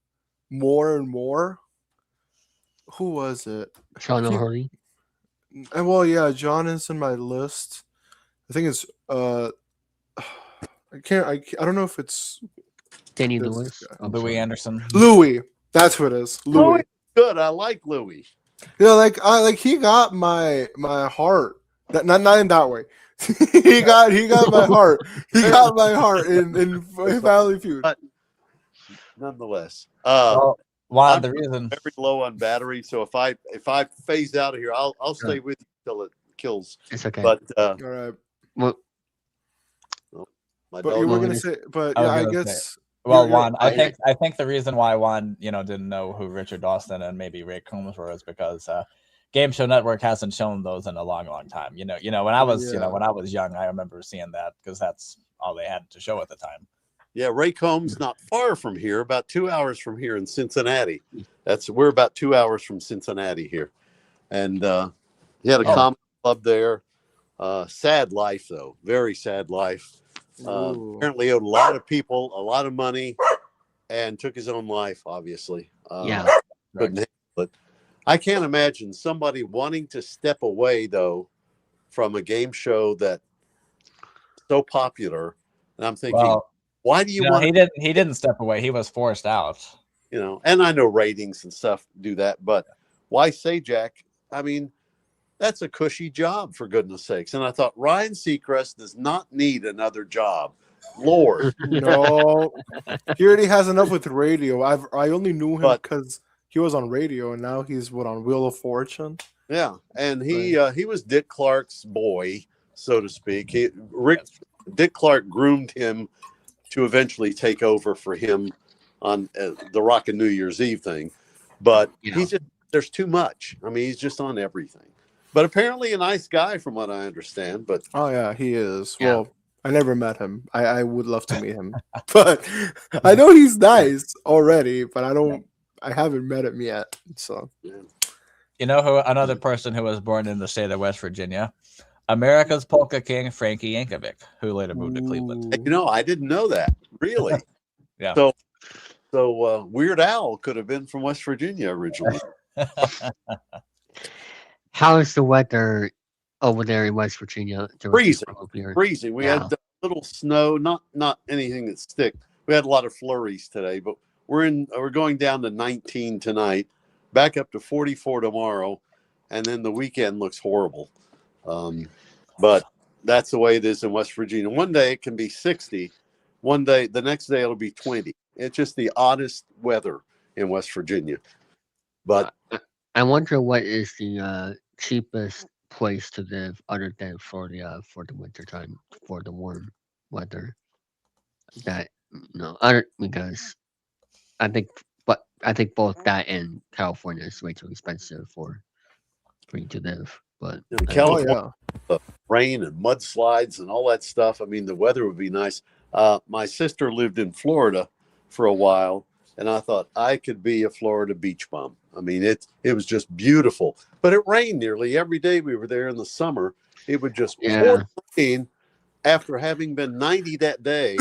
more and more, who was it? Sean O'Hurley. Well, yeah, John is in my list. I think it's I don't know if it's Danny this Lewis. guy. I'm Louis sorry. Anderson. Louis. That's who it is. Louis, Louis. good. I like Louis. Yeah, like he got my heart. Not in that way. he got my heart. He got my heart in Family Feud. But nonetheless, Well, Juan, I'm the reason very low on battery, so if I phase out of here, I'll stay with you till it kills. It's okay. But All right. Well, my But you dog. were Well, gonna it's- say, but I yeah, was I gonna say, guess. well, you're- Juan, I think the reason why Juan, didn't know who Richard Dawson and maybe Ray Combs were is because Game Show Network hasn't shown those in a long, long time. When I was, Yeah. when I was young, I remember seeing that because that's all they had to show at the time. Yeah, Ray Combs not far from here, about 2 hours from here in Cincinnati. We're about 2 hours from Cincinnati here, and he had a comedy club there. Sad life though, very sad life. Apparently owed a lot of people a lot of money, and took his own life. Obviously, yeah. couldn't handle it. I can't imagine somebody wanting to step away though from a game show that's so popular. And I'm thinking, Well, why do you want? He didn't step away. He was forced out. And I know ratings and stuff do that, but why say, Jack? I mean, that's a cushy job, for goodness sakes. And I thought Ryan Seacrest does not need another job. Lord, No, he already has enough with radio. I only knew him because he was on radio, and now he's on Wheel of Fortune. Yeah, and he was Dick Clark's boy, so to speak. Dick Clark groomed him to eventually take over for him on the Rockin' New Year's Eve thing, but there's too much. I mean, he's just on everything. But apparently a nice guy, from what I understand. But oh yeah, he is. Yeah. Well, I never met him. I would love to meet him, but I know he's nice already. But I haven't met him yet. So, who another person who was born in the state of West Virginia, America's polka king Frankie Yankovic, who later moved to Cleveland. I didn't know that. Really? Yeah. So Weird Al could have been from West Virginia originally. How is the weather over there in West Virginia? Freezing. We had a little snow, not anything that stick. We had a lot of flurries today, but we're going down to 19 tonight, back up to 44 tomorrow, and then the weekend looks horrible. But that's the way it is in West Virginia. One day it can be 60. The next day it'll be 20. It's just the oddest weather in West Virginia. But I wonder what is the cheapest place to live other than for the winter time, for the warm weather. That because I think both that and California is way too expensive for you to live. But California, rain and mudslides and all that stuff. I mean, the weather would be nice. My sister lived in Florida for a while, and I thought I could be a Florida beach bum. I mean, it was just beautiful, but it rained nearly every day we were there in the summer. It would just pour rain after having been 90 that day,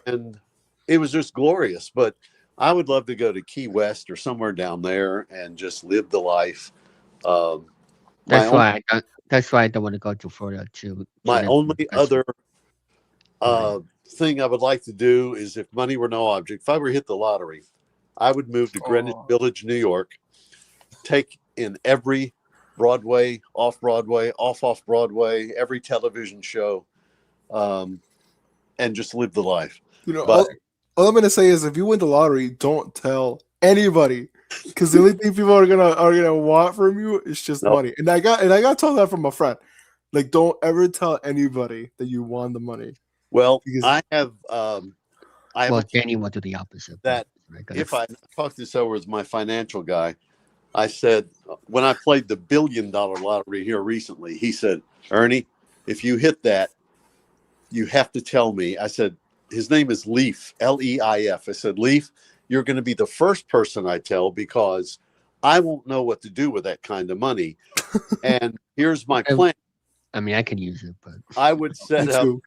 and it was just glorious. But I would love to go to Key West or somewhere down there and just live the life. That's why I don't want to go to Florida too. My only other thing I would like to do is, if money were no object, if I were to hit the lottery, I would move to Greenwich Village, New York, take in every Broadway, off Broadway, off Broadway, every television show, and just live the life. All I'm gonna say is, if you win the lottery, don't tell anybody, because the only thing people are gonna want from you is just money. And I got told that from a friend. Like, don't ever tell anybody that you won the money. Well, because Danny will do the opposite. That if I talked this over with my financial guy, I said, when I played the $1 billion lottery here recently, he said, Ernie, if you hit that, you have to tell me. I said, his name is Leif, Leif. I said, Leif, you're going to be the first person I tell, because I won't know what to do with that kind of money. And here's my plan. I mean, I could use it, but I would set up.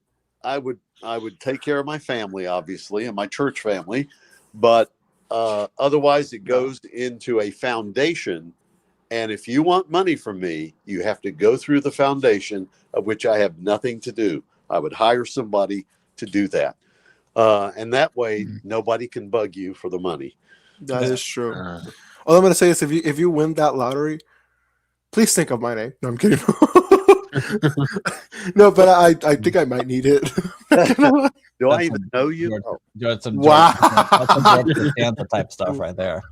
I would take care of my family, obviously, and my church family, but otherwise it goes into a foundation, And if you want money from me, you have to go through the foundation, of which I have nothing to do. I would hire somebody to do that. And that way, nobody can bug you for the money. That is true. All I'm going to say is if you win that lottery, please think of my name. No, I'm kidding. No, but I think I might need it. Do I even know you? Wow. That's some George Costanza type stuff right there.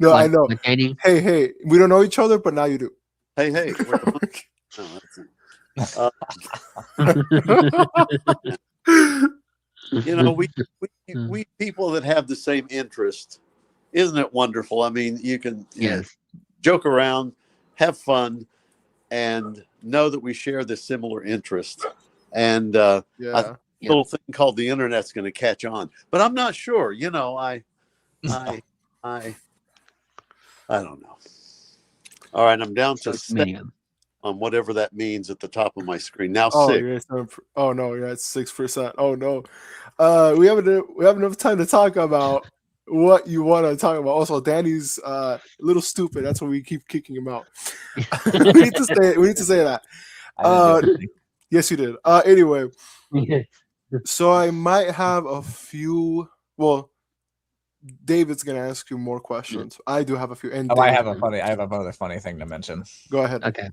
No, I know. Hey, we don't know each other, but now you do. Hey, you know, we people that have the same interest, isn't it wonderful? I mean, you can joke around, have fun, and know that we share this similar interest. And a little thing called the internet's going to catch on, but I'm not sure. You know, I don't know. All right, I'm down to 7 on whatever that means at the top of my screen. Now 6. You're at 7, oh no, you're at 6%. Oh no, we have enough time to talk about what you want to talk about. Also, Danny's a little stupid. That's why we keep kicking him out. we need to say that. Yes, you did. Anyway, so I might have a few. Well, David's gonna ask you more questions. I do have a few. And I have another funny thing to mention. Go ahead. Okay.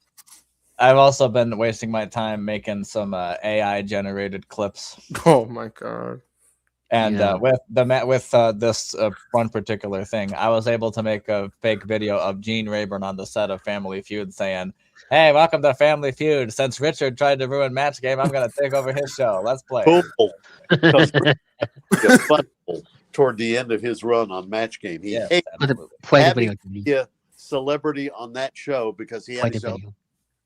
I've also been wasting my time making some AI generated clips. Oh my god! And with this one particular thing, I was able to make a fake video of Gene Rayburn on the set of Family Feud saying, "Hey, welcome to Family Feud. Since Richard tried to ruin Match Game, I'm going to take over his show. Let's play." Cool. Toward the end of his run on Match Game, he hated having to be a celebrity on that show because he had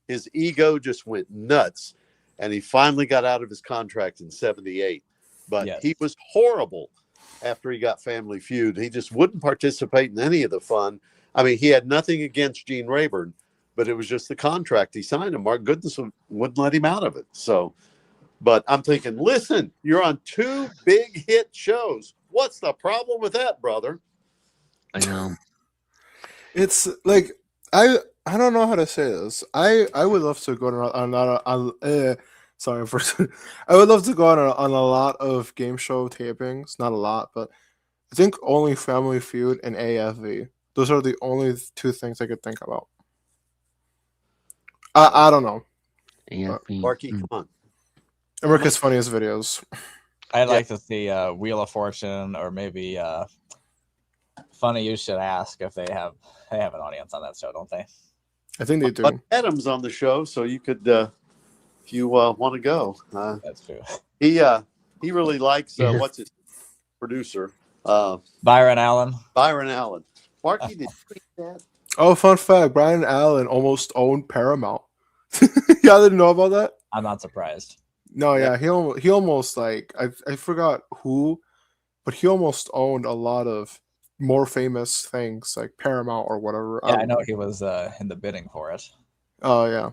his ego just went nuts, and he finally got out of his contract in '78. But he was horrible after he got Family Feud. He just wouldn't participate in any of the fun. I mean, he had nothing against Gene Rayburn, but it was just the contract he signed, and Mark Goodness wouldn't let him out of it. So, but I'm thinking, listen, you're on 2 big hit shows. What's the problem with that, brother? I know. It's like I don't know how to say this. I would love to go on sorry for I would love to go on a lot of game show tapings. Not a lot, but I think only Family Feud and AFV. Those are the only 2 things I could think about. I don't know. Marky, come on. America's Funniest Videos. I'd like to see Wheel of Fortune, or maybe Funny You Should Ask if they have an audience on that show, don't they? I think they do. But Adam's on the show, so you could, if you want to go. That's true. He really likes what's his producer, Byron Allen. Marky, did you read that? Oh, fun fact: Brian Allen almost owned Paramount. Y'all didn't know about that? I'm not surprised. No, yeah, he almost like I forgot who, but he almost owned a lot of more famous things like Paramount or whatever. Yeah, I know he was in the bidding for it. Oh yeah,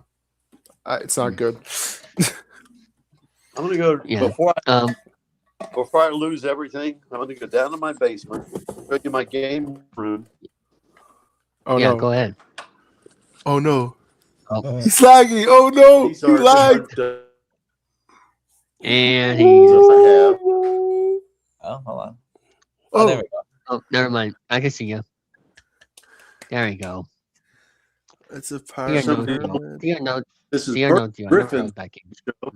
it's not good. I'm gonna go before I lose everything. I'm gonna go down to my basement, show you my game room. Oh yeah, no! Go ahead. Oh no! He's laggy! Oh no! He lagged. And hold on. Oh, there we go. Oh, never mind. I can see you. There you go. It's a Paramount. This is Griffin's show.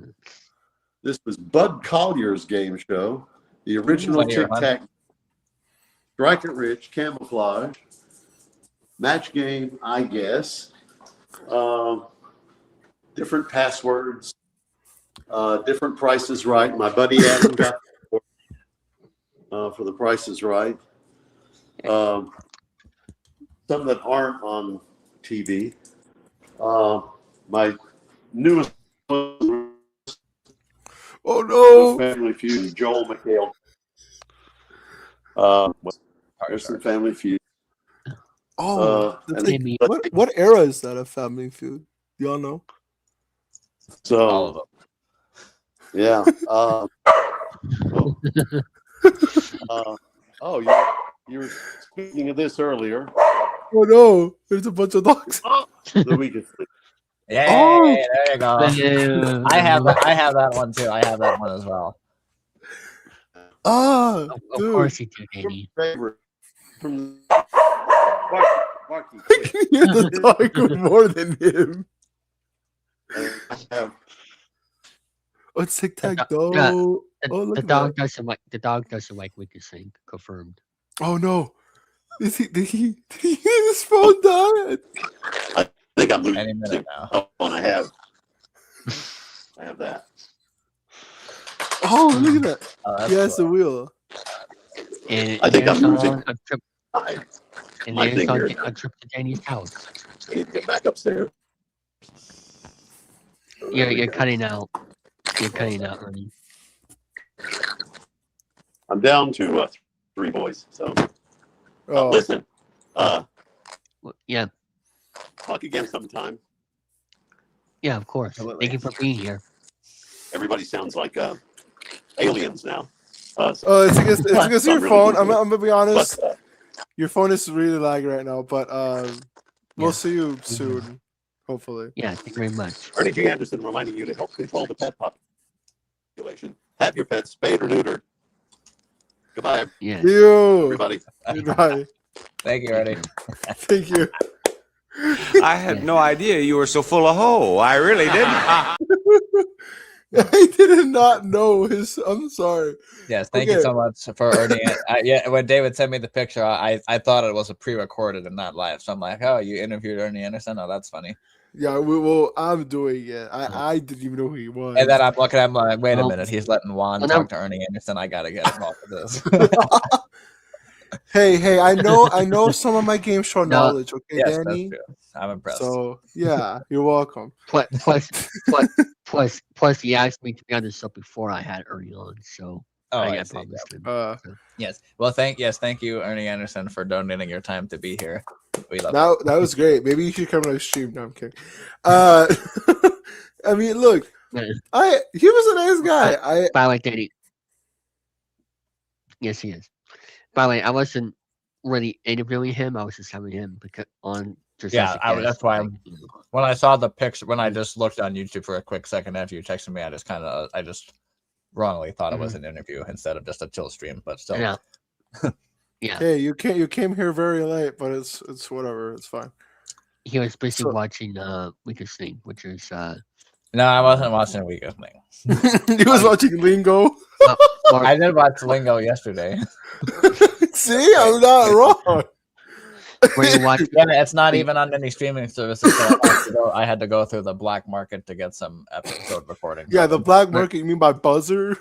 This was Bud Collier's game show. The original Tic Tac, Strike It Rich, Camouflage, Match Game, I guess. Different passwords. Different Prices Right. My buddy Adam got for the Price is Right. Some that aren't on TV. My newest one. Oh no! Family Feud. Joel McHale. There's some Family Feud. Oh, what era is that of Family Feud? Y'all know? So. All of them. Yeah. You were speaking of this earlier. Oh no, there's a bunch of dogs. The weakest link. Yay! Oh. There you go. I have that one too. I have that one as well. Ah, Of dude. course you do, Danny. Favorite from Barky. I can hear the dog more than him. I have Oh, it's tic tac Yeah, toe. Oh, look the at dog that. doesn't like weakest link. Confirmed. Oh no. Did he his phone died? I think I'm Any minute losing. now. Oh, and I have that. Oh, look at that. Oh, that's He has the cool. wheel. And I think I'm there's losing. a trip, and My there's finger. a trip to Danny's house. I need to get back upstairs. You're cutting out. You're cutting out, Ernie. I'm down to 3 boys. So Oh, listen, Yeah, talk again sometime. yeah, of course. Absolutely. Thank you for being here. Everybody sounds like aliens now. oh, it's because So your I'm really phone. losing I'm gonna be honest. But, Your phone is really laggy right now, but we'll Yeah. see you soon, hopefully. Yeah, thank you very much. Ernie G. Anderson reminding you to help control the pet population. Have your pets spayed or neutered. Goodbye, Yeah. You. everybody. Goodbye. Thank you, Ernie. Thank you. I had no idea you were so full of hoe. I really didn't. I did not know his. I'm sorry. Yes, thank you Okay. so much for Ernie. Yeah, when David sent me the picture, I thought it was a pre-recorded and not live. So I'm like, oh, you interviewed Ernie Anderson? Oh, that's funny. Yeah, well, I'm doing it. I didn't even know who he was. And then I'm looking at him like, wait a Well, minute, he's letting Juan well, talk to Ernie Anderson. I gotta get involved with this. Hey, I know some of my game show No. knowledge. Okay, Yes, Danny. that's true. I'm impressed. So yeah, you're welcome. Plus, he asked me to be on the show before I had Ernie on, so Oh, I I see, promised him. yes. Well, thank you, Ernie Anderson, for donating your time to be here. We love it. That was great. Maybe you should come to the stream. No, I'm kidding. I mean, look, Yeah. he was a nice guy. By the way, Danny. Yes, he is. By the way, I wasn't really interviewing him. I was just having him on. Just Yeah, as a guest, that's why like, when I saw the picture, when I just looked on YouTube for a quick second after you texted me, I just wrongly thought it was an interview instead of just a chill stream. But still, Yeah. Yeah. Hey, you came here very late, but it's whatever. It's fine. He was busy So- watching Weakest Link, which is no, I wasn't watching Weakest Link. He was watching Lingo. I did watch Lingo yesterday. See, I'm not wrong. where you watch. Yeah, it's not even on any streaming services. So I had to go through the black market to get some episode recording. Yeah, the black market. You mean by Buzzer?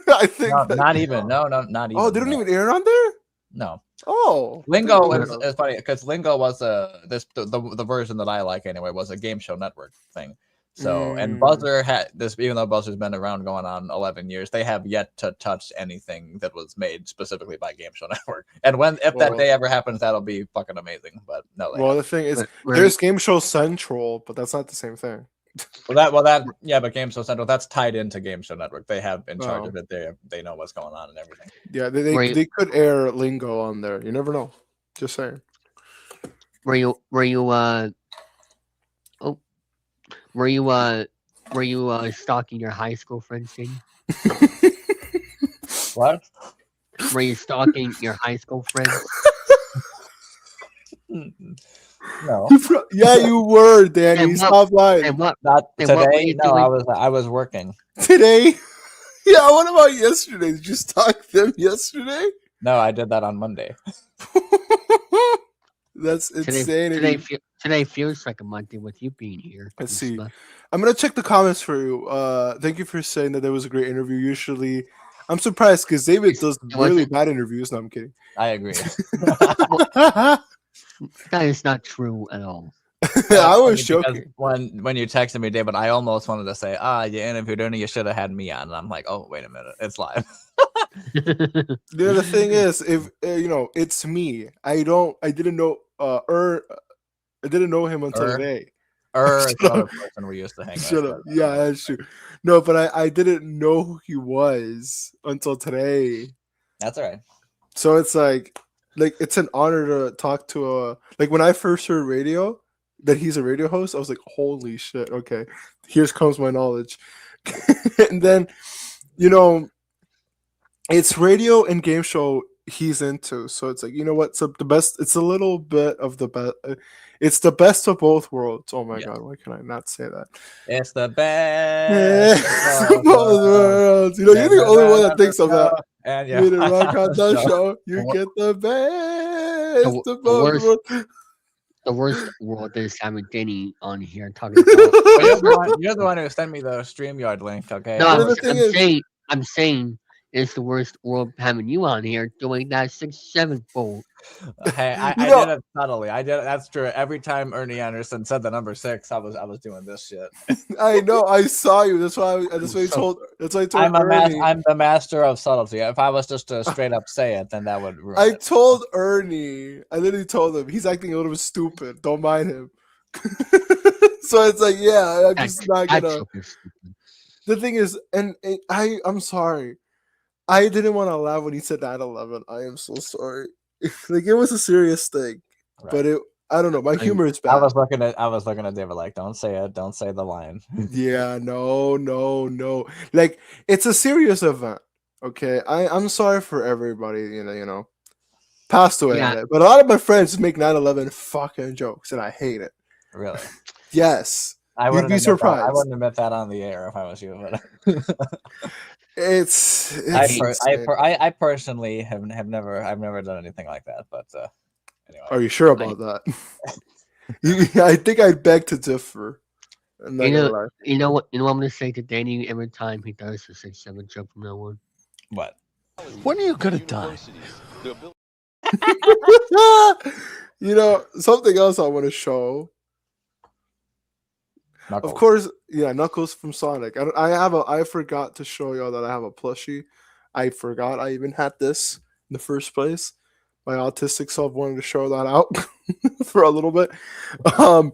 I think. No, that- not even. No, not even. Oh, they don't even air on there. No. Oh, Lingo I is didn't know. funny because Lingo was the version that I like anyway was a game show network thing. So and Buzzer had this, even though Buzzer's been around going on 11 years, they have yet to touch anything that was made specifically by Game Show Network. And if that Well- day ever happens, that'll be fucking amazing. But no, Well, the thing is, Where- there's Game Show Central, but that's not the same thing. but Game Show Central, that's tied into Game Show Network. They have in charge Oh. of it. They know what's going on and everything. Yeah, Where you- they could air Lingo on there. You never know. Just saying. Were you stalking your high school friends, Danny? What? Were you stalking your high school friends? No, Yeah, you were, Danny. And what- Stop lying. And what? not And what were today. you No, doing? I was working. Today? Yeah, what about yesterday? Did you stalk them yesterday? No, I did that on Monday. That's Today, insane. today feels like a Monday with you being here. Let's and see. stuff. I'm gonna check the comments for you. Thank you for saying that there was a great interview. Usually, I'm surprised because David does It really wasn't- bad interviews. No, I'm kidding. I agree. That is not true at all. I was Because joking. when you texted me, David, I almost wanted to say, you interviewed Ernie, you should have had me on. And I'm like, oh, wait a minute, it's live. The thing is, if it's me. I didn't know. I didn't know him until today. Or Shut another up. person we used to hang Shut with. up. Yeah, that's true. No, but I didn't know who he was until today. That's all right. So it's like, like it's an honor to talk to a like when I first heard radio that he's a radio host, I was like, holy shit, okay, here comes my knowledge. And then, you know, it's radio and game show he's into, so it's like, you know what, so the best, it's a little bit of the best, it's the best of both worlds. Oh my god, why can I not say that? It's the best of both worlds. You know, you're the only one that thinks of that. And You the rock on the show. show, you get the best of The both worst, worlds. the worst world is having Denny on here talking about. Well, you're the one who sent me the StreamYard link, okay? No, And the thing is, I'm saying it's the worst world having you on here doing that 6-7 fold. Hey, I You know- did it subtly. I did it. That's true. Every time Ernie Anderson said the number 6, I was doing this shit. I know, I saw you. That's why I told. That's why I told Ernie. I'm the master of subtlety. If I was just to straight up say it, then that would ruin I it. told Ernie. I literally told him he's acting a little bit stupid. Don't mind him. So it's like, yeah, I'm just not gonna. The thing is, and I'm sorry. I didn't want to laugh when he said 9/11. I am so sorry. Like, it was a serious thing, but I don't know. My humor is bad. I was looking at David like, don't say it. Don't say the line. Yeah, no. Like, it's a serious event. Okay, I'm sorry for everybody. You know, passed away at it. But a lot of my friends make 9/11 fucking jokes, and I hate it. Really? Yes. You'd be I surprised. wouldn't admit that on the air if I was you. But I personally have never done anything like that. But anyway, are you sure about that? I think I beg to differ. I'm not gonna lie. You know what? You know what I'm gonna say to Danny every time he does the 6-7 joke from now on. What? When are you gonna die? You know, something else I want to show. Knuckles. Of course, yeah, Knuckles from Sonic. I forgot to show y'all that I have a plushie. I forgot I even had this in the first place. My autistic self wanted to show that out for a little bit. I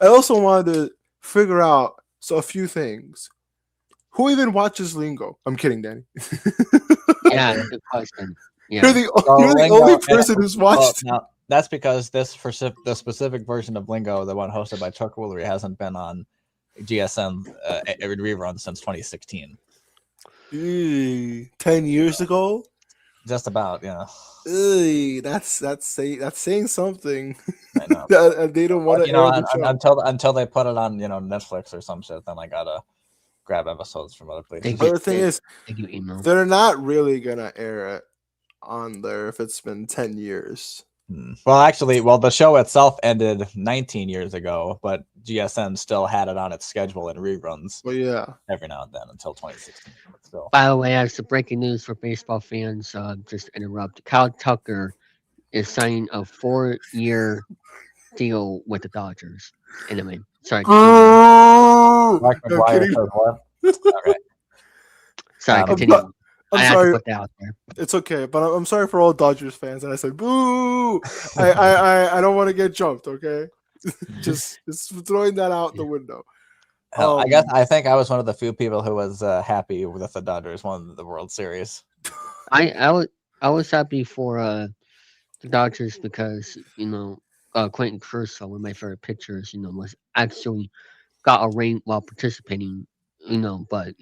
also wanted to figure out a few things. Who even watches Lingo? I'm kidding, Danny. Yeah, good question. Yeah. You're the only person who's watched. Well, now, that's because the specific version of Lingo, the one hosted by Chuck Woolery, hasn't been on GSM rerun since 2016. 10 years ago? Just about, yeah. That's saying something. I know. They don't want to until they put it on Netflix or some shit. Then I gotta grab episodes from other places. But the thing is, they're not really gonna air it on there if it's been 10 years. Well, actually, the show itself ended 19 years ago, but GSM still had it on its schedule in reruns. Well, yeah, every now and then until 2016. Still. By the way, as the breaking news for baseball fans, just to interrupt, Kyle Tucker is signing a 4-year deal with the Dodgers. Anyway, sorry. Mark McGwire says what? Okay. Sorry, continue. I'm sorry. Put that out there. It's okay, but I'm sorry for all Dodgers fans. And I said, boo! I don't want to get jumped. Okay, just throwing that out the window. Hell, I think I was one of the few people who was happy with the Dodgers won the World Series. I was happy for the Dodgers because Clayton Kershaw, one of my favorite pitchers, was actually got a ring while participating. But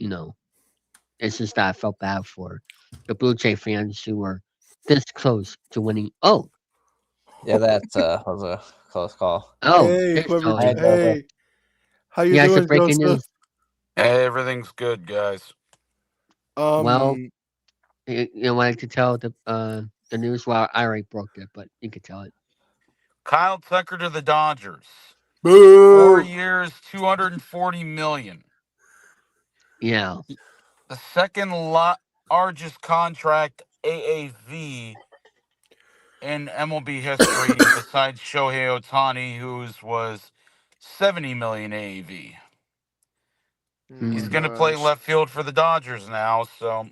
it's just that I felt bad for the Blue Jay fans who were this close to winning. Oh, yeah, that was a close call. Oh, hey, how you doing, breaking Joseph? Hey, everything's good, guys. Well, I wanted to tell the news. Well, I already broke it, but you could tell it. Kyle Tucker to the Dodgers. Boo! 4 years, $240 million. Yeah. The second largest contract AAV in MLB history, besides Shohei Ohtani, whose was $70 million AAV. He's going to play left field for the Dodgers now, so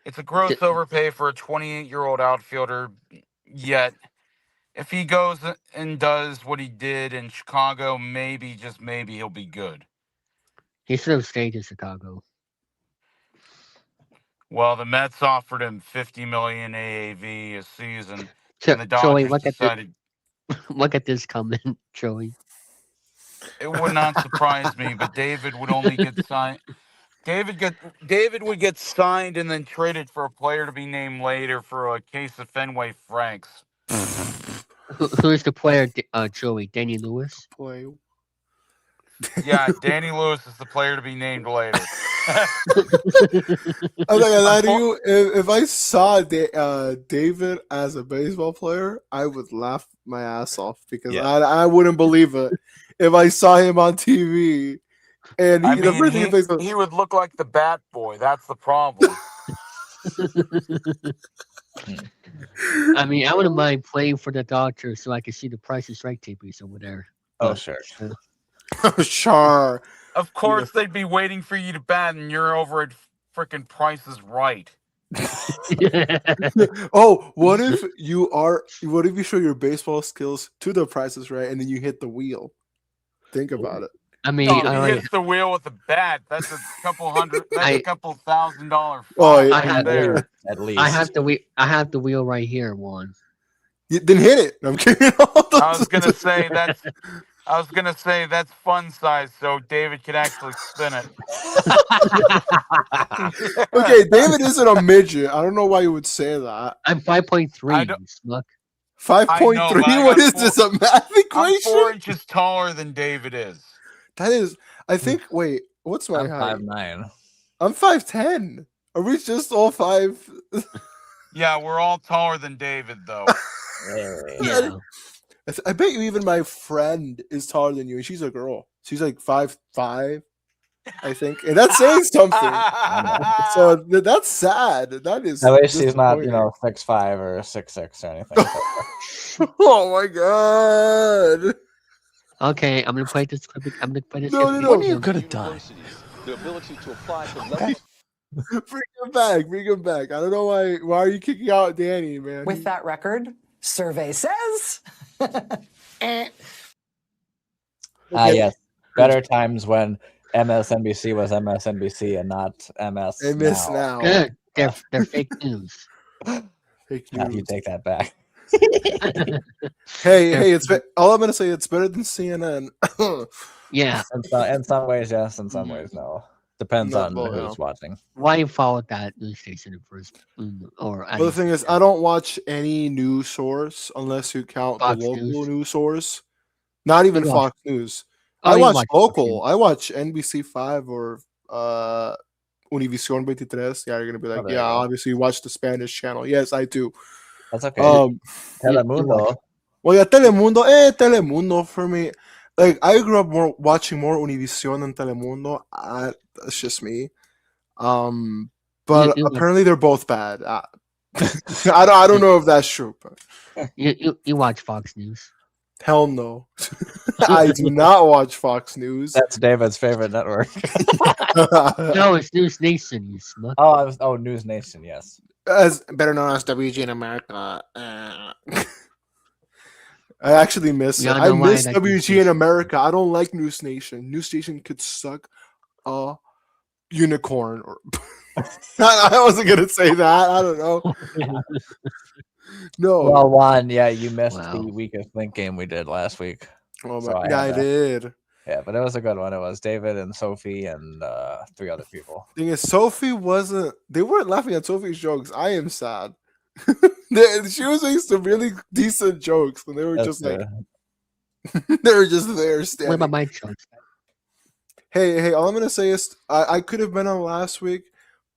it's a gross overpay for a 28-year-old outfielder. Yet, if he goes and does what he did in Chicago, maybe, just maybe, he'll be good. He should have stayed in Chicago. Well, the Mets offered him $50 million AAV a season, and the Joey, Dodgers decided look at this comment, Joey. it would not surprise me, but David would only get signed. David would get signed and then traded for a player to be named later for a case of Fenway Franks. Who's the player, Joey? Danny Lewis? Boy. Yeah, Danny Lewis is the player to be named later. I'm not gonna lie to you. If I saw David as a baseball player, I would laugh my ass off because I wouldn't believe it if I saw him on TV. And he would look like the Bat Boy. That's the problem. I mean, I wouldn't mind playing for the Dodgers so I could see the Price is Right tapes over there. Oh, sure. Sure. Of course, they'd be waiting for you to bat, and you're over at frickin' Price is Right. Oh, what if you show your baseball skills to the Price is Right and then you hit the wheel? Think about it. I mean, No, he hits the wheel with a bat. That's a couple $1,000 Oh, yeah. I have there. At least. I have the wheel right here, Juan. Then hit it. I'm kidding. I was gonna say that's fun size, so David can actually spin it. Okay, David isn't a midget. I don't know why you would say that. I'm 5.3. Look. 5.3. What is this? A math equation? I'm 4 inches taller than David is. That is, I think. Wait, what's my height? 5'9". I'm 5'10". Are we just all 5? Yeah, we're all taller than David, though. Yeah. I bet you even my friend is taller than you, and she's a girl. She's like 5'5", I think, and that's saying something. So that's sad. That is. At least she's not, 6'5" or 6'6" or anything. Oh my god. Okay, I'm gonna play this. I'm gonna play this. No. When are you gonna die? The ability to apply for levels. Bring him back. I don't know why. Why are you kicking out Danny, man? With that record, survey says. Yes. Better times when MSNBC was MSNBC and not MS. MS now. Good. They're fake news. Fake Now news. you take that back. Hey, all I'm gonna say. It's better than CNN. Yeah. In some ways, yes. In some ways, no. Depends on who's watching. Why you followed that news station at first? Or Well, the thing is, I don't watch any news source unless you count Fox the local News. news source. Not even You Fox News. Oh, I you watch watch Fox local. News. I watch NBC5 or Univision 23. Yeah, you're gonna be like, there you go. obviously you watch the Spanish channel. Yes, I do. That's okay. Telemundo. Well, yeah, Telemundo for me. Like I grew up watching more Univision than Telemundo. That's just me. But apparently they're both bad. I don't know if that's true, but you watch Fox News. Hell no. I do not watch Fox News. That's David's favorite network. No, it's News Nation. You slut. Oh, News Nation. Yes. As better known as WG in America. I actually miss it. I miss WG in America. I don't like News Nation. News Nation could suck a unicorn. Or I wasn't gonna say that. I don't know. No. Well, Juan, you missed the weakest link game we did last week. Oh my! I did. Yeah, but it was a good one. It was David and Sophie and 3 other people. Thing is, Sophie wasn't. They weren't laughing at Sophie's jokes. I am sad. She was making some really decent jokes, and they were just like, they were just there standing. What about my jokes? Hey! All I'm gonna say is, I could have been on last week,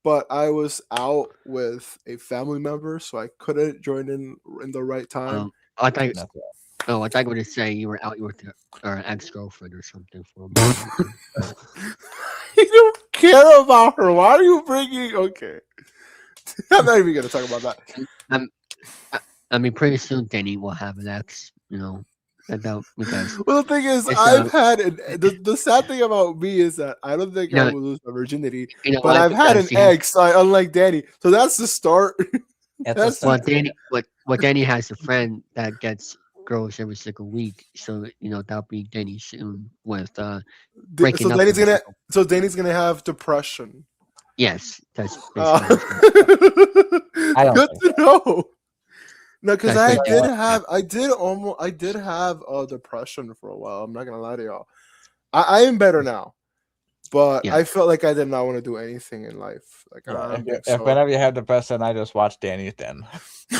but I was out with a family member, so I couldn't join in the right time. I thought you were going to say you were out with your ex-girlfriend or something. You don't care about her. Why are you bringing? Okay, I'm not even gonna talk about that. I mean, pretty soon Danny will have an ex. Because well, the thing is, I've had the sad thing about me is that I don't think I will lose my virginity, but I've had an ex, unlike Danny. So that's the start. Danny has a friend that gets girls every single week, so that'll be Danny soon with breaking up. So Danny's gonna have depression. Yes, that's Uh, basically I don't good think to know. No, because that's I did have depression for a while. I'm not gonna lie to y'all. I am better now, but yeah. I felt like I did not want to do anything in life. Like Yeah, I'm being if so. whenever you have depression, I just watch Danny's Den. I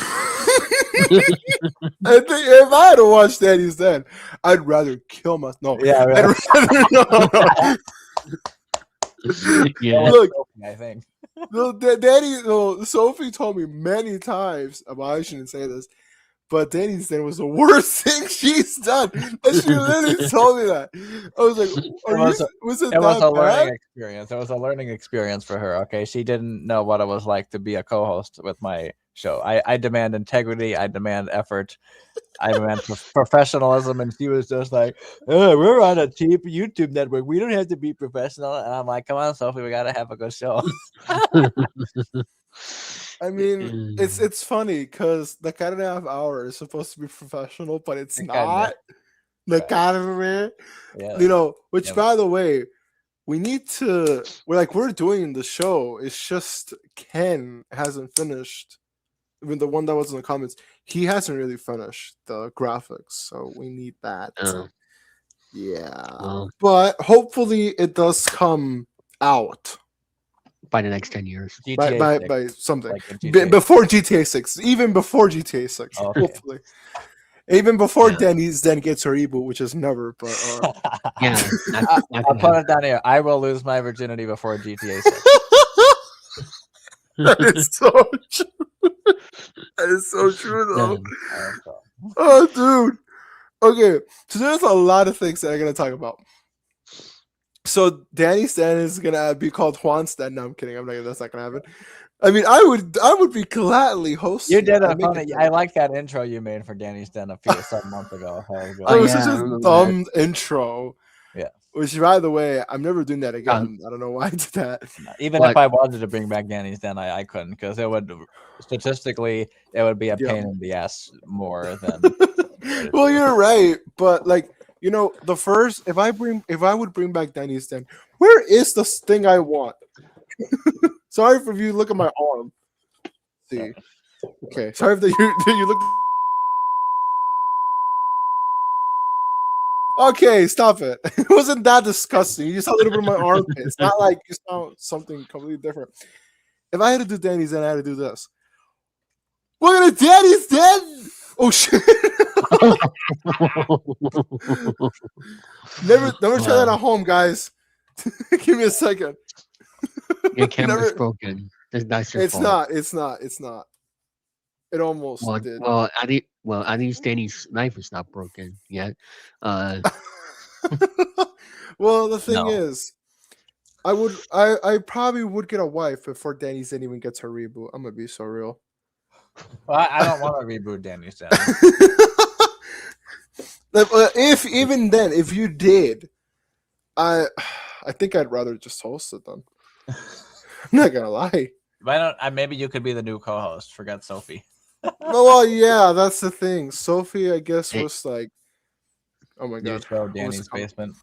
think if I had to watch Danny's Den, I'd rather kill myself. No, Yeah, I'd rather, no. Yeah. Look, I think. no, Danny, no, Sophie told me many times. Well, I shouldn't say this, but Danny's Den was the worst thing she's done. And she literally told me that. I was like, was it It was that a learning bad? experience. It was a learning experience for her. Okay, she didn't know what it was like to be a co-host with my show. I demand integrity. I demand effort. I demand professionalism, and she was just like, "Oh, we're on a cheap YouTube network. We don't have to be professional." And I'm like, "Come on, Sophie, we gotta have a good show." I mean, Mm. it's funny because the cat and a half hour is supposed to be professional, but it's Kinda. not. The cat of it, Yeah. you know. Which, Yeah. by the way, we need to. We're doing the show. It's just Ken hasn't finished. Even the one that was in the comments, he hasn't really finished the graphics, so we need that. Oh, Yeah, well, but hopefully it does come out by the next 10 years. GTA 6, by something like in GTA. before GTA 6, even before GTA 6. Oh, okay. Hopefully, even before Yeah. Denny's then gets a reboot, which is never. But Yeah, I'll put it down here. I will lose my virginity before GTA 6. that is so true. That is so true, though. Done. Oh, dude. Okay, so there's a lot of things that I'm gonna talk about. So Danny's Den is gonna be called Juan's Den. No, I'm kidding. That's not gonna happen. I mean, I would be gladly hosting. You did I'd a make funny. it I like that intro you made for Danny's Den some months ago. That was good. It was yeah, such I a remember dumb intro. Yeah. Which, by the way, I'm never doing that again. I don't know why I did that. Even if I wanted to bring back Danny's Den, I couldn't, because it would statistically it would be a Yeah. pain in the ass more than. Well, you're right, but like, you know, the first if I would bring back Danny's Den, where is this thing I want? Sorry if you look at my arm. See, okay. Sorry if you look. Okay, stop it. It wasn't that disgusting. You saw a little bit of my armpit. It's not like you saw something completely different. If I had to do Danny's Den, I had to do this. We're gonna Danny's Den. Oh shit! Never try that at home, guys. Give me a second. Your camera's broken. That's your fault. It's not. It almost did. Well, at least Danny's knife is not broken yet. Well, the thing No. is, I probably would get a wife before Danny's Den even gets her reboot. I'm gonna be so real. Well, I don't want to reboot Danny's Den. If even then, if you did, I think I'd rather just host it then. I'm not gonna lie. Why don't maybe you could be the new co-host? Forget Sophie. Well, yeah, that's the thing. Sophie, I guess, was like, oh my New god, show, Danny's Basement.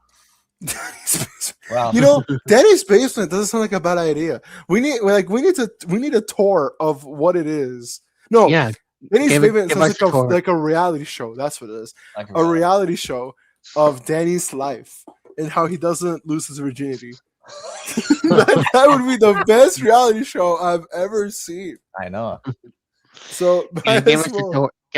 Danny's Basement. Wow. You know, Danny's Basement doesn't sound like a bad idea. We need a tour of what it is. No, Yeah, Danny's Basement give sounds us a tour. like a reality show. That's what it is. Like A reality show of Danny's life and how he doesn't lose his virginity. that would be the best reality show I've ever seen. I know. So Yeah, give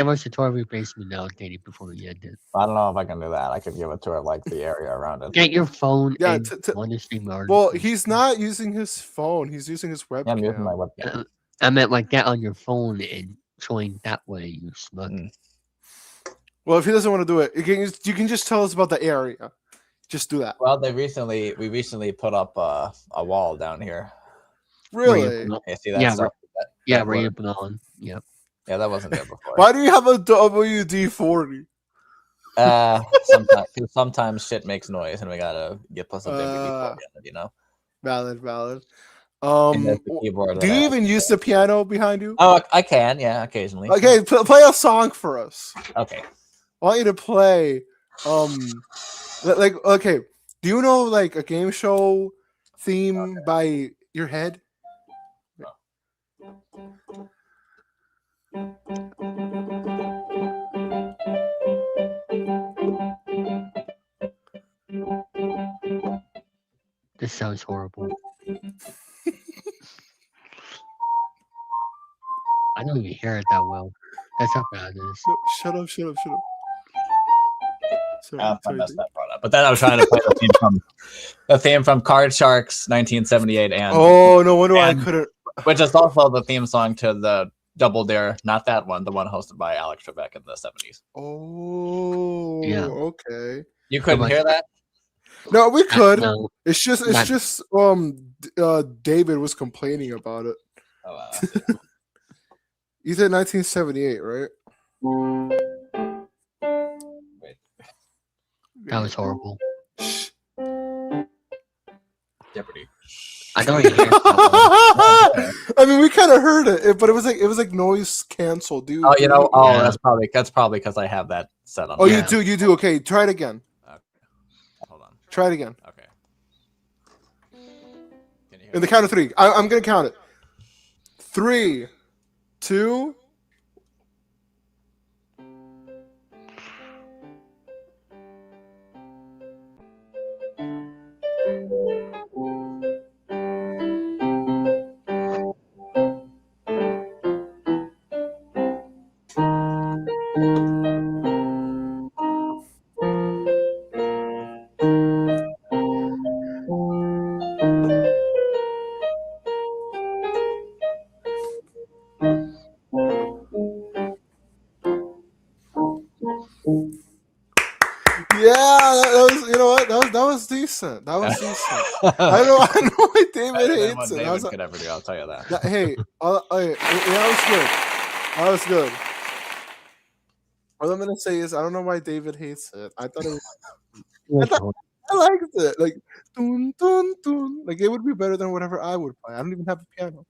us a tour of your basement now, Danny, before we end it. I don't know if I can do that. I could give a tour of like the area around it. Get your phone Yeah, and on the stream yard. well, he's not using his phone. He's using his webcam. I'm using my webcam. I meant like get on your phone and join that way, you smug. Well, if he doesn't want to do it, you can just tell us about the area. Just do that. Well, we recently put up a wall down here. Really? You see that Yeah, stuff? Yeah, where you put on. Yep. Yeah, that wasn't there before. Why do you have a WD-40? Sometimes shit makes noise, and we gotta put some WD-40 in it, you know. Valid. And there's the keyboard Do that you I- even use the piano behind you? Oh, I can, yeah, occasionally. Okay, play a song for us. Okay. I want you to play. Okay. Do you know like a game show theme by your head? This sounds horrible. I don't even hear it that well. That's how bad it is. No, shut up. Sorry, I sorry, messed Dave. that part up. But then I was trying to play the theme from Card Sharks 1978 and Oh, no wonder why I couldn't. which is also the theme song to the Double Dare, not that one, the one hosted by Alex Trebek in the 70s. Oh, Yeah. okay. You couldn't hear that? No, we could. No. It's just David was complaining about it. Oh, wow. You said 1978, right? That was horrible. Jeopardy. I don't even hear it that well. I mean, we kind of heard it, but it was like noise cancel, dude. Oh, you know, Yeah. that's probably because I have that set on. Oh, Yeah. you do. Okay, try it again. Okay. Hold on. Try it again. Okay. Can you hear In the count of three. I'm gonna count it. 3, 2. Yeah, that was, you know what? That was decent. That was decent. I know why David Better than hates what it. David could ever do, I'll tell you that. Hey, that was good. All I'm gonna say is I don't know why David hates it. I thought it was. I liked it. Like, dun, dun, dun. Like, it would be better than whatever I would play. I don't even have a piano.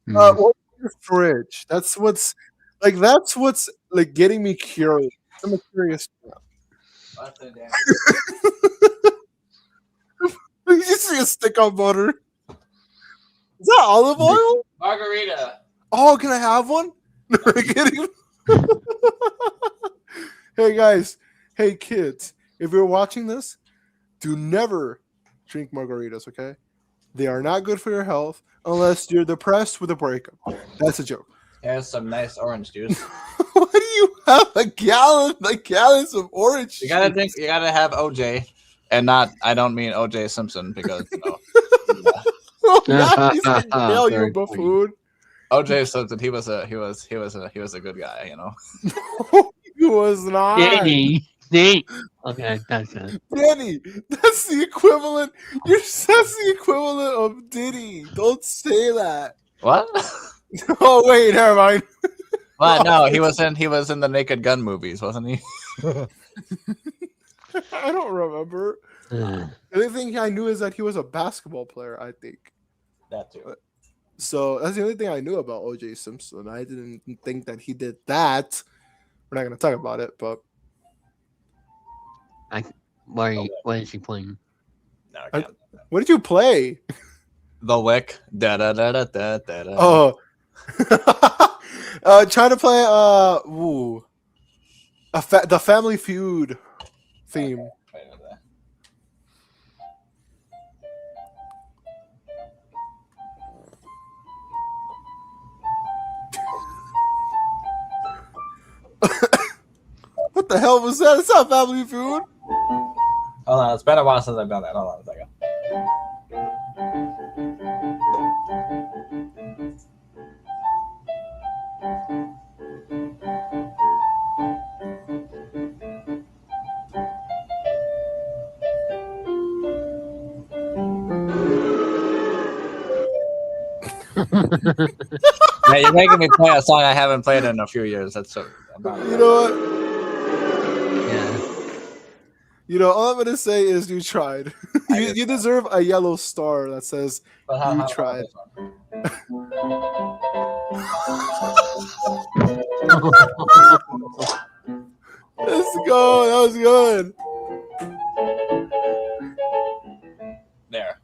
What's your fridge? That's what's like getting me curious. I'm a curious man. You just see a stick on butter. Is that olive oil? Margarita. Oh, can I have one? No, I'm kidding. Hey guys, hey kids, if you're watching this, do never drink margaritas, okay? They are not good for your health unless you're depressed with a breakup. That's a joke. Here's some nice orange juice. Why do you have gallons of orange You gotta juice? drink. You gotta have OJ, and not. I don't mean OJ Simpson because you know. Oh, yeah, he's in jail, you Very buffoon. OJ Simpson. He was a good guy. You know. He was not. Danny. Okay, that's it. Danny, that's the equivalent. That's the equivalent of Diddy. Don't say that. What? Oh wait, never mind. Well, no, he was in the Naked Gun movies, wasn't he? I don't remember. The only thing I knew is that he was a basketball player, I think. That too. So that's the only thing I knew about OJ Simpson. I didn't think that he did that. We're not going to talk about it, but What is he playing? No, I can't. What did you play? The Lick. Da da da da da da. Da. Oh, trying to play the Family Feud theme. Okay, wait a minute. What the hell was that? It's not Family Feud. Hold on, it's been a while since I've done that. Hold on a second. Yeah, you're making me play a song I haven't played in a few years. That's so. You know what? Yeah. You know, all I'm gonna say is you tried. you deserve a yellow star that says you tried. Let's go. That was good. There.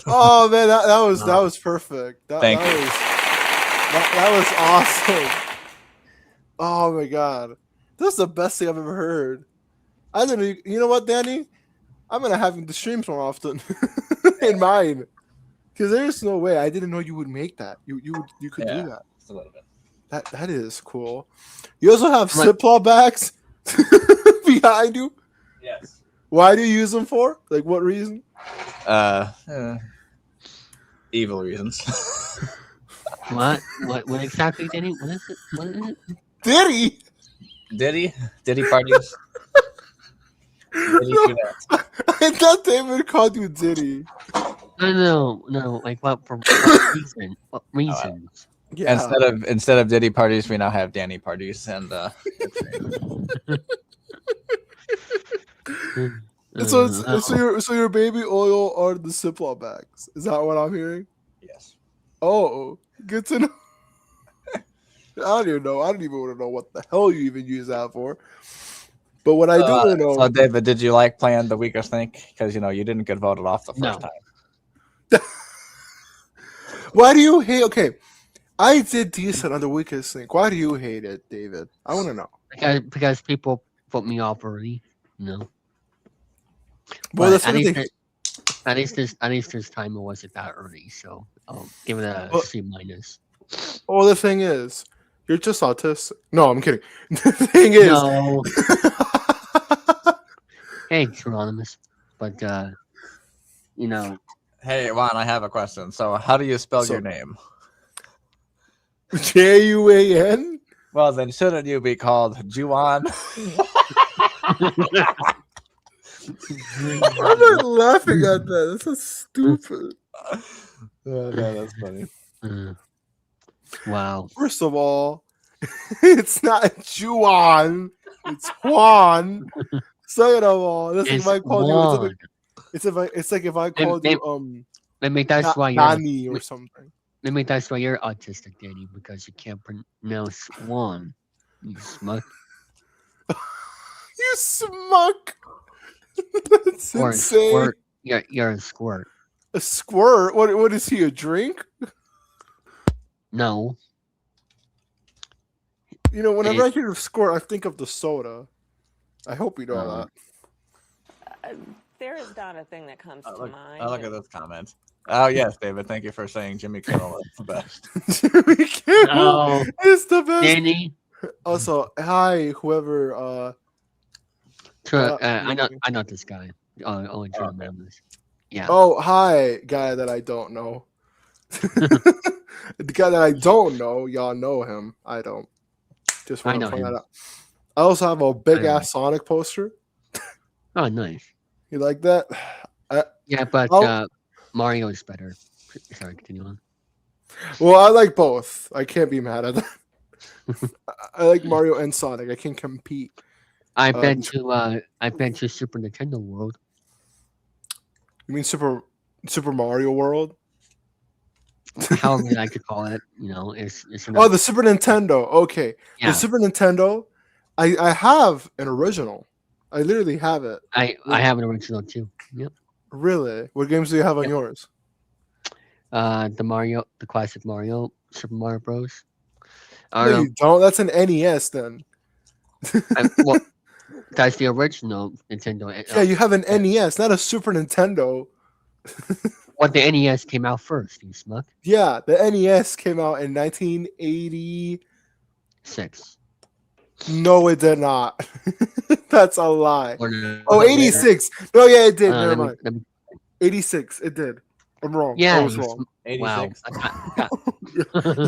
Oh man, that was perfect. Thank you. That was awesome. Oh my god, that's the best thing I've ever heard. I didn't. You know what, Danny? I'm gonna have him to streams more often in mine, because there's no way I didn't know you would make that. You could do that. Just a little bit. That is cool. You also have Ziploc bags behind you. Yes. Why do you use them for? Like, what reason? Evil reasons. What exactly, Danny? What is it? What is it? Diddy? Diddy parties? No, I thought David called you Diddy. No. Like what? For what reason? What reasons? Yeah. Instead of Diddy parties, we now have Danny parties, and So your baby oil are the Ziploc bags. Is that what I'm hearing? Yes. Oh, good to know. I don't even know. I don't even want to know what the hell you even use that for. But what I do want to know. So, David, did you like playing the weakest link? Because you didn't get voted off the first time. Why do you hate? Okay, I did decent on the weakest link. Why do you hate it, David? I want to know. Because people put me off already. No. Well, that's at what least this time it wasn't that early, so I'll give it a C minus. Well, the thing is, you're just autistic. No, I'm kidding. The thing is, no. Hey, Anonymous, but Hey, Juan, I have a question. So, how do you spell your name? Juan. Well, then shouldn't you be called Juan? I'm not laughing at that. That's so stupid. Oh, no, that's funny. Wow. First of all, it's not Juan. It's Juan. Second of all, that's if I called you. It's like if I called you maybe that's why Nani or something. Maybe that's why you're autistic, Danny, because you can't pronounce Swan. You smuck. You smuck. That's or insane. Squirt. You're a squirt. A squirt? What is he? A drink? No. Whenever I hear of squirt, I think of the soda. I hope you know that. There is not a thing that comes to mind. Oh, look at this comment. Oh, yes, David. Thank you for saying Jimmy Kimmel is the best. Jimmy Kimmel is the best. Danny. Also, hi, whoever. I know this guy. Only two members. Yeah. Oh, hi, guy that I don't know. The guy that I don't know, y'all know him. I don't. Just want to point that out. I also have a big ass Sonic poster. Oh, nice. You like that? Yeah, but Mario is better. Sorry, continue on. Well, I like both. I can't be mad at that. I like Mario and Sonic. I can compete. I've been to Super Nintendo World. You mean Super Mario World? However you like to call it, it's the Super Nintendo. Okay, yeah. The Super Nintendo. I have an original. I literally have it. I have an original too. Yep. Really? What games do you have on yours? The classic Mario, Super Mario Bros. No, you don't. That's an NES then. Well, that's the original Nintendo. Yeah, you have an NES, not a Super Nintendo. What the NES came out first, you smuck? Yeah, the NES came out in 1986. No, it did not. That's a lie. 86. No, yeah, it did. Never mind. 86. It did. I'm wrong. Yeah, I was wrong. 86.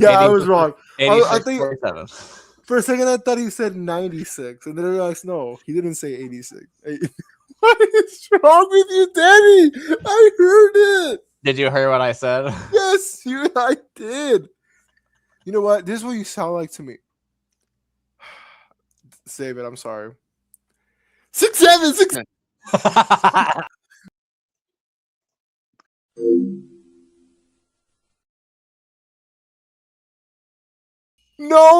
Yeah, I was wrong. 86, I think 47. for a second I thought he said 96, and then I realized no, he didn't say 86. What is wrong with you, Danny? I heard it. Did you hear what I said? Yes, I did. You know what? This is what you sound like to me. Save it. I'm sorry. 6 7 6. No.